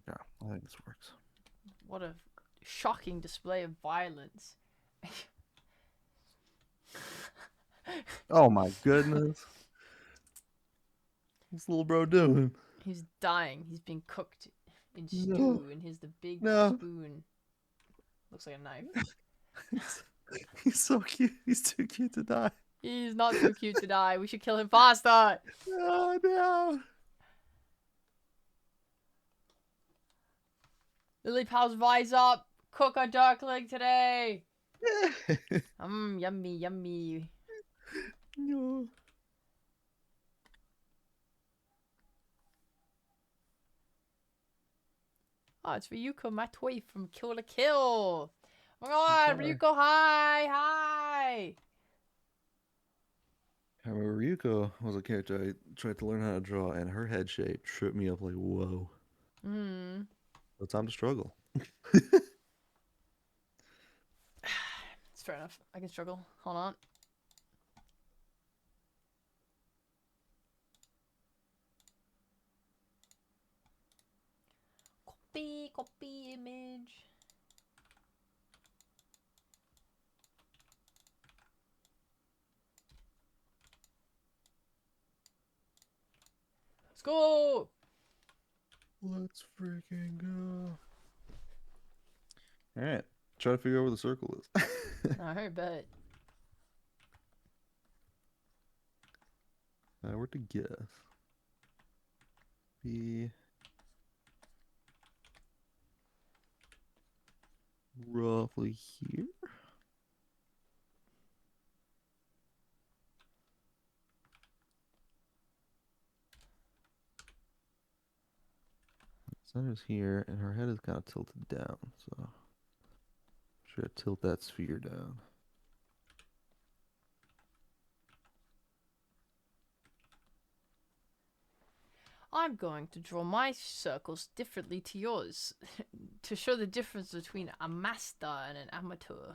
Yeah, I think this works. What a shocking display of violence. Oh my goodness. What's little bro doing? He's dying. He's being cooked in No. stew, and here's the big No. spoon. Looks like a knife. He's so cute. He's too cute to die. He's not too cute to die. We should kill him faster. Oh no. Lily pals, rise up. Cook a duckling today. Yummy, yummy. No. Oh, it's Ryuko, my toy from Kill la Kill. Oh my god, Okay. Ryuko, hi, hi. I remember Ryuko was a character I tried to learn how to draw, and her head shape tripped me up like, whoa. Hmm. No time to struggle. It's fair enough. I can struggle. Hold on. Copy image. Let's go. Let's freaking go. All right. Try to figure out where the circle is. I bet. If I were to guess. Be roughly here. Center's here, and her head is kind of tilted down, so should I tilt that sphere down? I'm going to draw my circles differently to yours to show the difference between a master and an amateur.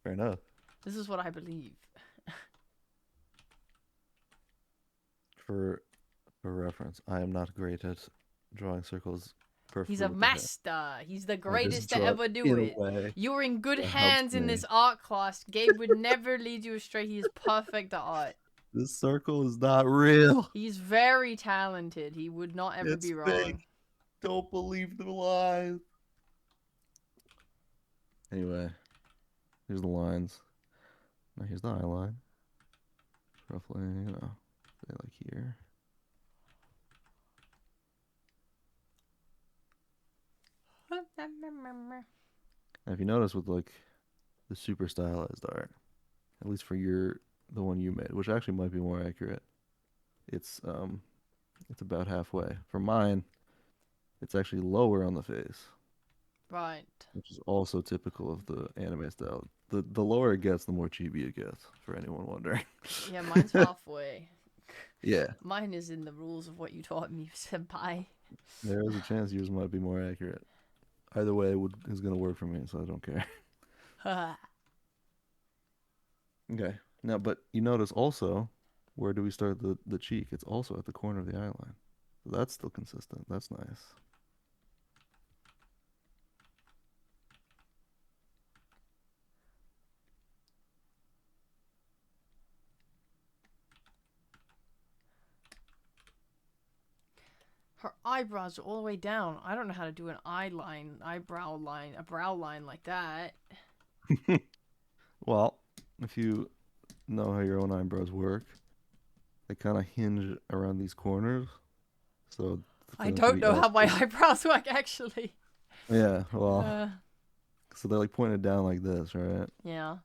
Fair enough. This is what I believe. For reference, I am not great at drawing circles perfectly He's a with the hand. master. He's the I just greatest to draw it ever do in a it. way You're in good that helps hands in me. this art class. Gabe would never lead you astray. He is perfect at art. This circle is not real. He's very talented. He would not ever It's be fake. wrong. Don't believe the lies. Anyway, here's the lines. Now here's the eye line. Roughly, say like here. Now if you notice with like the super stylized art, at least for the one you made, which actually might be more accurate, it's about halfway. For mine, it's actually lower on the face, Right. which is also typical of the anime style. The lower it gets, the more chibi it gets, for anyone wondering. Yeah, mine's halfway. Yeah, Mine is in the rules of what you taught me, senpai. there is a chance yours might be more accurate. Either way, is going to work for me, so I don't care. Okay. Now, but you notice also, where do we start the cheek? It's also at the corner of the eye line. So that's still consistent. That's nice. Her eyebrows are all the way down. I don't know how to do an eyebrow line, a brow line like that. Well, if you know how your own eyebrows work, they kind of hinge around these corners. So for I them to don't be know how my elevated. eyebrows work, actually. Yeah, well, Uh, so they're like pointed down like this, right? yeah.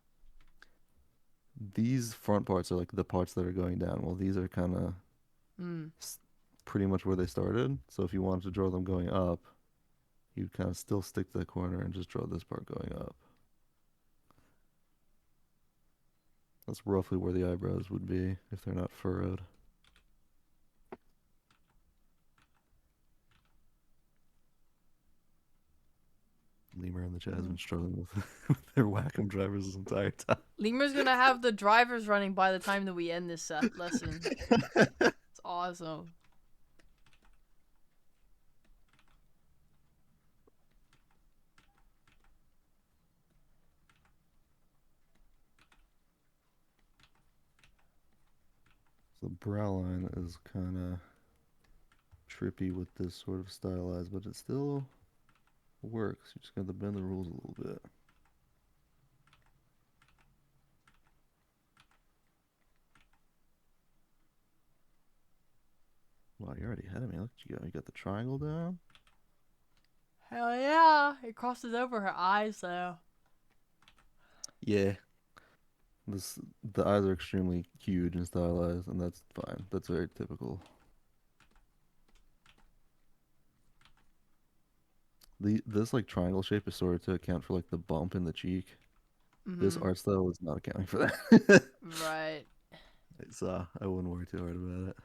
These front parts are like the parts that are going down. Well, these are kind of Mm. pretty much where they started. So if you wanted to draw them going up, you'd kind of still stick to the corner and just draw this part going up. That's roughly where the eyebrows would be if they're not furrowed. Lemur in the chat has been struggling with their Wacom drivers this entire time. Lemur's gonna have the drivers running by the time that we end this lesson. It's awesome. So the brow line is kind of trippy with this sort of stylized, but it still works. You just got to bend the rules a little bit. Wow, you're already ahead of me. Look what you got. You got the triangle down. Hell yeah! It crosses over her eyes, though. Yeah. The eyes are extremely huge and stylized, and that's fine. That's very typical. This like triangle shape is sort of to account for like the bump in the cheek. This Mm-hmm. art style is not accounting for that. Right. It's I wouldn't worry too hard about it.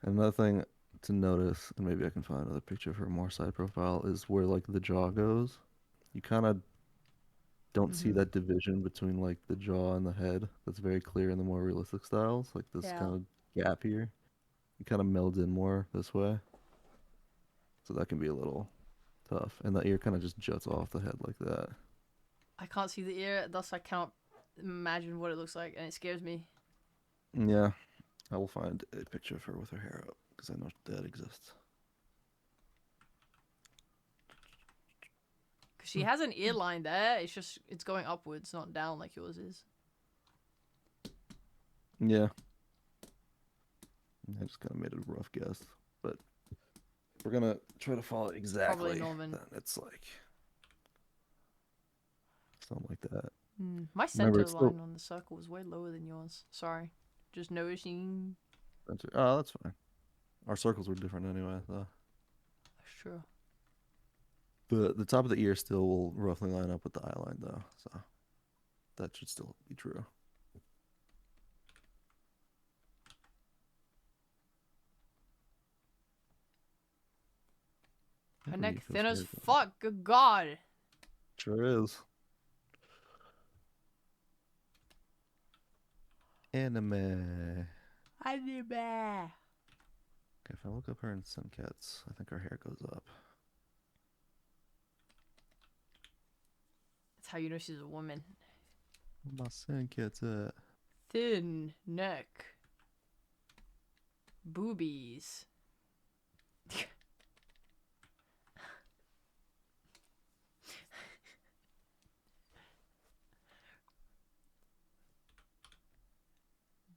Another thing to notice, and maybe I can find another picture for a more side profile, is where like the jaw goes. You kind of don't see Mm-hmm. that division between like the jaw and the head. That's very clear in the more realistic styles, like this Yeah. kind of gap here. You kind of meld in more this way, so that can be a little tough. And the ear kind of just juts off the head like that. I can't see the ear, thus I cannot imagine what it looks like, and it scares me. Yeah, I will find a picture of her with her hair up because I know that exists. Because she has an ear line there, it's going upwards, not down like yours is. Yeah, I just kind of made a rough guess, but we're gonna try to follow it Probably exactly. northern. Then it's like something like that. My Remember, center it's still. line on the circle is way lower than yours. Sorry. Just noticing. Oh, that's fine. Our circles were different anyway, though. That's true. The top of the ear still will roughly line up with the eye line, though. So that should still be true. Her Every neck feels thin as very good. fuck. Good God. Sure is. Anime. Anime. Okay, if I look up her in Suncats, I think her hair goes up. That's how you know she's a woman. Where my Suncats at? Thin neck. Boobies.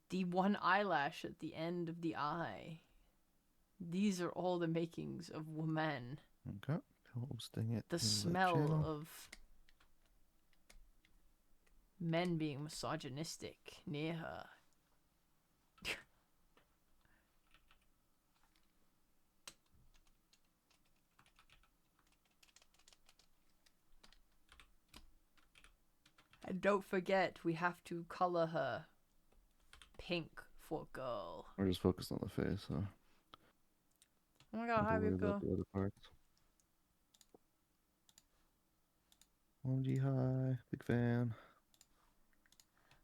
The one eyelash at the end of the eye. These are all the makings of woman. Okay, posting it The in the smell channel. of men being misogynistic near her. And don't forget, we have to color her pink for girl. We're just focused on the face, so Oh my don't god, have to hi worry about Rico. the other parts. OMG, hi, big fan.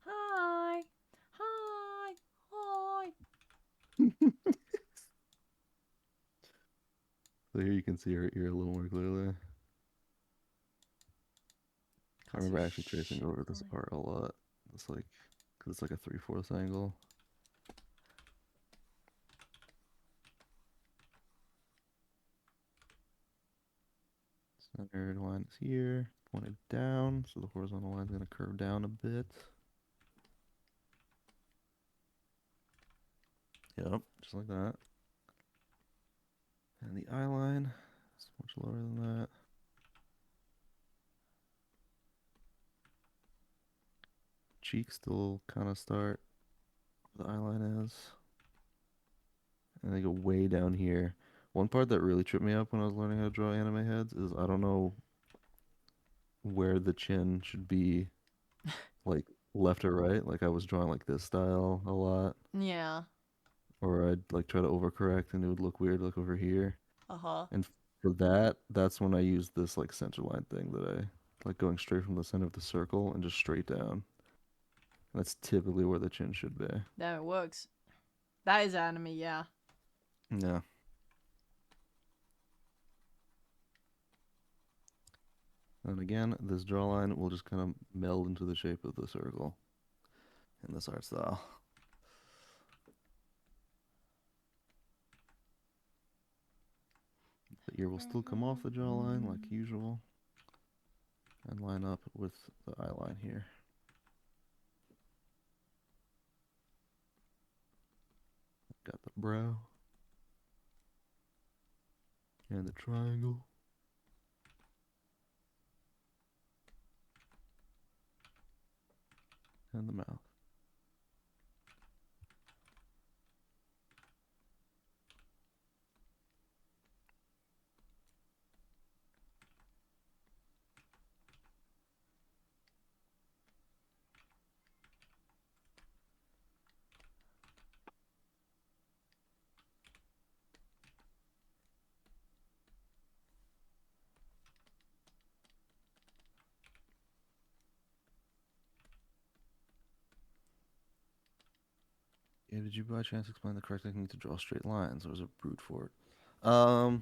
Hi. Hi. Hi. So here you can see her ear a little more clearly. I Can't see remember actually tracing shit. over this part a lot. It's like, because it's like a 3/4 angle. Centered line is here, pointed down, so the horizontal line is going to curve down a bit. Yep, just like that. And the eye line is much lower than that. Cheeks still kind of start where the eye line is. And they go way down here. One part that really tripped me up when I was learning how to draw anime heads is I don't know where the chin should be, like left or right. Like I was drawing like this style a lot, Yeah. or I'd like try to overcorrect and it would look weird like over here. Uh-huh. And for that, that's when I use this like center line thing that I like going straight from the center of the circle and just straight down. That's typically where the chin should be. Damn, it works. That is anime, yeah. Yeah. And again, this jawline will just kind of meld into the shape of the circle in this art style. The ear will still come off the jawline like usual and line up with the eye line here. Got the brow and the triangle and the mouth. Yeah, did you by chance explain the correct technique to draw straight lines, or was it brute for it?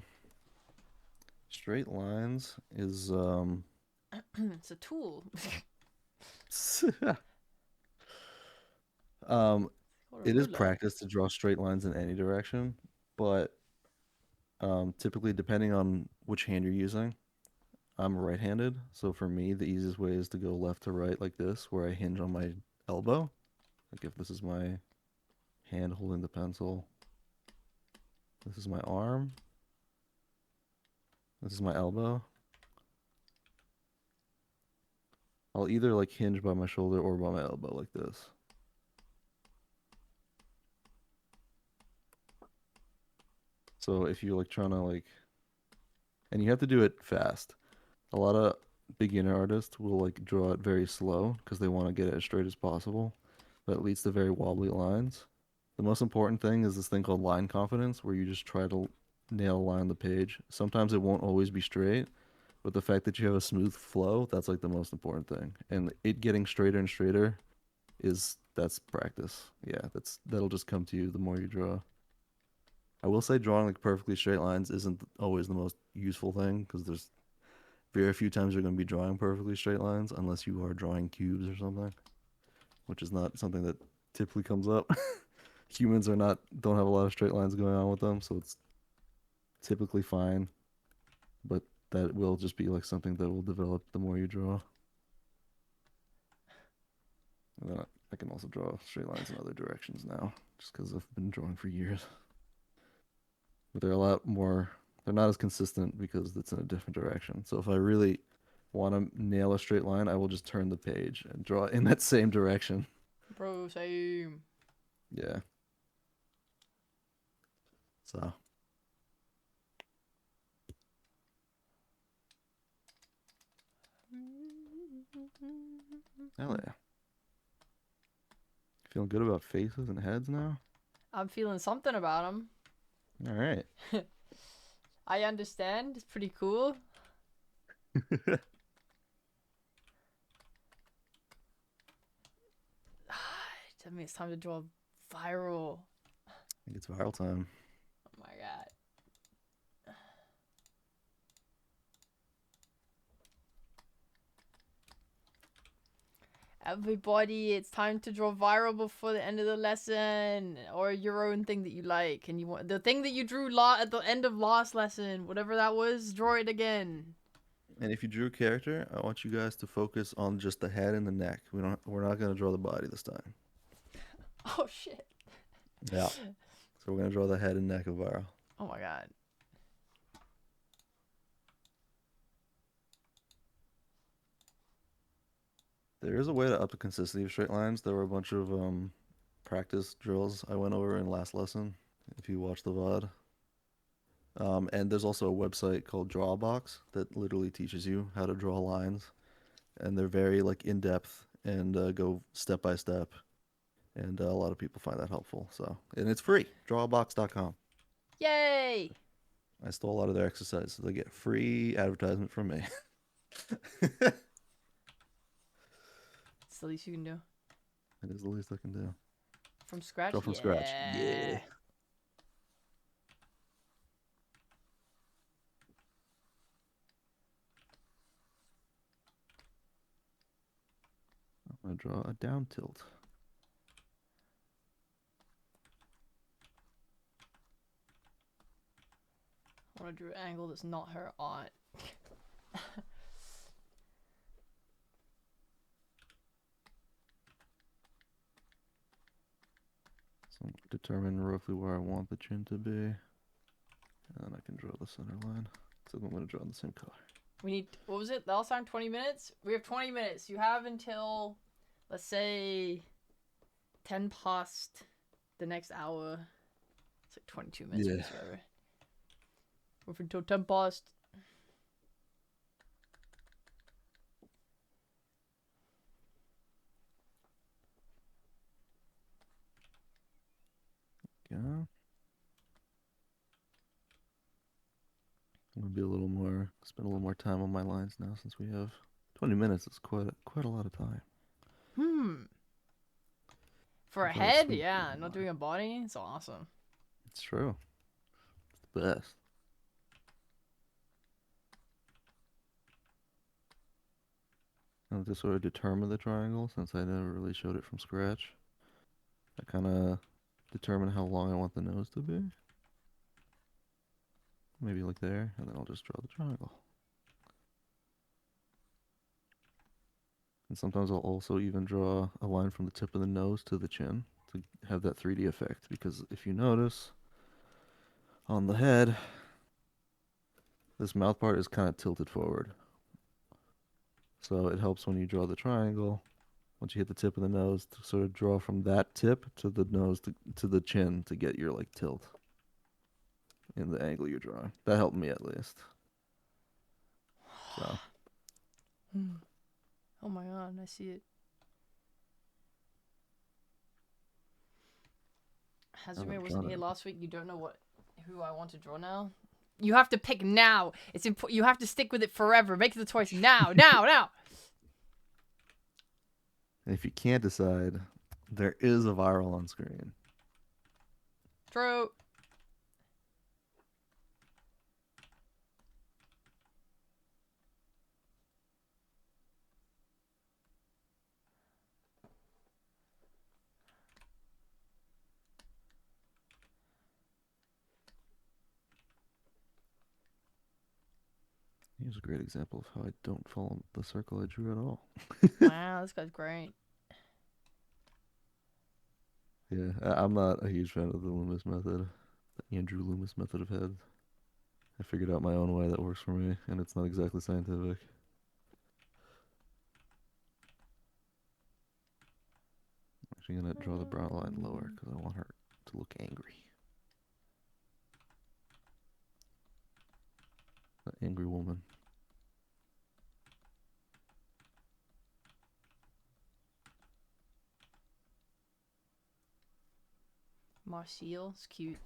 Straight lines is It's a tool. um Or a it is ruler. practice to draw straight lines in any direction, but typically depending on which hand you're using, I'm right-handed, so for me the easiest way is to go left to right like this, where I hinge on my elbow. Like if this is my hand holding the pencil, this is my arm, This is my elbow. I'll either like hinge by my shoulder or by my elbow like this. So if you're like trying to like, and you have to do it fast. A lot of beginner artists will like draw it very slow because they want to get it as straight as possible, but it leads to very wobbly lines. The most important thing is this thing called line confidence, where you just try to nail a line on the page. Sometimes it won't always be straight, but the fact that you have a smooth flow, that's like the most important thing. And it getting straighter and straighter that's practice. Yeah, that'll just come to you the more you draw. I will say drawing like perfectly straight lines isn't always the most useful thing because there's very few times you're going to be drawing perfectly straight lines unless you are drawing cubes or something, which is not something that typically comes up. Humans are not don't have a lot of straight lines going on with them, so it's typically fine. But that will just be like something that will develop the more you draw. And then I can also draw straight lines in other directions now, just because I've been drawing for years. But they're a lot more. They're not as consistent because it's in a different direction. So if I really want to nail a straight line, I will just turn the page and draw in that same direction. Bro, same. Yeah. So hell yeah. Feeling good about faces and heads now? I'm feeling something about them. All right. I understand. It's pretty cool. Tell me it's time to draw viral. I think it's viral time. Oh my god. Everybody, it's time to draw viral before the end of the lesson, or your own thing that you like, and you want the thing that you drew at the end of last lesson, whatever that was. Draw it again. And if you drew a character, I want you guys to focus on just the head and the neck. We're not gonna draw the body this time. Oh shit. Yeah. So we're gonna draw the head and neck of viral. Oh my god. There is a way to up the consistency of straight lines. There were a bunch of practice drills I went over in last lesson. If you watch the VOD. And there's also a website called Drawbox that literally teaches you how to draw lines, and they're very like in depth and go step by step. And a lot of people find that helpful. So, and it's free. Drawbox.com. Yay! I stole a lot of their exercises, so they get free advertisement from me. It's the least you can do. It is the least I can do. From scratch? Draw from scratch. Yeah. I'm gonna draw a down tilt. I want to draw an angle that's not her aunt. So determine roughly where I want the chin to be. And then I can draw the center line. So I'm gonna draw in the same color. We need, what was it? Last time 20 minutes? We have 20 minutes. You have until, let's say, 10 past the next hour. It's like 22 minutes. Yeah. Whatever. We have until 10 past. Yeah. I'm gonna be a little more, spend a little more time on my lines now since we have 20 minutes. It's quite a lot of time. For a Try to head? squeeze Yeah, through not the doing a body? It's awesome. It's true. It's the best. And to sort of determine the triangle, since I never really showed it from scratch, I kind of determine how long I want the nose to be. Maybe like there, and then I'll just draw the triangle. And sometimes I'll also even draw a line from the tip of the nose to the chin to have that 3D effect. Because if you notice, on the head, This mouth part is kind of tilted forward. So it helps when you draw the triangle. Once you hit the tip of the nose, to sort of draw from that tip to the nose to the chin to get your like tilt in the angle you're drawing. That helped me at least. So Oh my god, I see it. Hazumi wasn't here last week. You don't know who I want to draw now. You have to pick now. It's important. You have to stick with it forever. Make the choice now, now. And if you can't decide, there is a viral on screen. True. Here's a great example of how I don't follow the circle I drew at all. Wow, this guy's great. Yeah, I'm not a huge fan of the Loomis method, the Andrew Loomis method of head. I figured out my own way that works for me, and it's not exactly scientific. I'm actually gonna draw the brow line lower because I want her to look angry. That angry woman. Marcel, it's cute.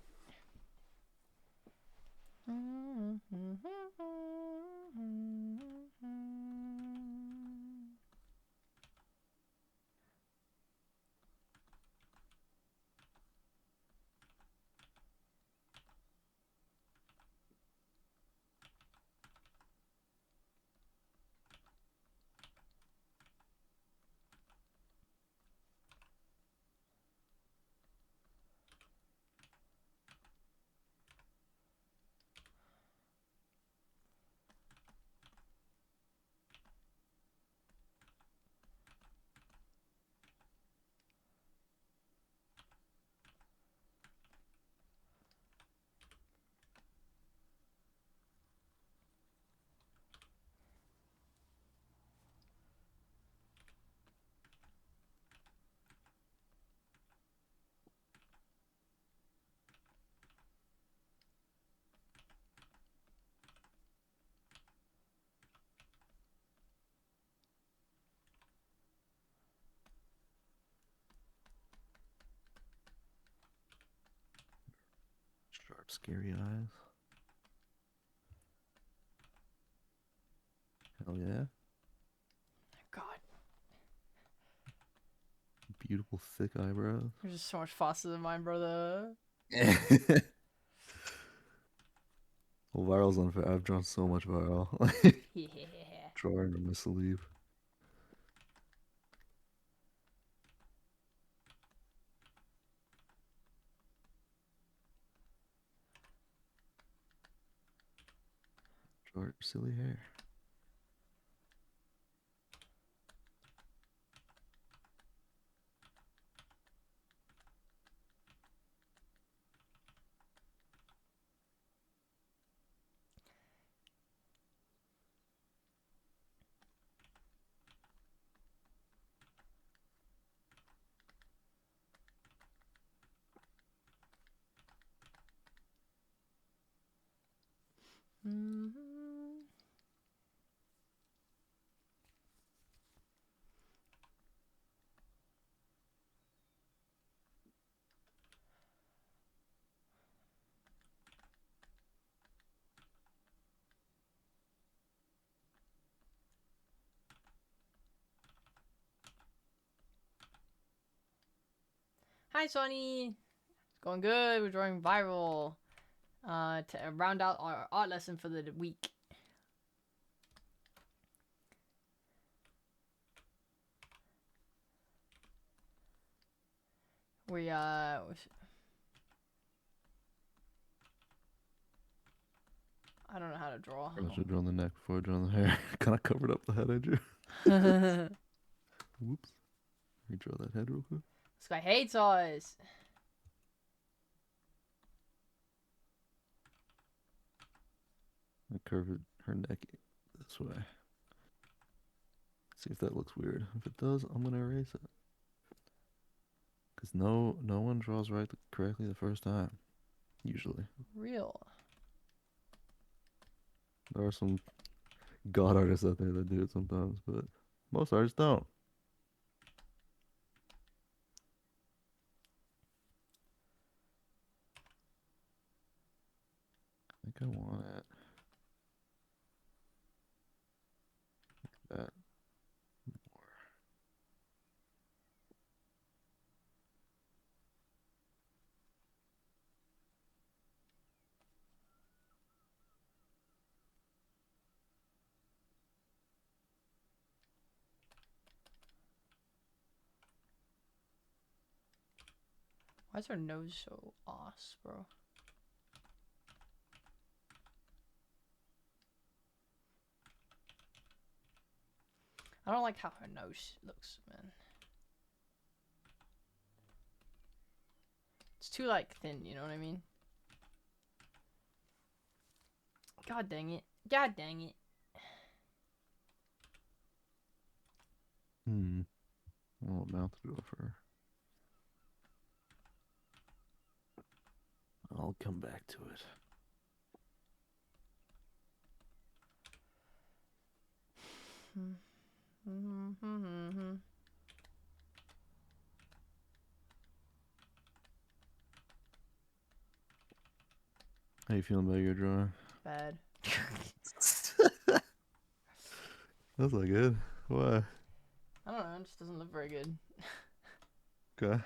Sharp, scary eyes. Hell yeah. God, Beautiful thick eyebrows. you're just so much faster than mine, brother. Well, viral's unfair. I've drawn so much viral. Yeah. Drawing on my sleeve. Draw your silly hair. Hi, Sonny. It's going good. We're drawing viral. To round out our art lesson for the week. I don't know how to draw. I should have drawn the neck before I drawn the hair. Kind of covered up the head I drew. Whoops. Redraw that head real quick. This guy hates us. I curve her neck this way. See if that looks weird. If it does, I'm gonna erase it. Cause no one draws right correctly the first time. Usually, Real. there are some god artists out there that do it sometimes, but most artists don't. I think I want it that. Why is her nose so ass, bro? I don't like how her nose looks, man. It's too, like, thin, you know what I mean? God dang it. God dang it. What mouth to do for her. I'll come back to it. How you feeling about your drawing? Bad. That's not good. Why? I don't know, it just doesn't look very good. Okay.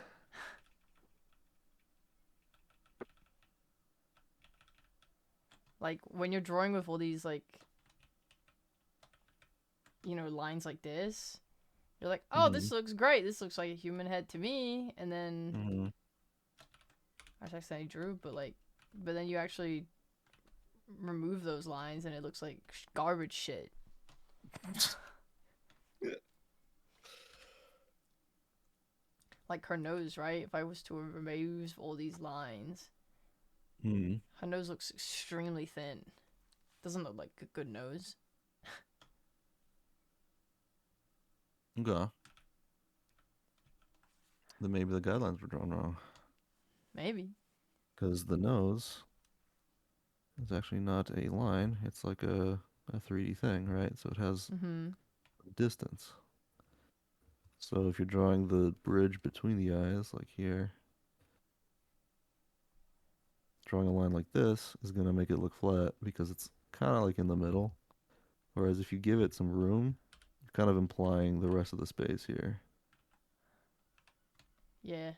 Like, when you're drawing with all these, like, you know, lines like this, you're like, oh, this looks great. This looks like a human head to me. And then, I accidentally drew, but, like, but then you actually remove those lines and it looks like garbage shit. Like her nose, right? If I was to remove all these lines, her nose looks extremely thin. Doesn't look like a good nose. Okay. Then maybe the guidelines were drawn wrong. Maybe. Because the nose is actually not a line. It's like a 3D thing, right? So it has distance. So if you're drawing the bridge between the eyes, like here, drawing a line like this is going to make it look flat because it's kind of like in the middle. Whereas if you give it some room, you're kind of implying the rest of the space here. Yeah.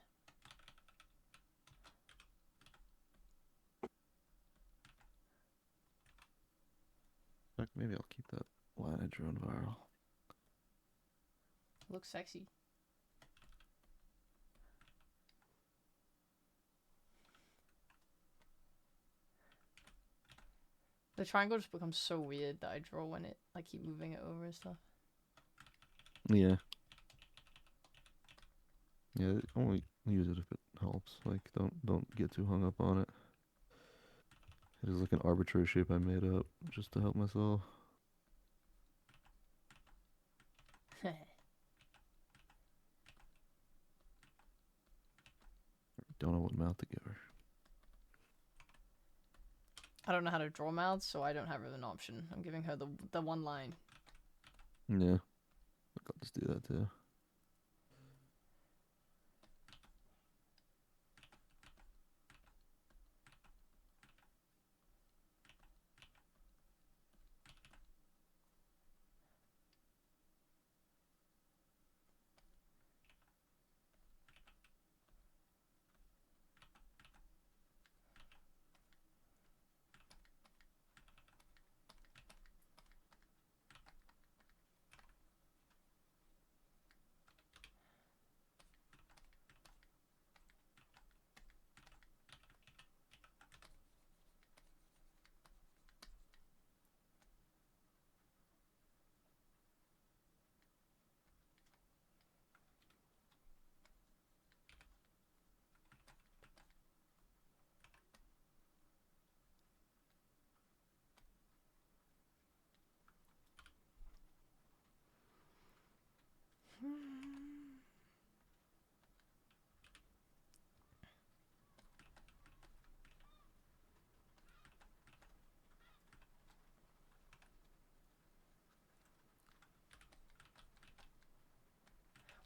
Maybe I'll keep that line I drew in viral. Looks sexy. The triangle just becomes so weird that I draw when I keep moving it over and stuff. Yeah. Yeah, only use it if it helps. Like, don't get too hung up on it. It is like an arbitrary shape I made up just to help myself. Don't know what mouth to give her. I don't know how to draw mouths, so I don't have an option. I'm giving her the one line. Yeah. I'll just do that too.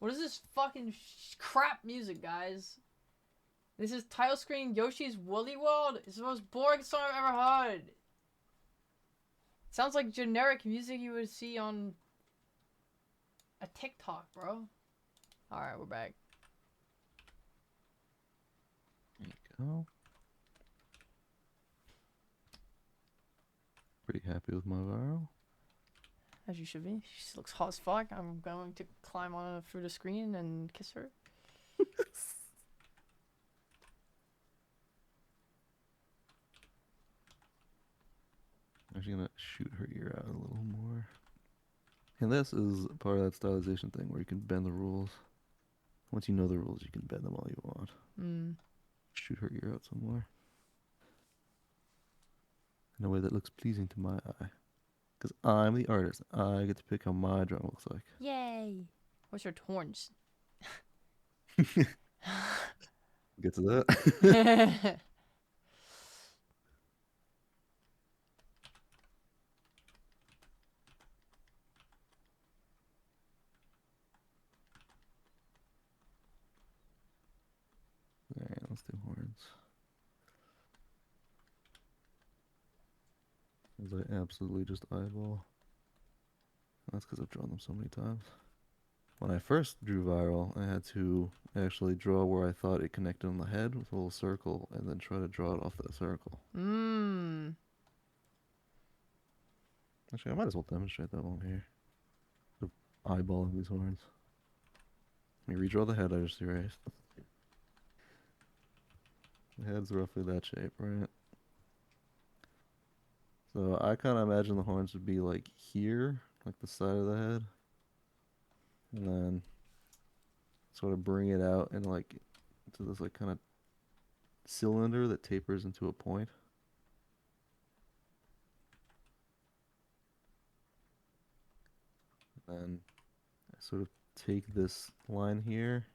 What is this fucking crap music, guys? This is title screen Yoshi's Woolly World. It's the most boring song I've ever heard. Sounds like generic music you would see on a TikTok, bro. Alright, we're back. There you go. Pretty happy with my viral. As you should be. She looks hot as fuck. I'm going to climb on through the screen and kiss her. I'm actually gonna shoot her ear out a little more. And this is part of that stylization thing where you can bend the rules. Once you know the rules, you can bend them all you want. Shoot her ear out some more. In a way that looks pleasing to my eye. Because I'm the artist. I get to pick how my drawing looks like. Yay! What's your horns? Get to that. Alright, let's do horns. As I absolutely just eyeball. That's because I've drawn them so many times. When I first drew viral, I had to actually draw where I thought it connected on the head with a little circle and then try to draw it off that circle. Actually, I might as well demonstrate that one here. Sort of eyeballing these horns. Let me redraw the head I just erased. The head's roughly that shape, right? So I kind of imagine the horns would be like here, like the side of the head. And then sort of bring it out and like into this like kind of cylinder that tapers into a point. And then I sort of take this line here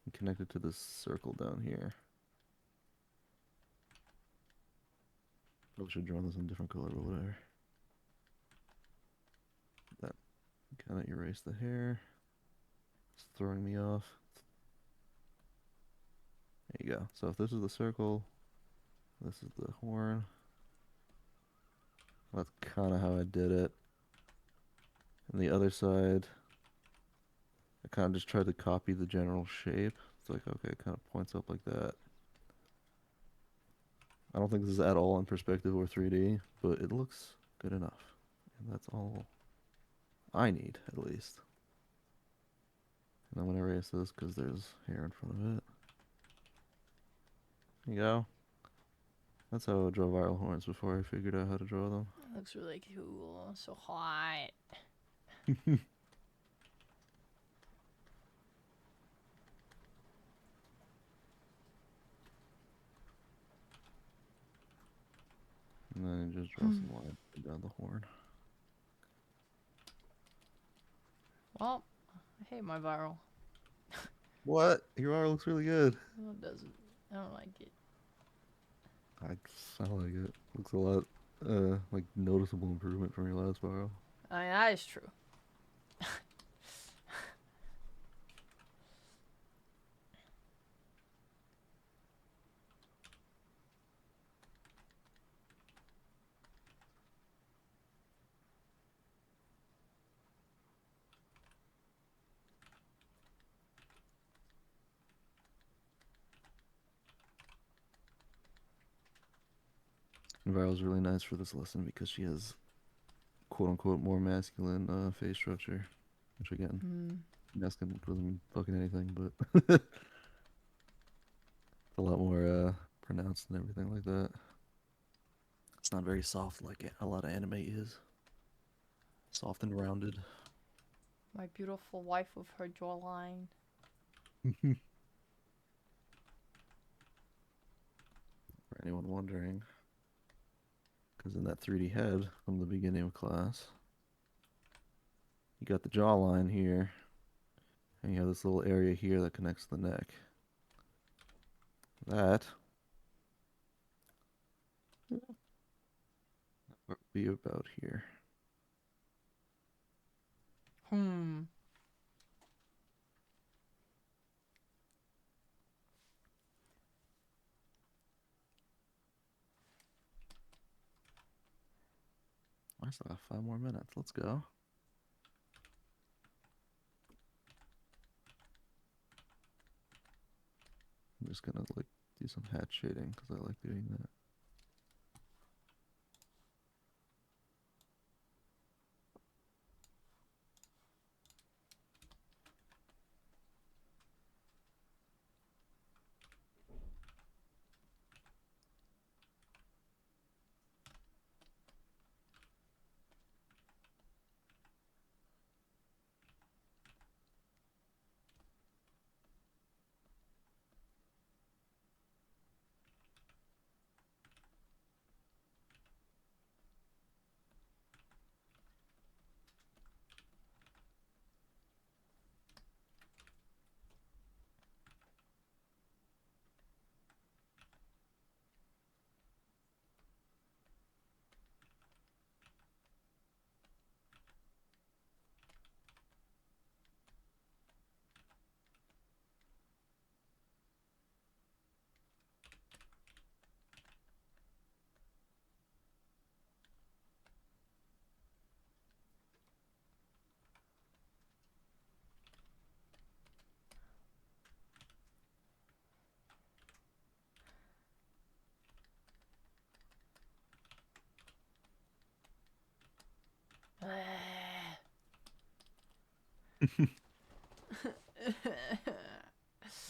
and connect it to this circle down here. Probably should draw this in a different color, but whatever. That kind of erase the hair. It's throwing me off. There you go. So if this is the circle, this is the horn. That's kind of how I did it. And the other side, I kind of just tried to copy the general shape. It's like, okay, it kind of points up like that. I don't think this is at all in perspective or 3D, but it looks good enough. And that's all I need, at least. And I'm going to erase this because there's hair in front of it. There you go. That's how I would draw viral horns before I figured out how to draw them. That looks really cool. So hot. And then just draw some line down the horn. Well, I hate my viral. What? Your art looks really good. No, it doesn't. I don't like it. I like it. Looks a lot like noticeable improvement from your last viral. I mean, that is true. And Viral's really nice for this lesson because she has quote unquote more masculine face structure. Which again, masculine doesn't mean fucking anything, but it's a lot more pronounced and everything like that. It's not very soft like a lot of anime is. Soft and rounded. My beautiful wife with her jawline. For anyone wondering, because in that 3D head from the beginning of class, you got the jawline here, And you have this little area here that connects to the neck. That would be about here. Hmm. I still have 5 more minutes. Let's go. I'm just gonna like do some hat shading because I like doing that.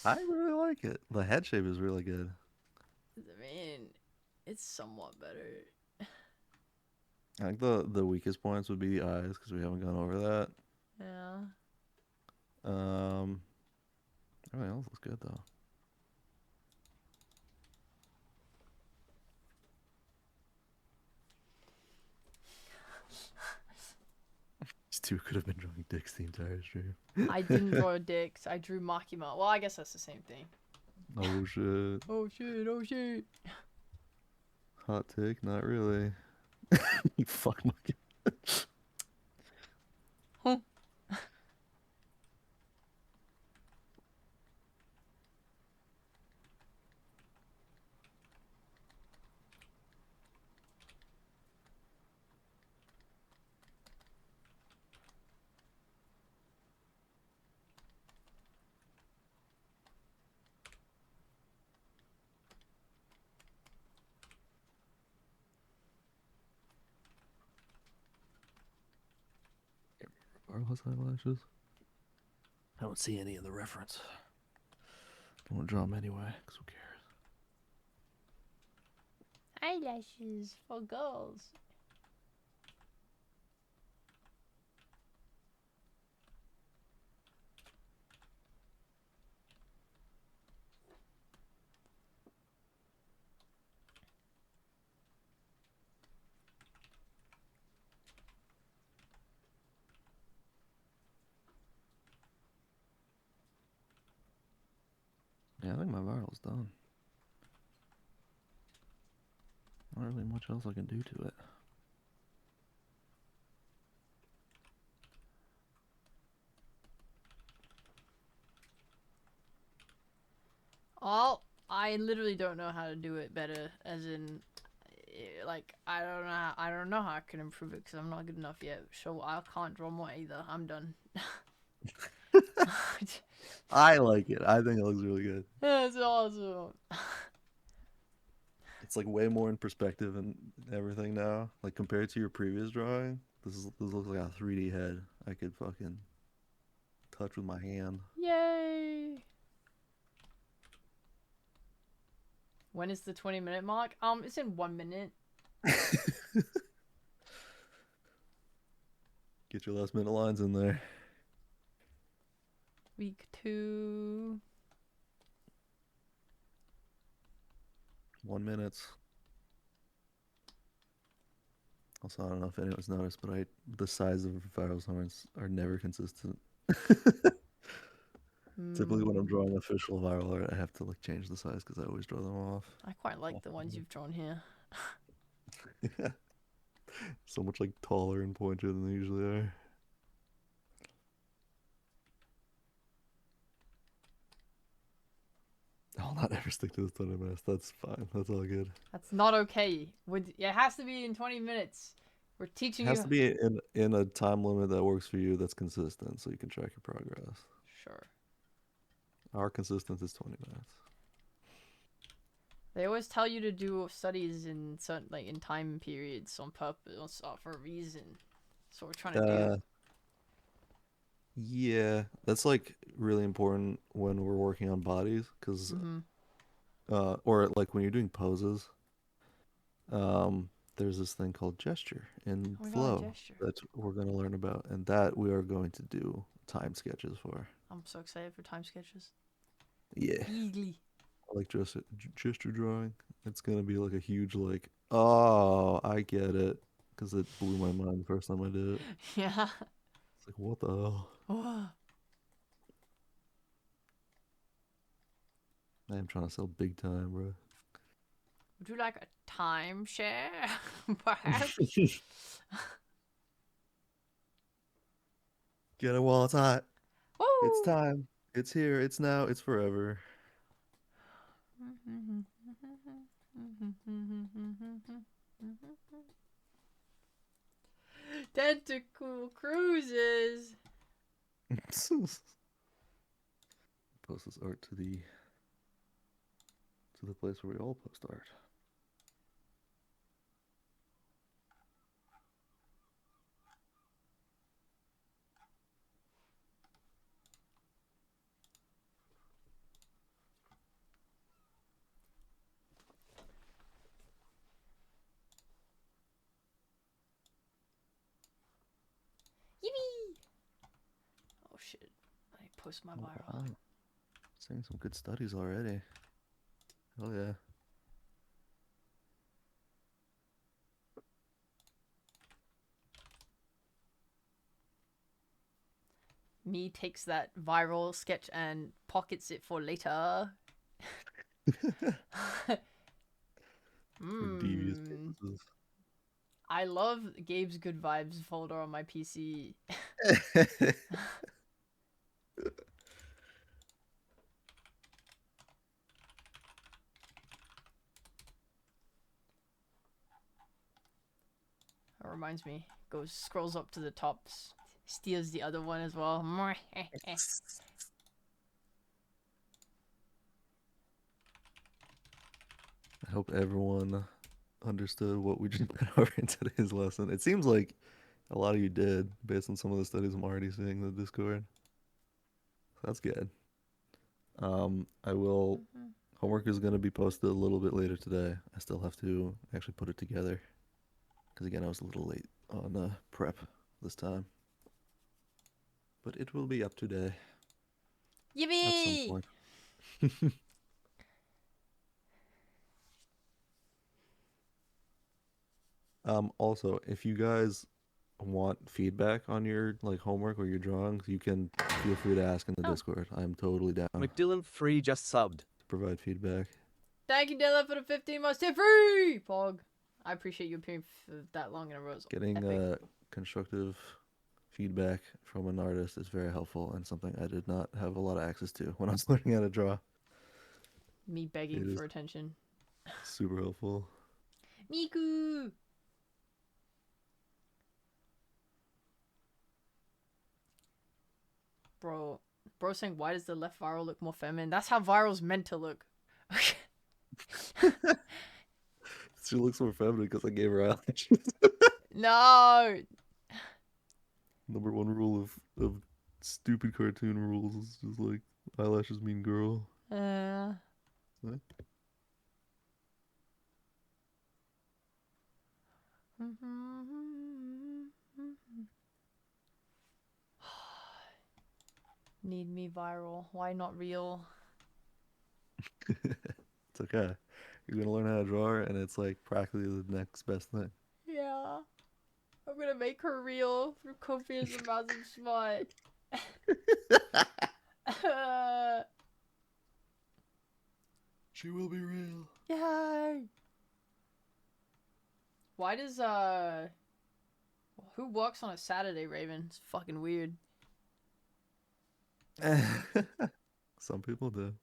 I really like it. The head shape is really good. I mean, it's somewhat better. I think the weakest points would be the eyes because we haven't gone over that. Yeah. Um, Everything else looks good though. These two could have been drawing dicks the entire stream. I didn't draw dicks. I drew Makima. Well, I guess that's the same thing. Oh shit. Oh shit, oh shit. Hot take? Not really. You fuck my. Huh. Carl has eyelashes. I don't see any in the reference. Don't want to draw them anyway, because who cares? Eyelashes for girls. Yeah, I think my viral's done. Not really much else I can do to it. Oh, I literally don't know how to do it better. As in, like I don't know how I can improve it because I'm not good enough yet. So I can't draw more either. I'm done. I like it. I think it looks really good. That's awesome. It's like way more in perspective and everything now. Like compared to your previous drawing, this looks like a 3D head. I could fucking touch with my hand. Yay! When is the 20-minute mark? It's in 1 minute. Get your last minute lines in there. Week 2. 1 minute. Also, I don't know if anyone's noticed, but the size of Pharaoh's horns are never consistent. Typically, when I'm Hmm. drawing official viral art, I have to like change the size because I always draw them off. I quite like the ones you've drawn here. So much like taller and pointier than they usually are. I'll not ever stick to this ton of mess. That's fine. That's all good. That's not okay. It has to be in 20 minutes. We're It teaching has you. to be in a time limit that works for you. That's consistent, so you can track your progress. Sure. Our consistent is 20 minutes. They always tell you to do studies in certain, like, in time periods on purpose, for a reason. That's what we're trying to do. Uh, yeah, that's like really important when we're working on bodies, because Mm-hmm. or like when you're doing poses, there's this thing called gesture and Oh my god, flow gesture. that we're going to learn about, and that we are going to do time sketches for. I'm so excited for time sketches. Yeah, Eagerly. I like gesture drawing. It's gonna be like a huge like, oh, I get it, because it blew my mind the first time I did it. Yeah. It's like, what the hell? Oh. I am trying to sell big time, bro. Would you like a timeshare? Perhaps? Get it while it's hot. It's Woo! time. It's here. It's now. It's forever. Tentacle cruises. Post this art to the place where we all post art. Yippee! Oh shit. I post my Oh, viral. wow. Seeing some good studies already. Oh yeah. Me takes that viral sketch and pockets it for later. For devious Mmm. purposes. I love Gabe's Good Vibes folder on my PC. That reminds me. Goes scrolls up to the top, steals the other one as well. I hope everyone understood what we just went over in today's lesson. It seems like a lot of you did, based on some of the studies I'm already seeing in the Discord. That's good. I will. Homework is going to be posted a little bit later today. I still have to actually put it together because again, I was a little late on prep this time, but it will be up today at some Yippee! point. Also, if you guys want feedback on your like homework or your drawings, you can feel free to ask in the Oh. Discord. I'm totally down to McDillan3 just subbed. provide feedback. Thank you, Dylan, for the 15 months tip free! Pog. I appreciate you appearing for that long in a row. Getting Epic. constructive feedback from an artist is very helpful and something I did not have a lot of access to when I was learning how to draw. Me begging It is for attention. super helpful. Miku! Bro. Bro saying, why does the left viral look more feminine? That's how viral's meant to look. She looks more feminine because I gave her eyelashes. No! Number one rule of stupid cartoon rules is just like eyelashes mean girl. Uh, What? Need me viral. Why not real? It's okay. You're gonna learn how to draw, and it's like practically the next best thing. Yeah. I'm gonna make her real through copious amounts of smut. She will be real. Yay! Why does who works on a Saturday, Raven? It's fucking weird. Some people do.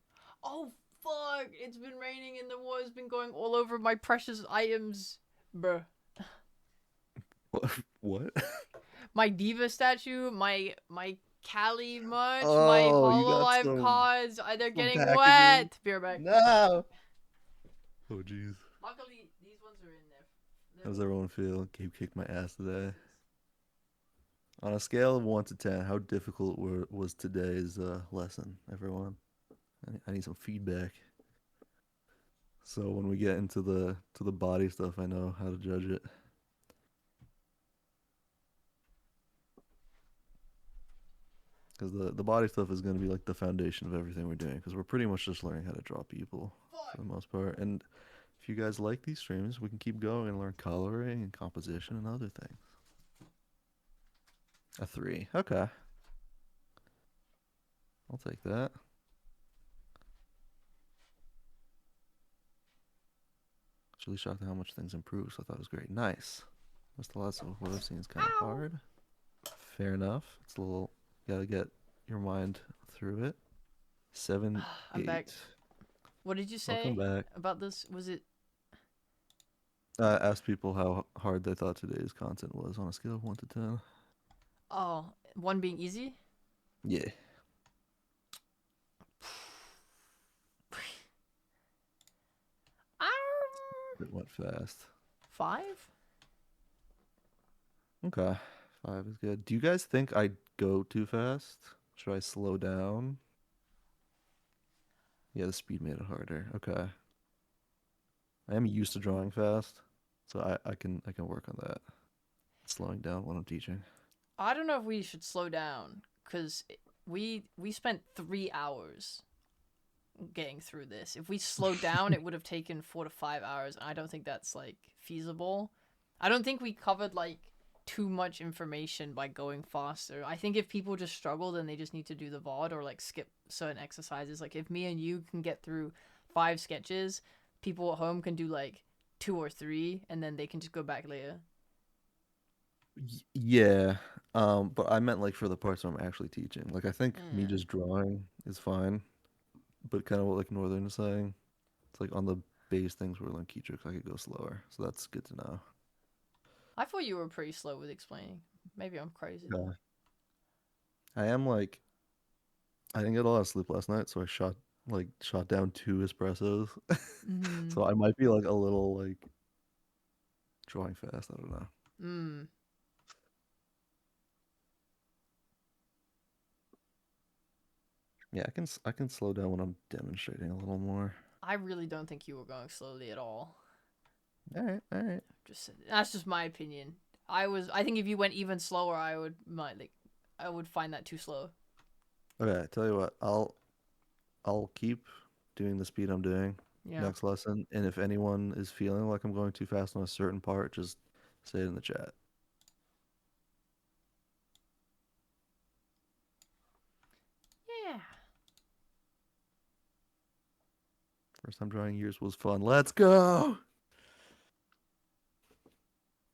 Oh fuck! It's been raining and the water's been going all over my precious items, bruh. What? My Diva statue, my Cali merch, my Oh, you got Hololive cards, they're some getting packages. wet. Be right back. No. Oh jeez. Luckily, these ones are in there. How does everyone feel? Gabe kicked my ass today. On a scale of 1 to 10, how difficult was today's lesson, everyone? I need some feedback. So when we get into the body stuff, I know how to judge it. Because the body stuff is going to be like the foundation of everything we're doing. Because we're pretty much just learning how to draw people for the most part. And if you guys like these streams, we can keep going and learn coloring and composition and other things. A 3. Okay. I'll take that. Really shocked at how much things improved, so I thought it was great. Nice. Missed a lot, so what I've seen is kind of hard. Fair enough. It's a little, you gotta get your mind through it. 7, I'm 8. back. What did you I'll come say back. about this? Was it? I asked people how hard they thought today's content was on a scale of 1 to 10. Oh, 1 being easy? Yeah. It went fast. 5? Okay. 5 is good. Do you guys think I go too fast? Should I slow down? Yeah, the speed made it harder. Okay. I am used to drawing fast, so I can work on that. Slowing down when I'm teaching. I don't know if we should slow down, because we spent 3 hours getting through this. If we slowed down, it would have taken 4 to 5 hours, and I don't think that's, like, feasible. I don't think we covered, like, too much information by going faster. I think if people just struggle, then they just need to do the VOD or, like, skip certain exercises. Like, if me and you can get through 5 sketches, people at home can do, like, 2 or 3, and then they can just go back later. Yeah, but I meant like for the parts where I'm actually teaching. Like I think me just drawing is fine, but kind of what like Northern is saying, it's like on the base things where like key tricks I could go slower. So that's good to know. I thought you were pretty slow with explaining. Maybe I'm crazy. Yeah. I am like I didn't get a lot of sleep last night, so I shot down 2 espressos. Mm-hmm. So I might be like a little like drawing fast. I don't know. Mm. Yeah, I can slow down when I'm demonstrating a little more. I really don't think you were going slowly at all. All right, all right. That's just my opinion. I think if you went even slower, I would find that too slow. Okay, tell you what, I'll keep doing the speed I'm doing Yeah. next lesson, and if anyone is feeling like I'm going too fast on a certain part, just say it in the chat. Yeah. First time drawing years was fun. Let's go!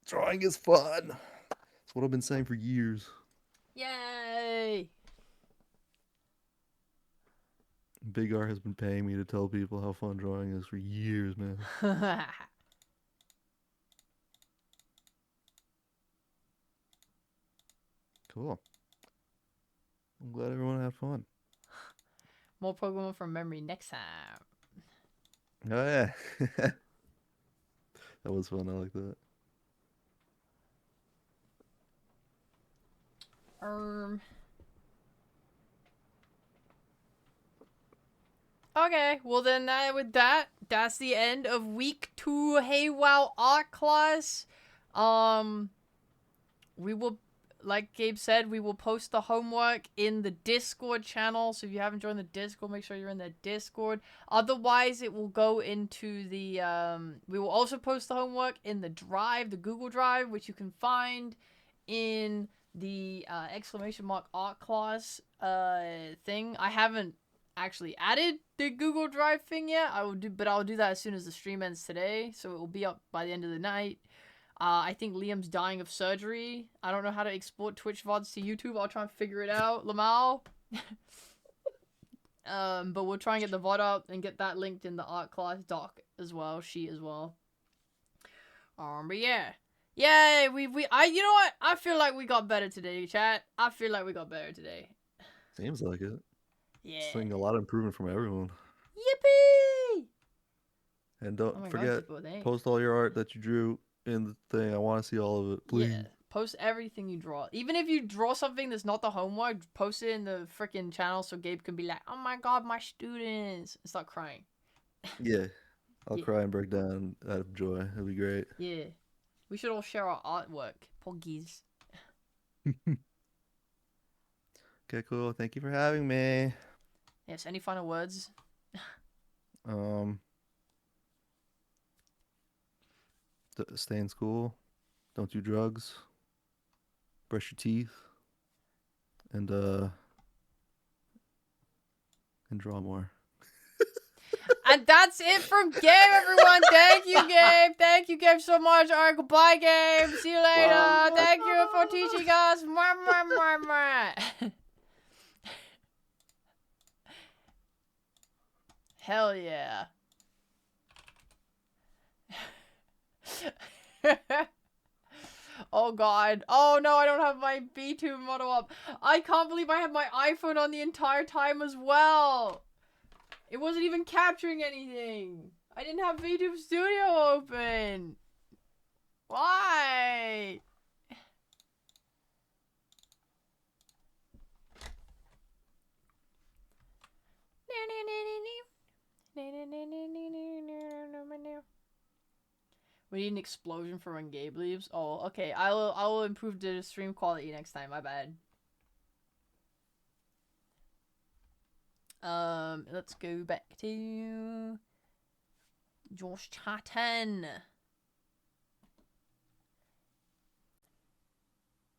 Drawing is fun. That's what I've been saying for years. Yay! Big R has been paying me to tell people how fun drawing is for years, man. Cool. I'm glad everyone had fun. More Pokemon from memory next time. Oh yeah. That was fun. I like that. Okay, well then with that, that's the end of week 2 HEYWOW art class. We will, like Gabe said, we will post the homework in the Discord channel. So if you haven't joined the Discord, make sure you're in the Discord. Otherwise, it will go into the, we will also post the homework in the Drive, the Google Drive, which you can find in the !art class thing. I haven't actually added the Google Drive thing yet. But I'll do that as soon as the stream ends today, so it will be up by the end of the night. I think Liam's dying of surgery. I don't know how to export Twitch VODs to YouTube. I'll try and figure it out, Lamal. But we'll try and get the VOD up and get that linked in the art class doc as well, sheet as well. But yeah. Yay, you know what? I feel like we got better today, chat. I feel like we got better today. Seems like it. Yeah. Seeing a lot of improvement from everyone. Yippee! And don't Oh my forget, God, people, post all your art that you drew in the thing. I want to see all of it, please. Yeah, post everything you draw. Even if you draw something that's not the homework, post it in the freaking channel so Gabe can be like, "Oh my God, my students!" and start crying. Yeah, I'll Yeah. cry and break down out of joy. It'll be great. Yeah, we should all share our artwork. Poggies. Okay, cool. Thank you for having me. Yes. Any final words? Stay in school. Don't do drugs. Brush your teeth. And draw more. And that's it from Gabe, everyone. Thank you, Gabe. Thank you, Gabe, so much. All right, goodbye, Gabe. See you later. Thank you for teaching us. Mwah, mwah, mwah, mwah. Hell yeah. Oh god. Oh no, I don't have my VTube model up. I can't believe I had my iPhone on the entire time as well. It wasn't even capturing anything. I didn't have VTube Studio open. Why? We need an explosion for when Gabe leaves. Oh, okay. I will improve the stream quality next time. My bad. Let's go back to Josh Chatton.